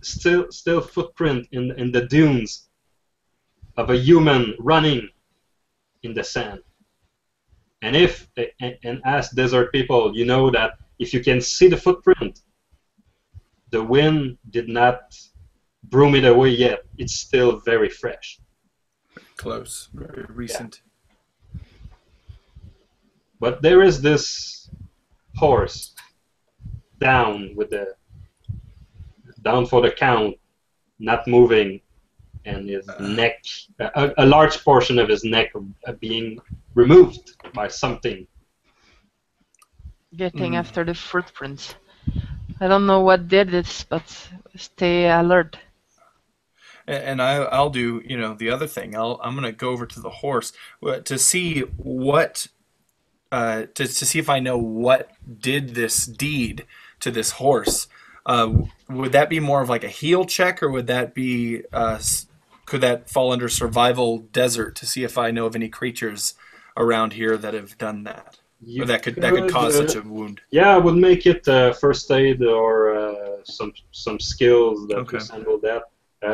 S1: still footprint in the dunes of a human running in the sand. And as desert people, you know that if you can see the footprint, the wind did not broom it away yet. It's still very fresh.
S2: Close, very recent.
S1: Yeah. But there is this horse down for the count, not moving, and his neck, a large portion of his neck being removed by something.
S3: Getting after the footprints. I don't know what did this, but stay alert.
S2: And I'll do, the other thing. I'm gonna go over to the horse to see what, to see if I know what did this deed to this horse. Would that be more of like a heal check, or would that be, could that fall under survival desert to see if I know of any creatures around here that have done that? Or that could cause such a wound.
S1: Yeah, I would make it first aid or some skills that can handle that.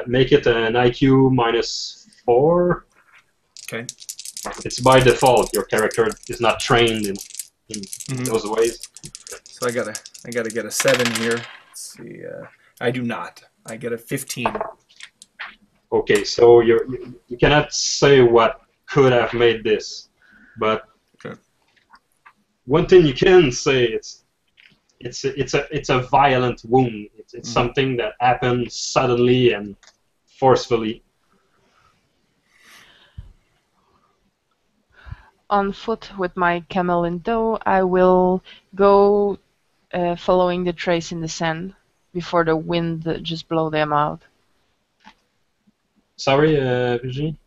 S1: Make it an IQ -4.
S2: Okay.
S1: It's by default. Your character is not trained in those ways.
S2: So I gotta get a 7 here. Let's see. I do not. I get a 15.
S1: Okay, so you cannot say what could have made this, but one thing you can say it's a violent wound. It's something that happened suddenly and forcefully.
S3: On foot with my camel in tow, I will go following the trace in the sand before the wind just blow them out.
S1: Sorry, Virginie.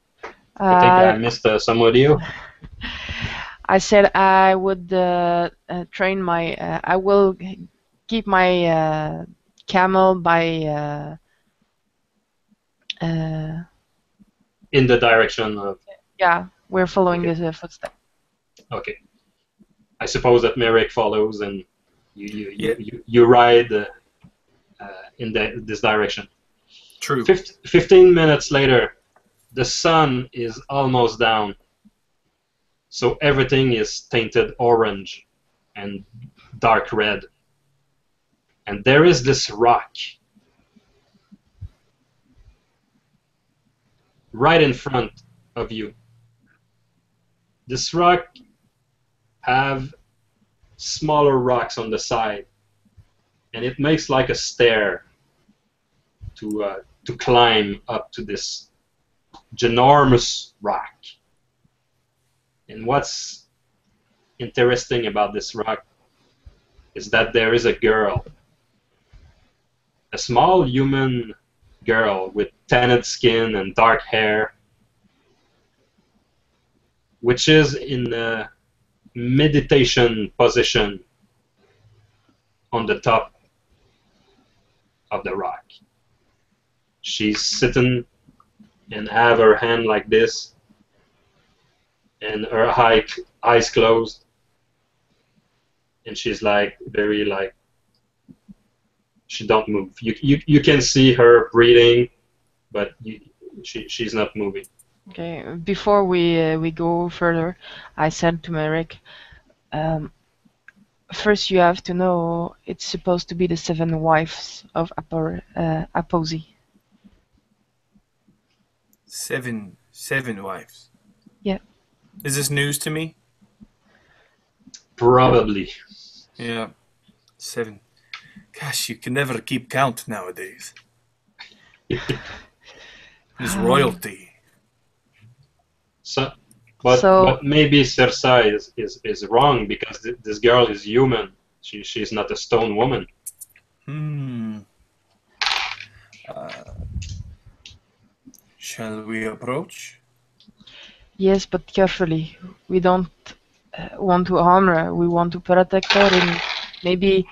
S1: I think I missed some audio.
S3: I said I would train my. I will keep my camel by.
S1: In the direction of.
S3: Yeah, we're following the footsteps.
S1: Okay. I suppose that Merrick follows, and you ride in this direction.
S2: True.
S1: 15 minutes later, the sun is almost down. So everything is tainted orange and dark red. And there is this rock right in front of you. This rock have smaller rocks on the side, and it makes like a stair to climb up to this ginormous rock. And what's interesting about this rock is that there is a girl, a small human girl with tanned skin and dark hair, which is in a meditation position on the top of the rock. She's sitting and have her hand like this, and her eyes closed, and she's like very like she don't move. You can see her breathing, but she's not moving.
S3: Okay, before we go further, I said to Merrick, first you have to know it's supposed to be the 7 wives of Aposi.
S2: 7 wives.
S3: Yeah.
S2: Is this news to me?
S1: Probably.
S2: Yeah. 7. Gosh, you can never keep count nowadays. It's royalty.
S1: But maybe Cersei is wrong, because this girl is human. She's not a stone woman.
S2: Shall we approach?
S3: Yes, but carefully. We don't want to harm her. We want to protect her and maybe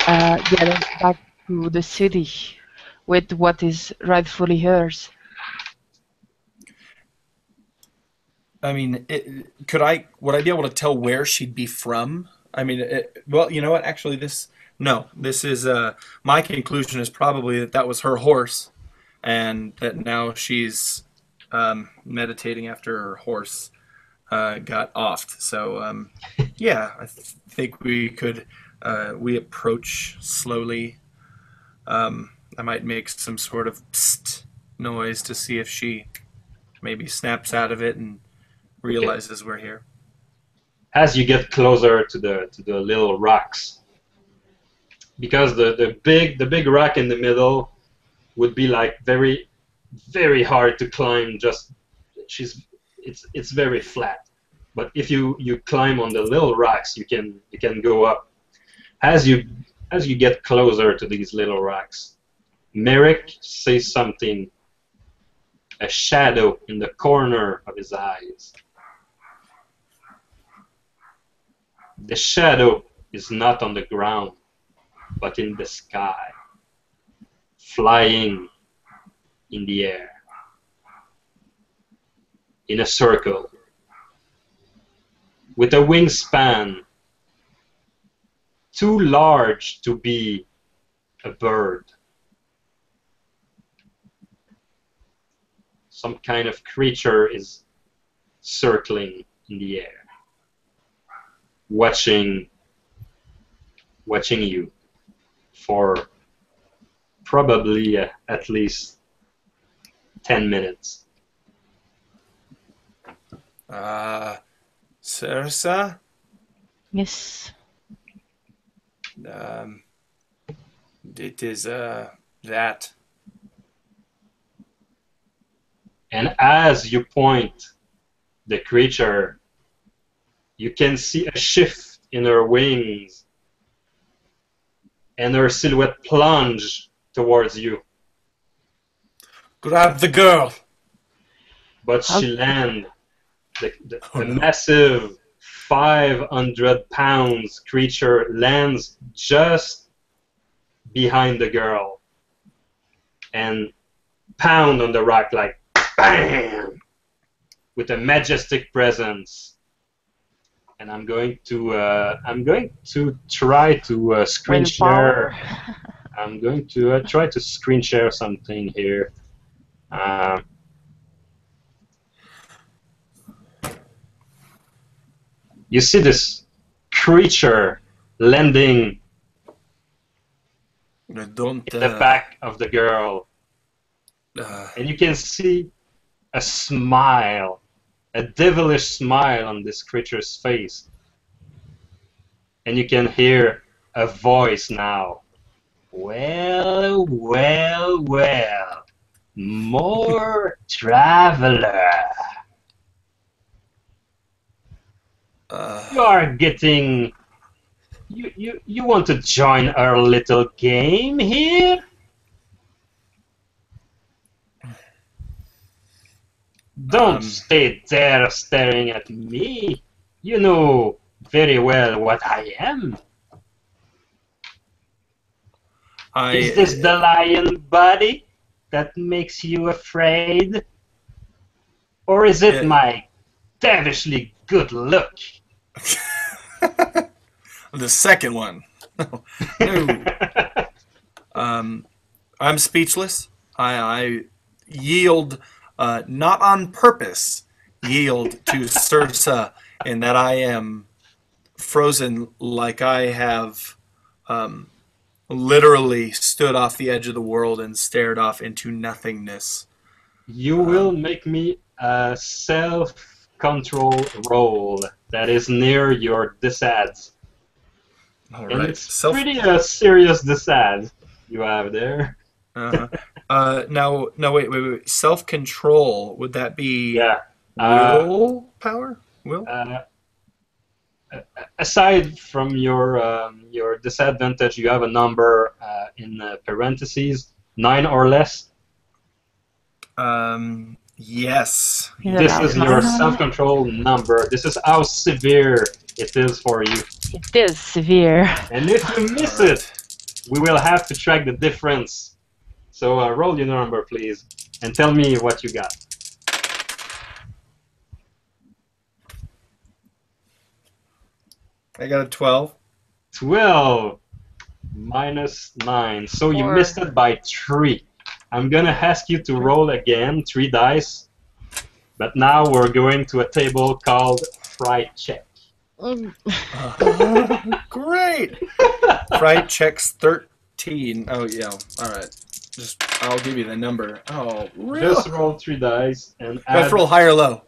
S3: get us back to the city with what is rightfully hers.
S2: I mean, would I be able to tell where she'd be from? I mean, well, you know what? Actually, no, this is my conclusion is probably that that was her horse, and that now she's meditating after her horse got offed. So, yeah, think we could we approach slowly. I might make some sort of psst noise to see if she maybe snaps out of it and
S1: Okay.
S2: realizes we're here.
S1: As you get closer to the little rocks, because the big rock in the middle would be like very hard to climb. Just she's it's very flat. But if you climb on the little rocks, you can go up. As you get closer to these little rocks, Merrick says something. A shadow in the corner of his eyes. The shadow is not on the ground, but in the sky, flying in the air, in a circle, with a wingspan too large to be a bird. Some kind of creature is circling in the air, watching you for probably at least 10 minutes.
S2: Sarsa,
S3: Yes.
S2: um, it is that.
S1: And as you point the creature, you can see a shift in her wings and her silhouette plunge towards you.
S2: Grab the girl.
S1: But
S3: How
S1: she lands. The
S2: Oh no.
S1: massive 500 pounds creature lands just behind the girl and pound on the rock like bam with a majestic presence. And I'm going to try to screen
S3: willpower?
S1: share. I'm going to try to screen share something here. Uh, you see this creature landing
S2: Don't.
S1: in the back of the girl,
S2: Uh,
S1: and you can see a smile, a devilish smile on this creature's face, and you can hear a voice now. Well, well, well, more traveler. You are getting. You want to join our little game here? Don't stay there staring at me. You know very well what I am. Is this the lion body that makes you afraid? Or is it my devilishly good look?
S2: The second one. No. I'm speechless. I yield, not on purpose, yield to Cersa in that I am frozen like I have literally stood off the edge of the world and stared off into nothingness.
S1: You will make me a self-control roll that is near your disad.
S2: All
S1: And
S2: right.
S1: it's pretty serious disad you have there.
S2: Now, wait. Self-control, would that be will power? Will?
S1: Aside from your disadvantage, you have a number in parentheses, 9 or less.
S2: Yes.
S3: Is
S1: This
S3: about
S1: is your
S3: 900?
S1: self-control number. This is how severe it is for you.
S3: It is severe.
S1: And if you miss
S2: All
S1: it,
S2: right.
S1: we will have to track the difference. So roll your number, please, and tell me what you got.
S2: I got a 12.
S1: 12 minus 9. So you
S3: 4.
S1: missed it by 3. I'm going to ask you to roll again, 3 dice. But now we're going to a table called Fright Check.
S2: Great. Fright checks 13. Oh, yeah. All right. I'll give you the number. Oh, really?
S1: Just roll 3 dice and
S2: Do I have
S1: add.
S2: to roll high or low?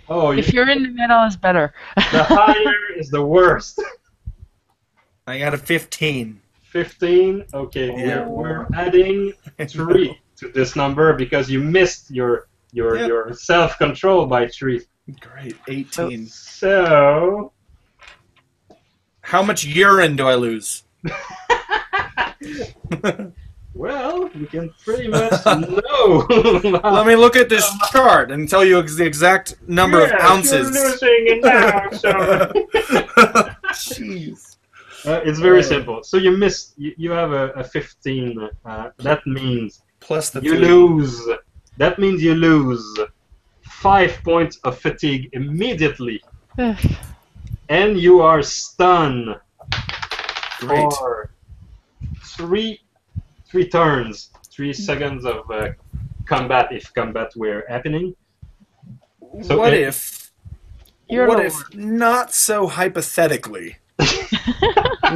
S1: Oh,
S3: If you're in the middle, it's better.
S1: the higher is the worst.
S2: I got a 15.
S1: 15. Okay,
S2: Yeah.
S1: we're adding 3 to this number because you missed your self-control by 3.
S2: Great. 18.
S1: So
S2: How much urine do I lose?
S1: well, we can pretty much know.
S2: Let me look at this chart and tell you the exact number of ounces.
S1: You're losing it now, so.
S2: Jeez.
S1: It's very simple. So you missed. You have a 15. That means
S2: Plus the
S1: you
S2: 3.
S1: lose. That means you lose 5 points of fatigue immediately, and you are stunned
S2: Great.
S1: for three turns, 3 seconds of combat if combat were happening. So
S2: What if,
S3: You're
S2: what
S3: lower.
S2: if, not so hypothetically,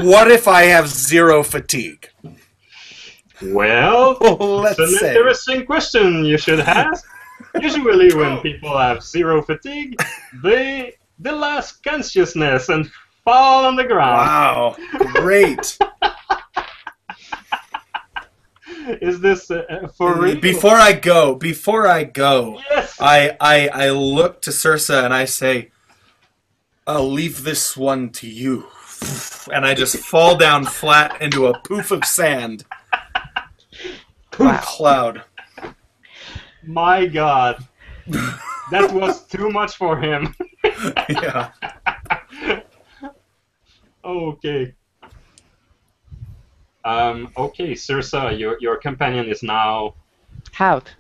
S2: what if I have 0 fatigue?
S1: Well,
S2: Let's
S1: it's an
S2: say.
S1: interesting question you should ask. Usually when people have 0 fatigue, they lost consciousness and fall on the ground.
S2: Wow. Great.
S1: Is this for real?
S2: Before I go,
S1: Yes!
S2: I look to Circe and I say, I'll leave this one to you. And I just fall down flat into a poof of sand.
S3: Wow.
S2: Cloud.
S1: My God. That was too much for him.
S2: Yeah.
S1: Okay. Okay, Circe, your companion is now
S3: Out.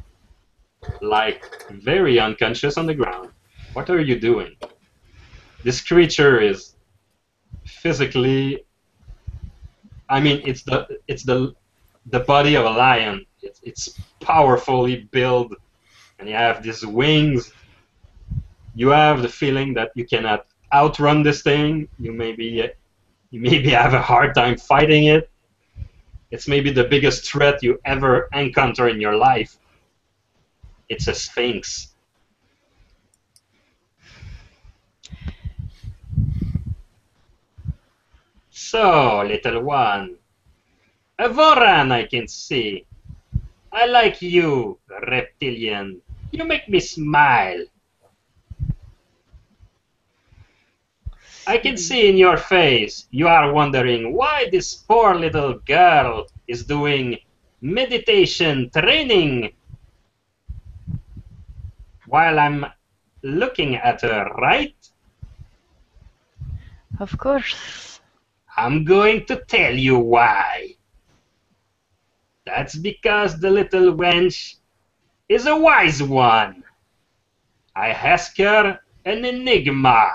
S1: like very unconscious on the ground. What are you doing? This creature is physically, I mean, it's the body of a lion. It's powerfully built, and you have these wings. You have the feeling that you cannot outrun this thing. You maybe have a hard time fighting it. It's maybe the biggest threat you ever encounter in your life. It's a sphinx. So, little one. A Voran, I can see. I like you, reptilian. You make me smile. I can see in your face you are wondering why this poor little girl is doing meditation training while I'm looking at her, right?
S3: Of course.
S1: I'm going to tell you why. That's because the little wench is a wise one. I ask her an enigma.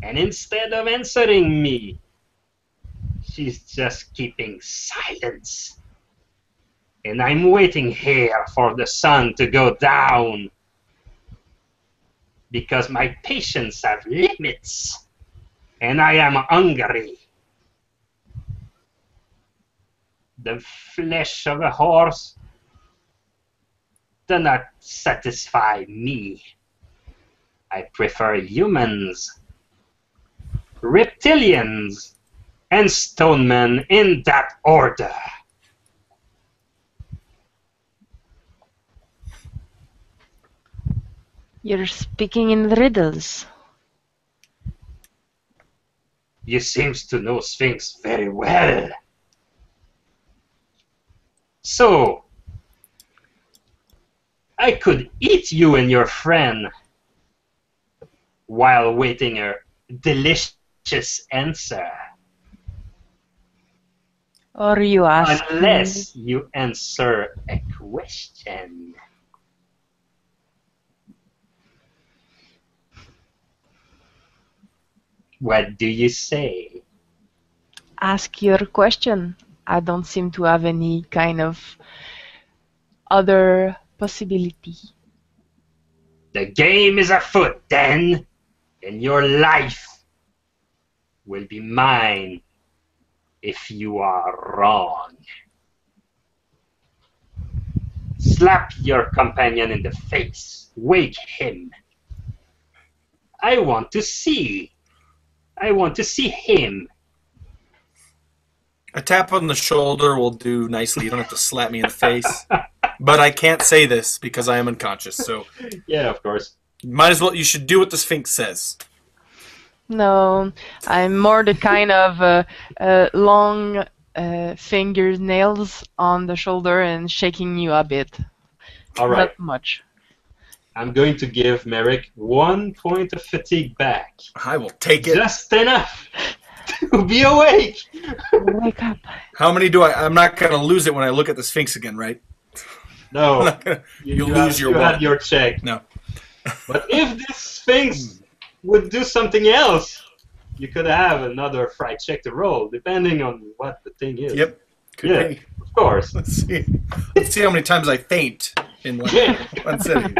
S1: And instead of answering me, she's just keeping silence. And I'm waiting here for the sun to go down. Because my patience have limits. And I am hungry. The flesh of a horse does not satisfy me. I prefer humans, reptilians, and stonemen in that order.
S3: You're speaking in riddles.
S1: You seems to know Sphinx very well. So, I could eat you and your friend while waiting a delicious answer.
S3: Or you ask me.
S1: Unless you answer a question. What do you say?
S3: Ask your question. I don't seem to have any kind of other possibility.
S1: The game is afoot then, and your life will be mine if you are wrong. Slap your companion in the face. Wake him. I want to see. I want to see him.
S2: A tap on the shoulder will do nicely. You don't have to slap me in the face. But I can't say this because I am unconscious. So
S1: Yeah, of course.
S2: might as well. You should do what the Sphinx says.
S3: No, I'm more the kind of long fingernails on the shoulder and shaking you a bit.
S1: All right.
S3: Not much.
S1: I'm going to give Merrick 1 point of fatigue back.
S2: I will take it.
S1: Just enough to be awake.
S3: Wake up.
S2: How many do I? I'm not gonna lose it when I look at the Sphinx again, right?
S1: No,
S2: You lose your
S1: you
S2: one.
S1: had your check.
S2: No.
S1: But if this Sphinx would do something else, you could have another fright check to roll, depending on what the thing is.
S2: Yep. Could
S1: Yeah,
S2: be.
S1: of course.
S2: Let's see. Let's see how many times I faint in one sitting.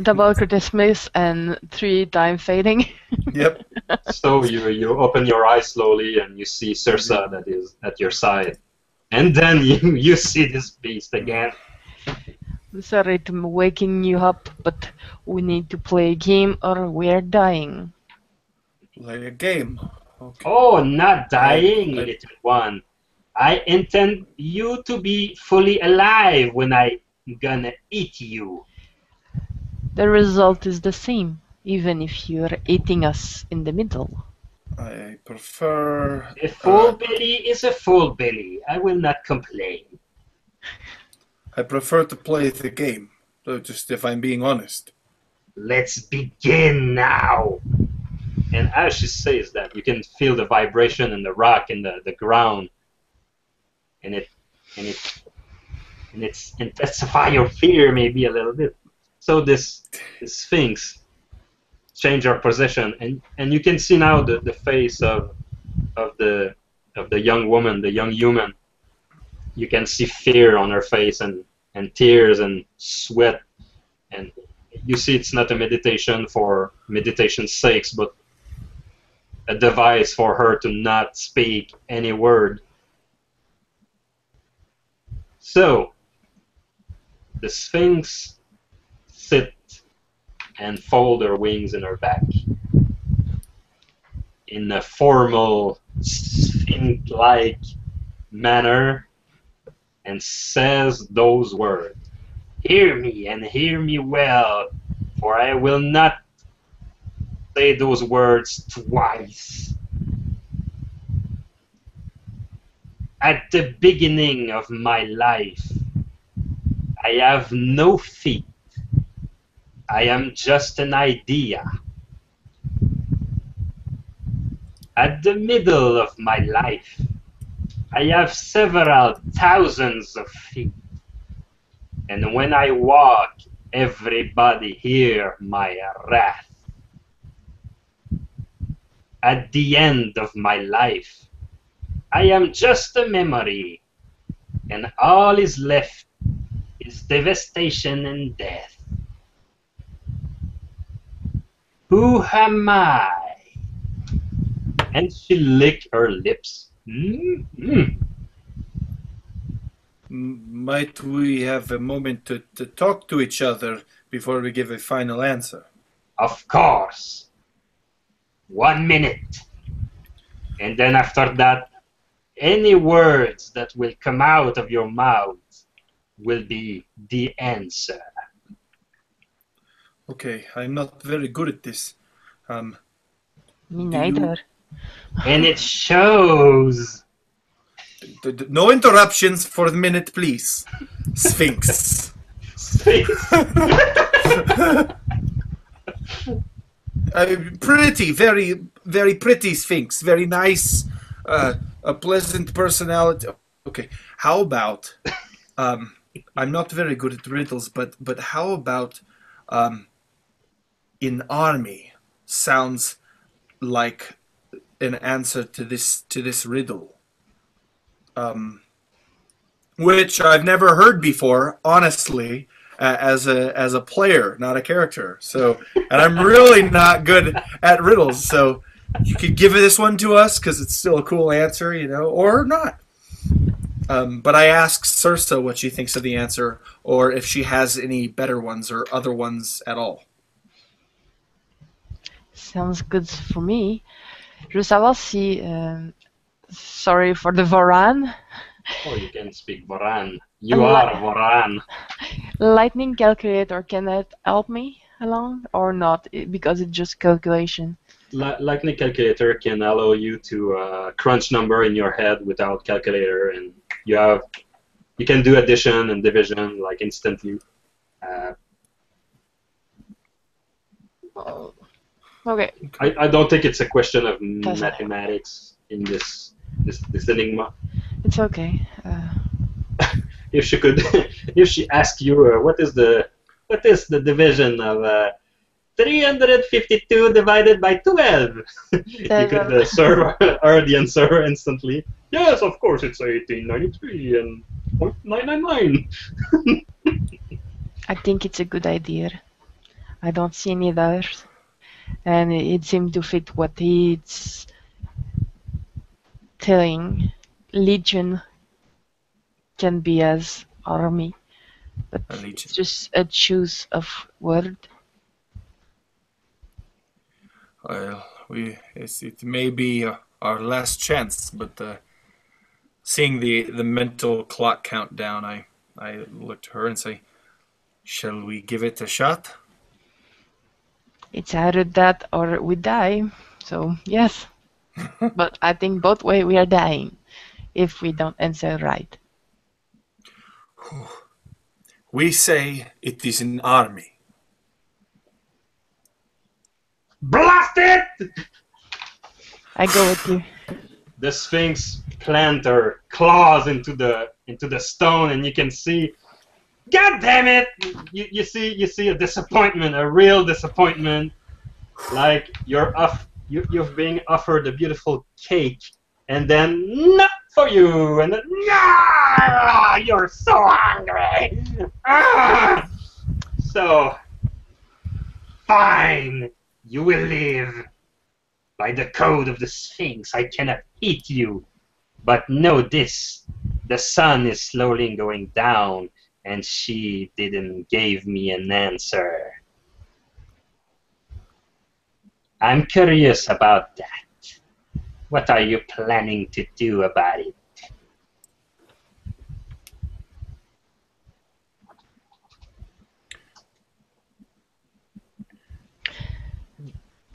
S3: Double critical miss and 3 time fading.
S2: Yep.
S1: So you open your eyes slowly and you see Cirsa that is at your side. And then you see this beast again.
S3: I'm sorry to waking you up, but we need to play a game or we're dying.
S2: Play a game. Okay.
S1: Oh, not dying,
S2: Right.
S1: little one. I intend you to be fully alive when I'm gonna eat you.
S3: The result is the same, even if you're eating us in the middle.
S2: I prefer.
S1: A full belly is a full belly. I will not complain.
S2: I prefer to play the game. So just if I'm being honest.
S1: Let's begin now. And as she says that, you can feel the vibration in the rock in the ground, and it's intensify your fear maybe a little bit. So this Sphinx change our position, and you can see now the face of the young woman, the young human. You can see fear on her face and tears and sweat, and you see it's not a meditation for meditation's sakes, but a device for her to not speak any word. So the Sphinx sit and fold her wings in her back in a formal Sphinx-like manner and says those words. Hear me and hear me well, for I will not say those words twice. At the beginning of my life, I have no feet. I am just an idea. At the middle of my life, I have several thousands of feet. And when I walk, everybody hear my wrath. At the end of my life, I am just a memory, and all is left is devastation and death. Who am I? And she licked her lips.
S2: Might we have a moment to talk to each other before we give a final answer?
S1: Of course. 1 minute. And then after that, any words that will come out of your mouth will be the answer.
S2: Okay, I'm not very good at this.
S3: Me
S2: Do
S3: neither.
S1: And it shows.
S2: No interruptions for the minute, please. Sphinx.
S1: Sphinx.
S2: Pretty, very, very pretty Sphinx. Very nice, a pleasant personality. Okay, how about? I'm not very good at riddles, but how about in army? Sounds like an answer to this riddle, which I've never heard before, honestly, as a player, not a character. So, and I'm really not good at riddles. So, you could give this one to us because it's still a cool answer, or not. But I asked Cirsa what she thinks of the answer, or if she has any better ones or other ones at all.
S3: Sounds good for me. Je veux savoir si, sorry for the Voran,
S1: Oh, you can speak Voran. You are Voran.
S3: lightning calculator, can that help me along or not? Because it's just calculation.
S1: Lightning calculator can allow you to crunch number in your head without calculator, and you can do addition and division like instantly.
S3: Okay.
S1: I don't think it's a question of mathematics in this enigma.
S3: It's okay.
S1: If she could, if she asked you what is the division of 352 divided by 12, you could serve her the answer instantly. Yes, of course, it's 1893 and 0.999.
S3: I think it's a good idea. I don't see any others. And it seemed to fit what it's telling. Legion can be as army, but it's just a choice of word.
S2: Well, it may be our last chance, but seeing the mental clock countdown, I look to her and say, "Shall we give it a shot?"
S3: It's either that or we die. So yes, but I think both way we are dying if we don't answer right.
S2: We say it is an army.
S1: Blast it!
S3: I go with you.
S1: The Sphinx plant her claws into the stone, and you can see. God damn it! You see a disappointment, a real disappointment. Like you're being offered a beautiful cake, and then not for you, and then you're so hungry. So fine, you will live. By the code of the Sphinx, I cannot eat you. But know this: the sun is slowly going down. And she didn't give me an answer. I'm curious about that. What are you planning to do about it?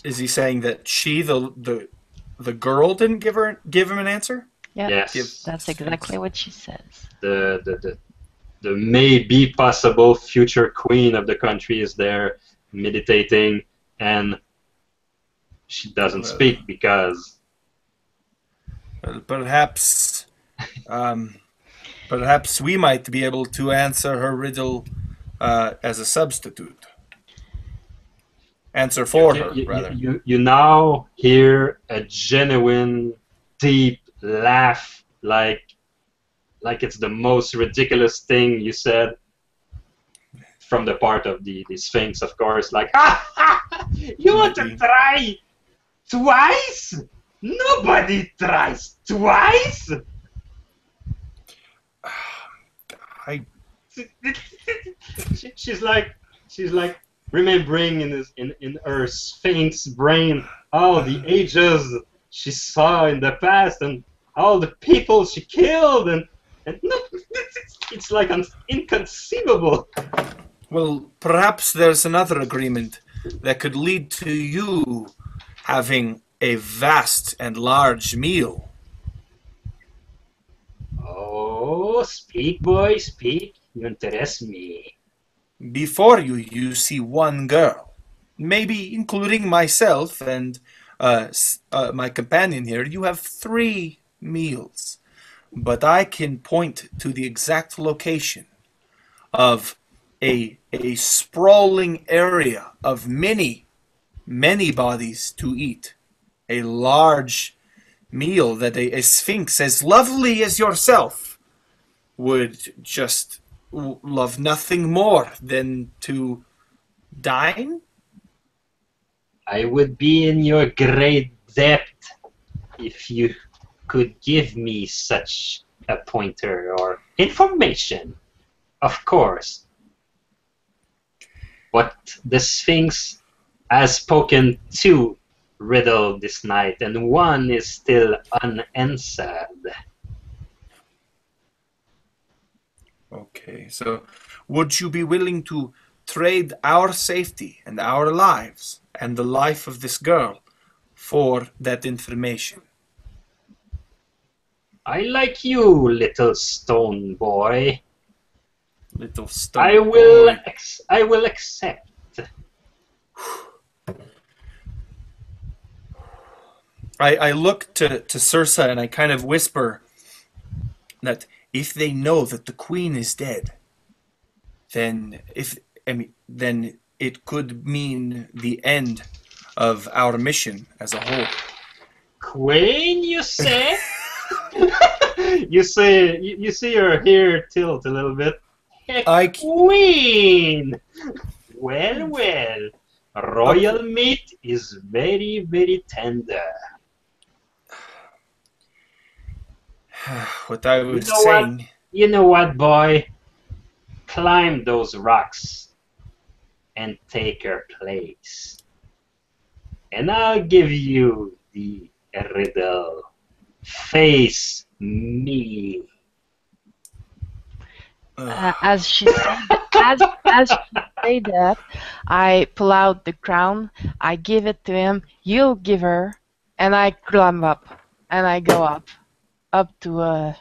S2: Is he saying that she, the girl, didn't give him an answer?
S3: Yeah,
S1: yes.
S3: That's exactly what she says.
S1: The maybe possible future queen of the country is there meditating, and she doesn't speak because
S2: perhaps we might be able to answer her riddle as a substitute. Answer for her, rather.
S1: You now hear a genuine, deep laugh, like it's the most ridiculous thing you said, from the part of the Sphinx, of course. Like, you want to try twice? Nobody tries twice. She's like remembering in her Sphinx brain all the ages she saw in the past and all the people she killed, and no, it's like inconceivable.
S2: Well, perhaps there's another agreement that could lead to you having a vast and large meal.
S1: Oh, speak, boy, speak. You interest me.
S2: Before you, you see one girl, maybe including myself and my companion here. You have 3 meals, but I can point to the exact location of a sprawling area of many bodies to eat. A large meal that a sphinx as lovely as yourself would just love nothing more than to dine.
S1: I would be in your great debt if you could give me such a pointer or information, of course. But the Sphinx has spoken 2 riddles this night, and one is still unanswered.
S2: Okay, so would you be willing to trade our safety and our lives and the life of this girl for that information?
S1: I like you, little stone boy.
S2: Little stone boy.
S1: I will accept.
S2: I look to Circe and I kind of whisper that if they know that the queen is dead, then then it could mean the end of our mission as a whole.
S1: Queen, you say? You see her hair tilt a little bit. A queen! Well, well. Royal meat is very, very tender.
S2: What I was
S1: You know
S2: saying.
S1: what? You know what, boy? Climb those rocks and take her place. And I'll give you the riddle. Face me.
S3: As she said that, I pull out the crown, I give it to him, you give her, and I climb up, and I go up to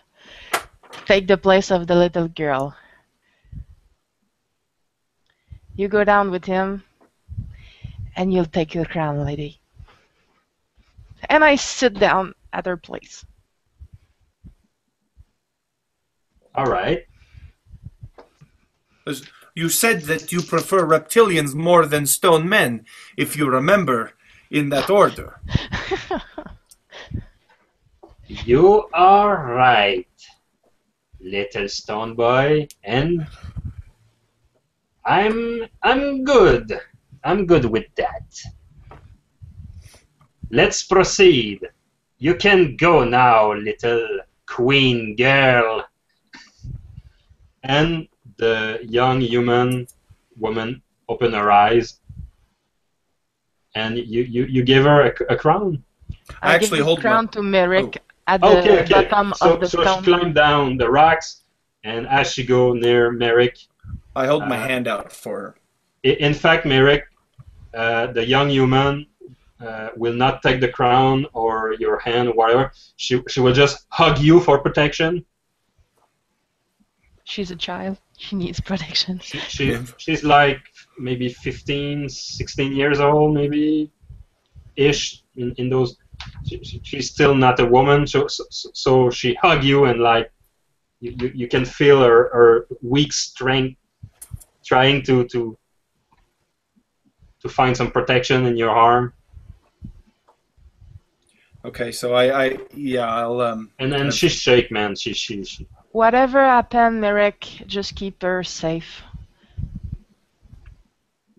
S3: take the place of the little girl. You go down with him, and you'll take the crown, lady. And I sit down at her place.
S1: All right.
S2: You said that you prefer reptilians more than stone men, if you remember, in that order.
S1: You are right, little stone boy, and I'm good. I'm good with that. Let's proceed. You can go now, little queen girl. And the young woman open her eyes, and you give her a crown.
S3: I give the crown to Merrick at the
S1: Okay.
S3: bottom of the
S1: So
S3: stone.
S1: she climbed down the rocks, and as she go near Merrick,
S2: I hold my hand out for her.
S1: In fact, Merrick, the young human will not take the crown or your hand or whatever. She will just hug you for protection.
S3: She's a child. She needs protection.
S1: She's like maybe 15, 16 years old, maybe ish in those. She's still not a woman, so she hug you, and like you can feel her weak strength trying to find some protection in your arm.
S2: Okay, so I'll
S1: And then she shake, man. She.
S3: Whatever happened, Merrick, just keep her safe.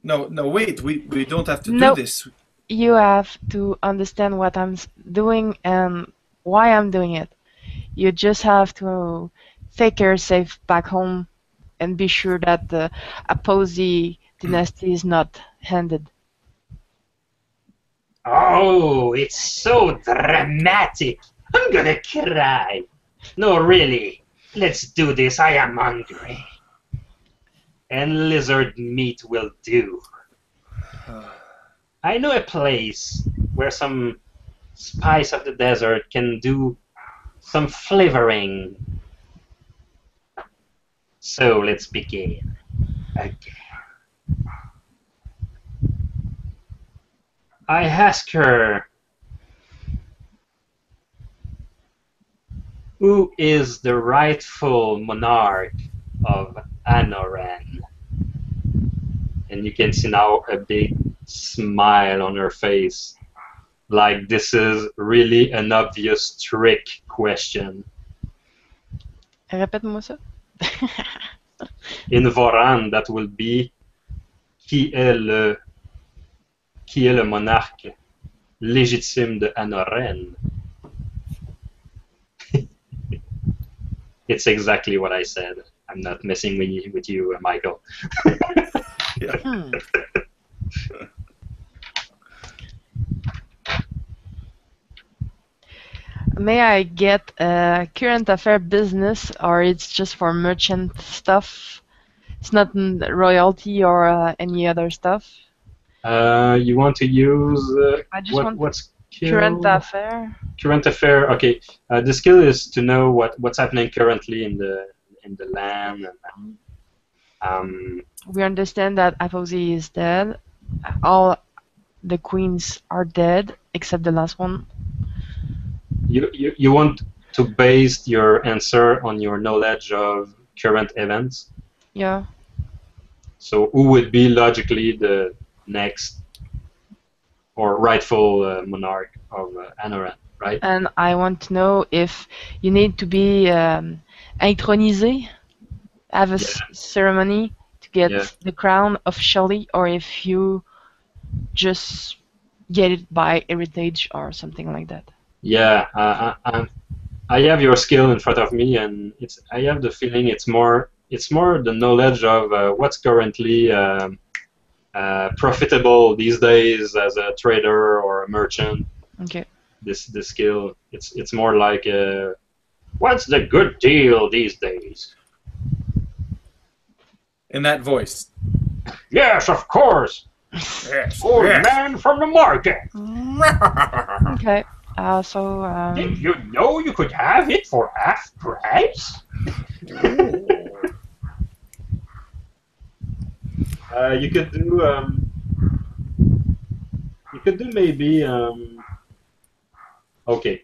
S2: No, wait. We don't have to
S3: Nope.
S2: do this.
S3: You have to understand what I'm doing and why I'm doing it. You just have to take her safe back home and be sure that the Aposi dynasty is not ended.
S1: Oh, it's so dramatic. I'm gonna cry. No, really. Let's do this. I am hungry. And lizard meat will do. I know a place where some spice of the desert can do some flavoring. So let's begin again. I ask her, who is the rightful monarch of Anoren? And you can see now a big smile on her face, like this is really an obvious trick question.
S3: Répète-moi ça.
S1: In Voran, that will be qui est le monarque légitime de Anoren? It's exactly what I said. I'm not messing with you, Michael.
S2: Yeah.
S3: May I get a current affair business, or it's just for merchant stuff? It's not royalty or any other stuff.
S1: You want to use
S3: I just want
S1: what's
S3: current
S1: skill?
S3: affair.
S1: Current affair. Okay, the skill is to know what's happening currently in the land. And,
S3: We understand that Aposi is dead. All the queens are dead except the last one.
S1: you want to base your answer on your knowledge of current events.
S3: Yeah.
S1: So who would be logically the next or rightful monarch of Anoran, right?
S3: And I want to know if you need to be intronisé, have a ceremony to get
S1: Yeah.
S3: the crown officially, or if you just get it by heritage or something like that.
S1: Yeah, I have your skill in front of me, and I have the feeling it's more the knowledge of what's currently profitable these days as a trader or a merchant.
S3: Okay.
S1: This skill, it's more like what's the good deal these days?
S2: In that voice.
S1: Yes, of course.
S2: Yes.
S1: Old man from the market.
S3: Okay. So.
S1: Did you know you could have it for half price? You could do. You could do maybe. Okay.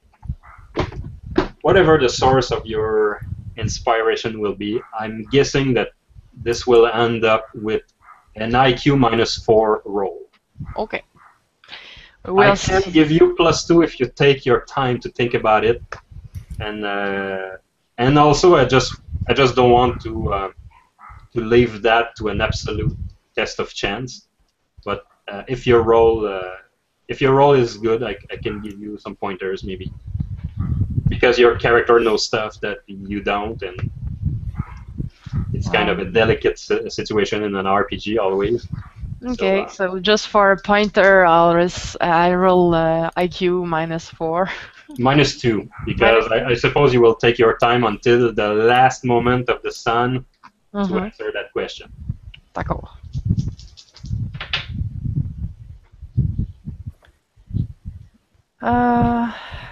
S1: Whatever the source of your inspiration will be, I'm guessing that this will end up with an IQ -4 roll.
S3: Okay.
S1: I can give you +2 if you take your time to think about it, and also I just don't want to leave that to an absolute test of chance. But if your roll is good, I can give you some pointers maybe, because your character knows stuff that you don't, and it's kind of a delicate situation in an RPG always.
S3: Okay, so just for a pointer, I roll IQ -4.
S1: -2, because I suppose you will take your time until the last moment of the sun to answer that question.
S3: D'accord.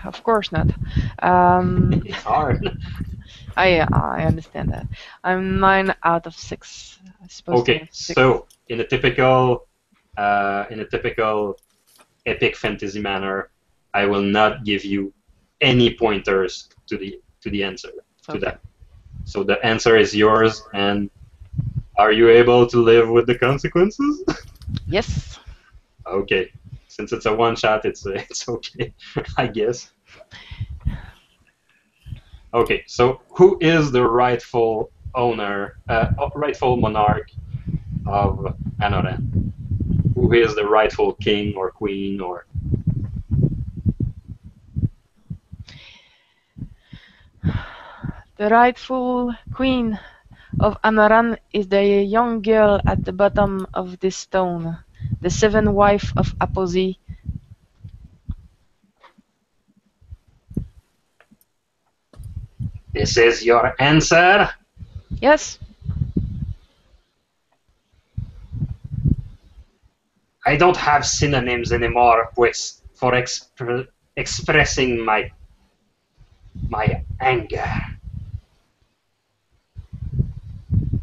S3: Of course not.
S1: It's hard.
S3: I understand that. I'm 9 out of 6. I suppose.
S1: Okay, so in a typical epic fantasy manner, I will not give you any pointers to the answer to that. So the answer is yours, and are you able to live with the consequences?
S3: Yes.
S1: Okay, since it's a one shot, it's okay, I guess. Okay, so who is the rightful owner, rightful monarch of Anoren? Who is the rightful king or queen or?
S3: The rightful queen of Anoran is the young girl at the bottom of this stone, the seventh wife of Aposi.
S1: This is your answer?
S3: Yes.
S1: I don't have synonyms anymore, pues, for expressing my anger.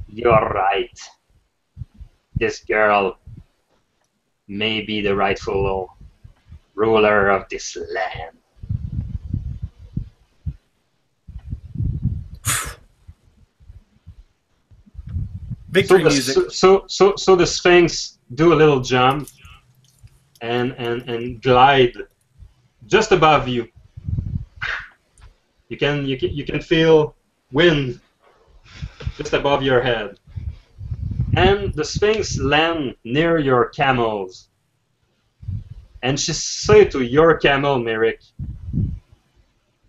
S1: You're right. This girl may be the rightful ruler of this land.
S2: Victory music.
S1: So the Sphinx do a little jump and glide just above you. You can feel wind just above your head, and the Sphinx land near your camels. And she say to your camel, Merrick,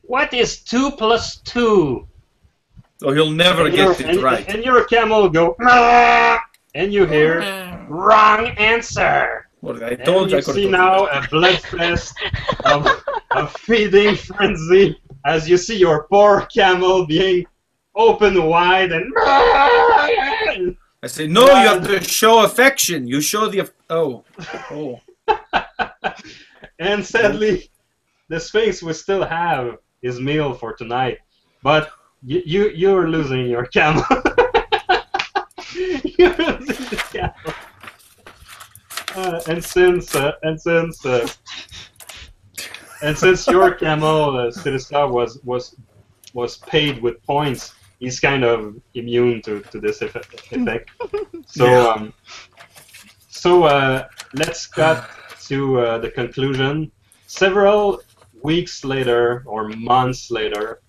S1: "What is 2 plus 2?"
S2: Oh, he'll never get it right.
S1: And your camel go, "Ah!" And you hear, "Wrong answer."
S2: Well, I told
S1: And you see now a bloodfest of feeding frenzy as you see your poor camel being open wide and.
S2: I say, no, you have to show affection. You show the. Oh.
S1: And sadly, the Sphinx will still have his meal for tonight, but you're losing your camel. You're losing the camel. And since your camel Stilista was paid with points, he's kind of immune to this effect. So let's cut to the conclusion. Several weeks later or months later,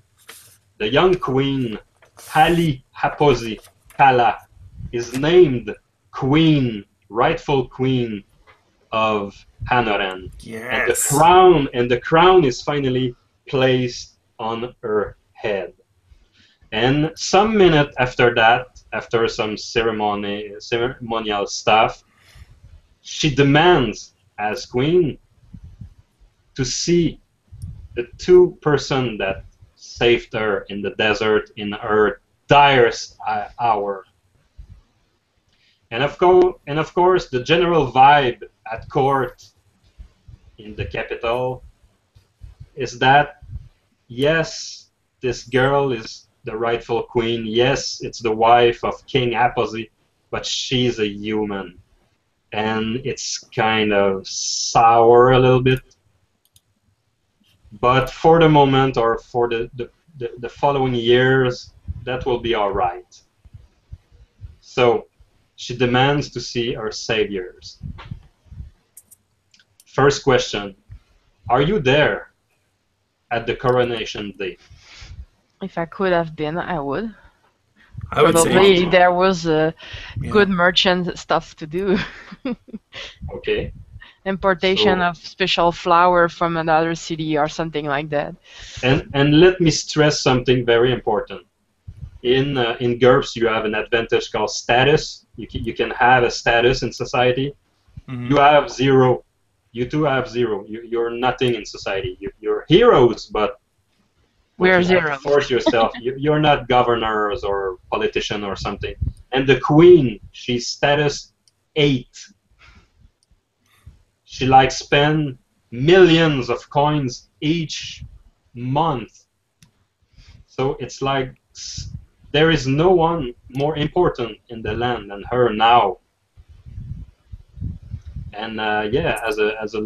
S1: the young queen Hali Haposi Kala is named queen, rightful queen of Anoren.
S2: Yes.
S1: And the crown is finally placed on her head. And some minute after that, after some ceremonial stuff, she demands, as queen, to see the 2 person that saved her in the desert in her direst hour. And of course, the general vibe at court in the capital is that, yes, this girl is the rightful queen. Yes, it's the wife of King Aposi, but she's a human. And it's kind of sour a little bit. But for the moment, or for the following years, that will be all right. So she demands to see her saviors. First question, are you there at the coronation day?
S3: If I could have been, I would.
S2: I would
S3: Probably
S2: say
S3: there was good merchant stuff to do.
S1: Okay.
S3: Importation of special flour from another city or something like that.
S1: And let me stress something very important. In GURPS, you have an advantage called status. You can have a status in society. You have 0. You 2 have 0. You're nothing in society. You're heroes, but
S3: We're
S1: you have to
S3: zeros.
S1: force yourself. You're not governors or politician or something. And the queen, she's status 8. She spend millions of coins each month. So it's like there is no one more important in the land than her now. And yeah, as a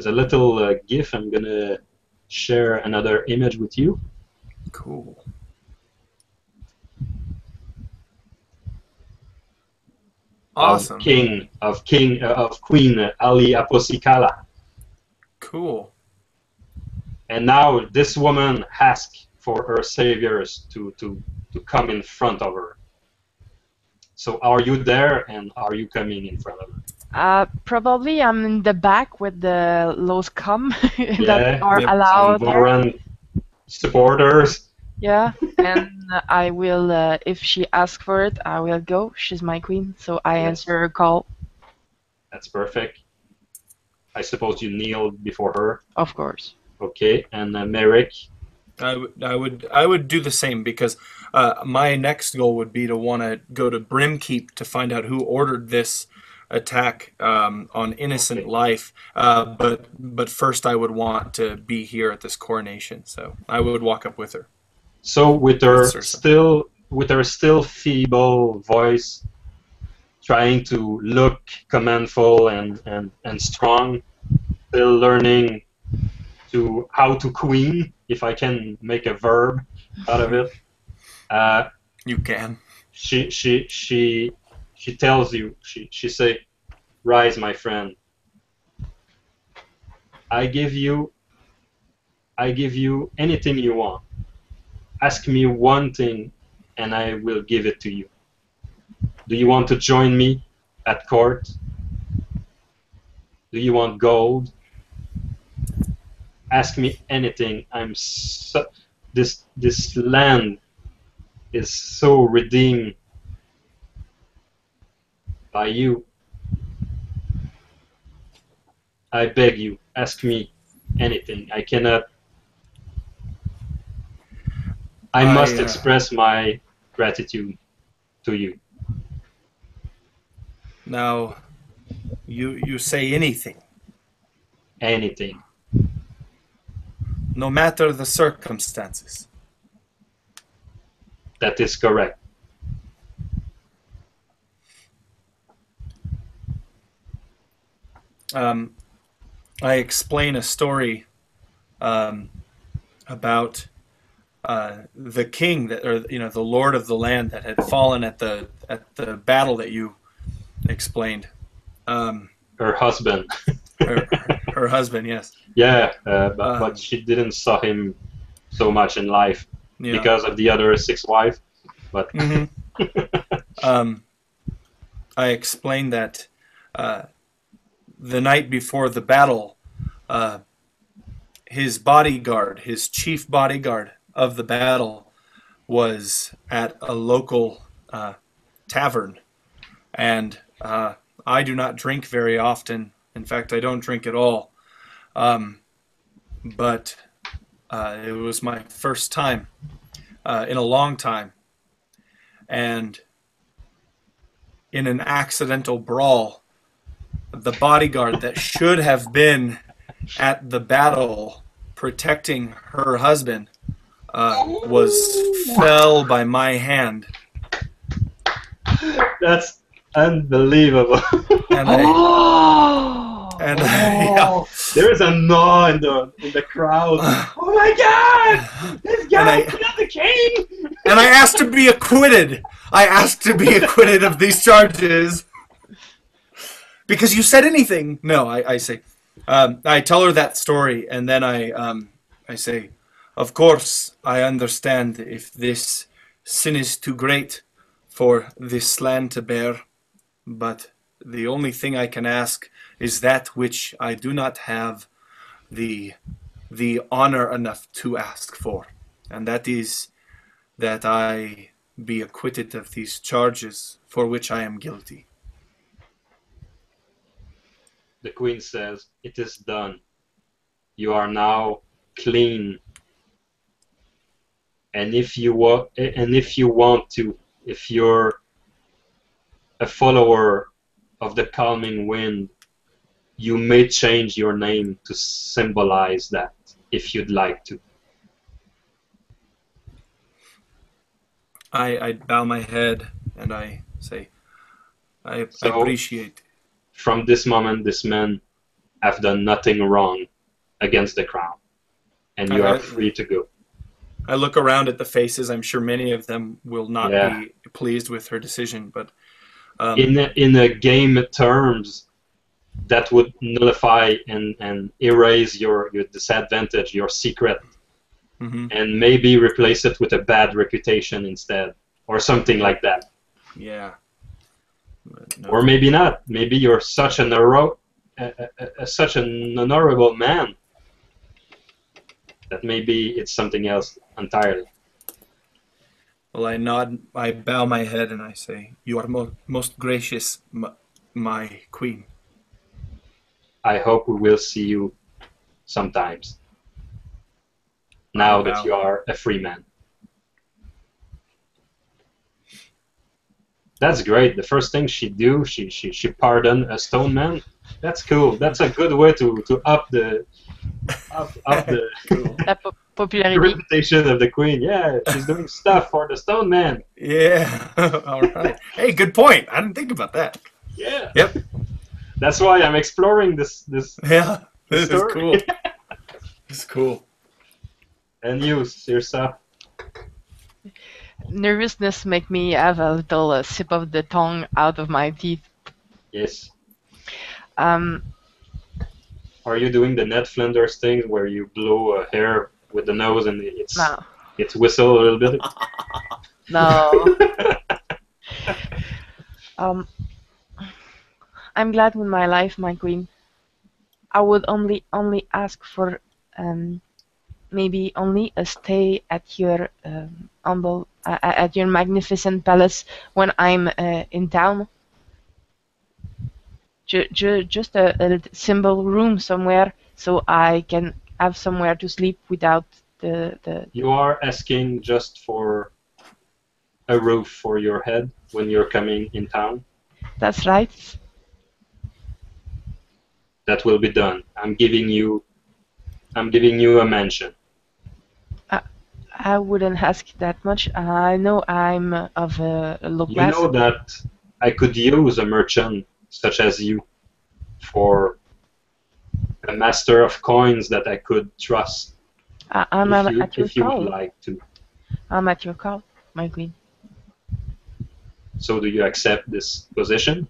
S1: little GIF, I'm gonna share another image with you.
S2: cool. Awesome.
S1: Of Queen Ali Aposikala.
S2: Cool.
S1: And now this woman asks for her saviors to come in front of her. So are you there, and are you coming in front of her?
S3: Probably I'm in the back with the low scum that
S1: Yeah,
S3: are allowed.
S1: some Voran supporters.
S3: Yeah, and I will, if she asks for it, I will go. She's my queen, so I
S1: Yes.
S3: answer her call.
S1: That's perfect. I suppose you kneel before her.
S3: Of course.
S1: Okay, and Merrick.
S2: I would do the same, because my next goal would be to want to go to Brimkeep to find out who ordered this attack on innocent life. But first, I would want to be here at this coronation, so I would walk up with her.
S1: So with her
S2: Yes,
S1: still feeble voice, trying to look commandful and strong, still learning how to queen, if I can make a verb out of it.
S2: You can.
S1: She tells you, she say, rise, my friend. I give you anything you want. Ask me one thing and I will give it to you. Do you want to join me at court? Do you want gold? Ask me anything. This land is so redeemed by you. I beg you, ask me anything. I must express my gratitude to you.
S2: Now, you say anything.
S1: Anything.
S2: No matter the circumstances.
S1: That is correct.
S2: I explain a story about the king or the lord of the land that had fallen at the battle that you explained.
S1: Her husband.
S2: her husband, yes.
S1: Yeah, but she didn't saw him so much in life because of the other 6 wives. But
S2: I explained that the night before the battle, his bodyguard, his chief bodyguard of the battle, was at a local tavern, and I do not drink very often. In fact, I don't drink at all. But it was my first time in a long time. And in an accidental brawl, the bodyguard that should have been at the battle protecting her husband fell by my hand.
S1: That's unbelievable.
S2: Yeah.
S1: There is a gnaw in the crowd. Oh my God! This guy killed the king!
S2: And I asked to be acquitted. I asked to be acquitted of these charges. Because you said anything. No, I say. I tell her that story, and then I say, of course, I understand if this sin is too great for this land to bear, but the only thing I can ask is that which I do not have the honor enough to ask for, and that is that I be acquitted of these charges for which I am guilty.
S1: The queen says, it is done. You are now clean. And if you want to, if you're a follower of the calming wind, you may change your name to symbolize that, if you'd like to.
S2: I bow my head and I say, I appreciate.
S1: From this moment, this men have done nothing wrong against the crown, and you are free to go.
S2: I look around at the faces. I'm sure many of them will not be pleased with her decision, but
S1: in a game terms, that would nullify and erase your disadvantage, your secret, and maybe replace it with a bad reputation instead, or something like that.
S2: Yeah.
S1: No. Or maybe not. Maybe you're such an such an honorable man that maybe it's something else entirely.
S2: Well, I nod, I bow my head, and I say, "You are most gracious, my queen."
S1: I hope we will see you sometimes. Now that you are a free man. That's great. The first thing she pardoned a stone man. That's cool. That's a good way to up the
S3: popularity.
S1: reputation of the queen. Yeah, she's doing stuff for the stone man.
S2: Yeah. All right. Hey, good point. I didn't think about that.
S1: Yeah.
S2: Yep.
S1: That's why I'm exploring this
S2: Yeah. This is
S1: story.
S2: cool. This is cool.
S1: And you, Sirsa?
S3: Nervousness make me have a little sip of the tongue out of my teeth.
S1: Yes.
S3: Um,
S1: Are you doing the Ned Flanders thing where you blow hair with the nose and
S3: no,
S1: it's whistle a little bit?
S3: no. I'm glad with my life, my queen. I would only ask for maybe only a stay at your humble at your magnificent palace when I'm in town. Just a simple room somewhere so I can have somewhere to sleep without the.
S1: You are asking just for a roof for your head when you're coming in town.
S3: That's right.
S1: That will be done. I'm giving you a mansion.
S3: I wouldn't ask that much. I know I'm of a low
S1: You
S3: class.
S1: know that I could use a merchant such as you for a master of coins that I could trust
S3: I'm at your
S1: if you would
S3: call.
S1: like to.
S3: I'm at your call, my queen.
S1: So do you accept this position?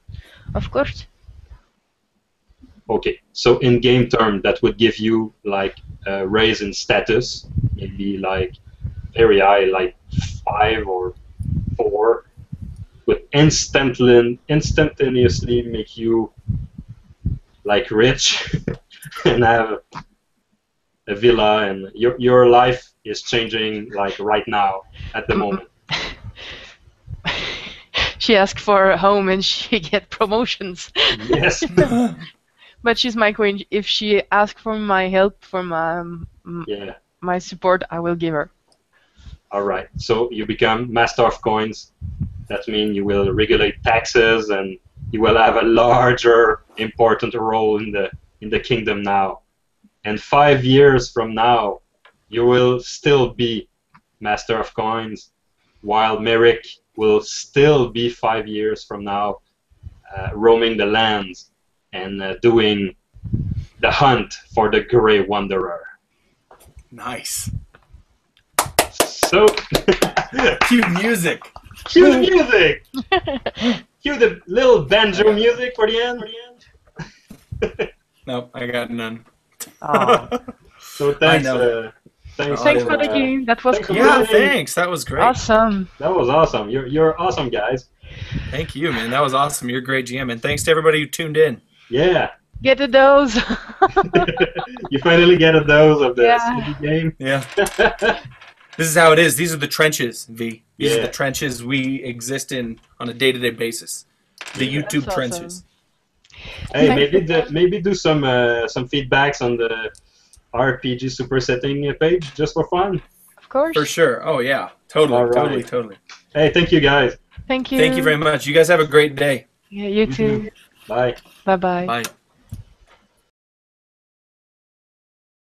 S3: Of course.
S1: Okay, so in game term, that would give you like a raise in status, maybe like very high, like 5 or 4, would instantaneously make you like rich and have a villa, and your life is changing like right now at the moment.
S3: She asked for a home and she get promotions.
S1: Yes.
S3: But she's my queen. If she asks for my help, for
S1: Yeah.
S3: my support, I will give her.
S1: All right. So you become master of coins. That means you will regulate taxes and you will have a larger, important role in the kingdom now. And 5 years from now, you will still be master of coins, while Merrick will still be 5 years from now, roaming the lands and doing the hunt for the Grey Wanderer.
S2: Nice.
S1: So,
S2: Cue music.
S1: cue the music! Cue the little banjo music for the end.
S2: Nope, I got none.
S3: Oh.
S1: So thanks,
S2: know.
S1: thanks.
S3: Thanks for the game. That was
S1: thanks for
S3: cool.
S2: Yeah,
S1: playing.
S2: thanks. That was great.
S3: Awesome.
S1: That was awesome. You're awesome, guys.
S2: Thank you, man. That was awesome. You're a great GM. And thanks to everybody who tuned in.
S1: Yeah.
S3: Get a dose.
S1: You finally get a dose of the
S3: Yeah.
S1: city game.
S2: Yeah. This is how it is. These are the trenches, V. These are
S1: Yeah.
S2: the trenches we exist in on a day-to-day basis. The
S1: Yeah.
S2: YouTube
S3: That's
S2: trenches.
S1: Hey,
S3: Thanks.
S1: maybe do some feedbacks on the RPG super setting page just for fun.
S3: Of course.
S2: For sure. Oh, yeah. Totally,
S1: All right.
S2: totally.
S1: Hey, thank you guys.
S3: Thank you.
S2: Thank you very much. You guys have a great day.
S3: Yeah, you too.
S1: Bye.
S3: Bye-bye.
S2: Bye.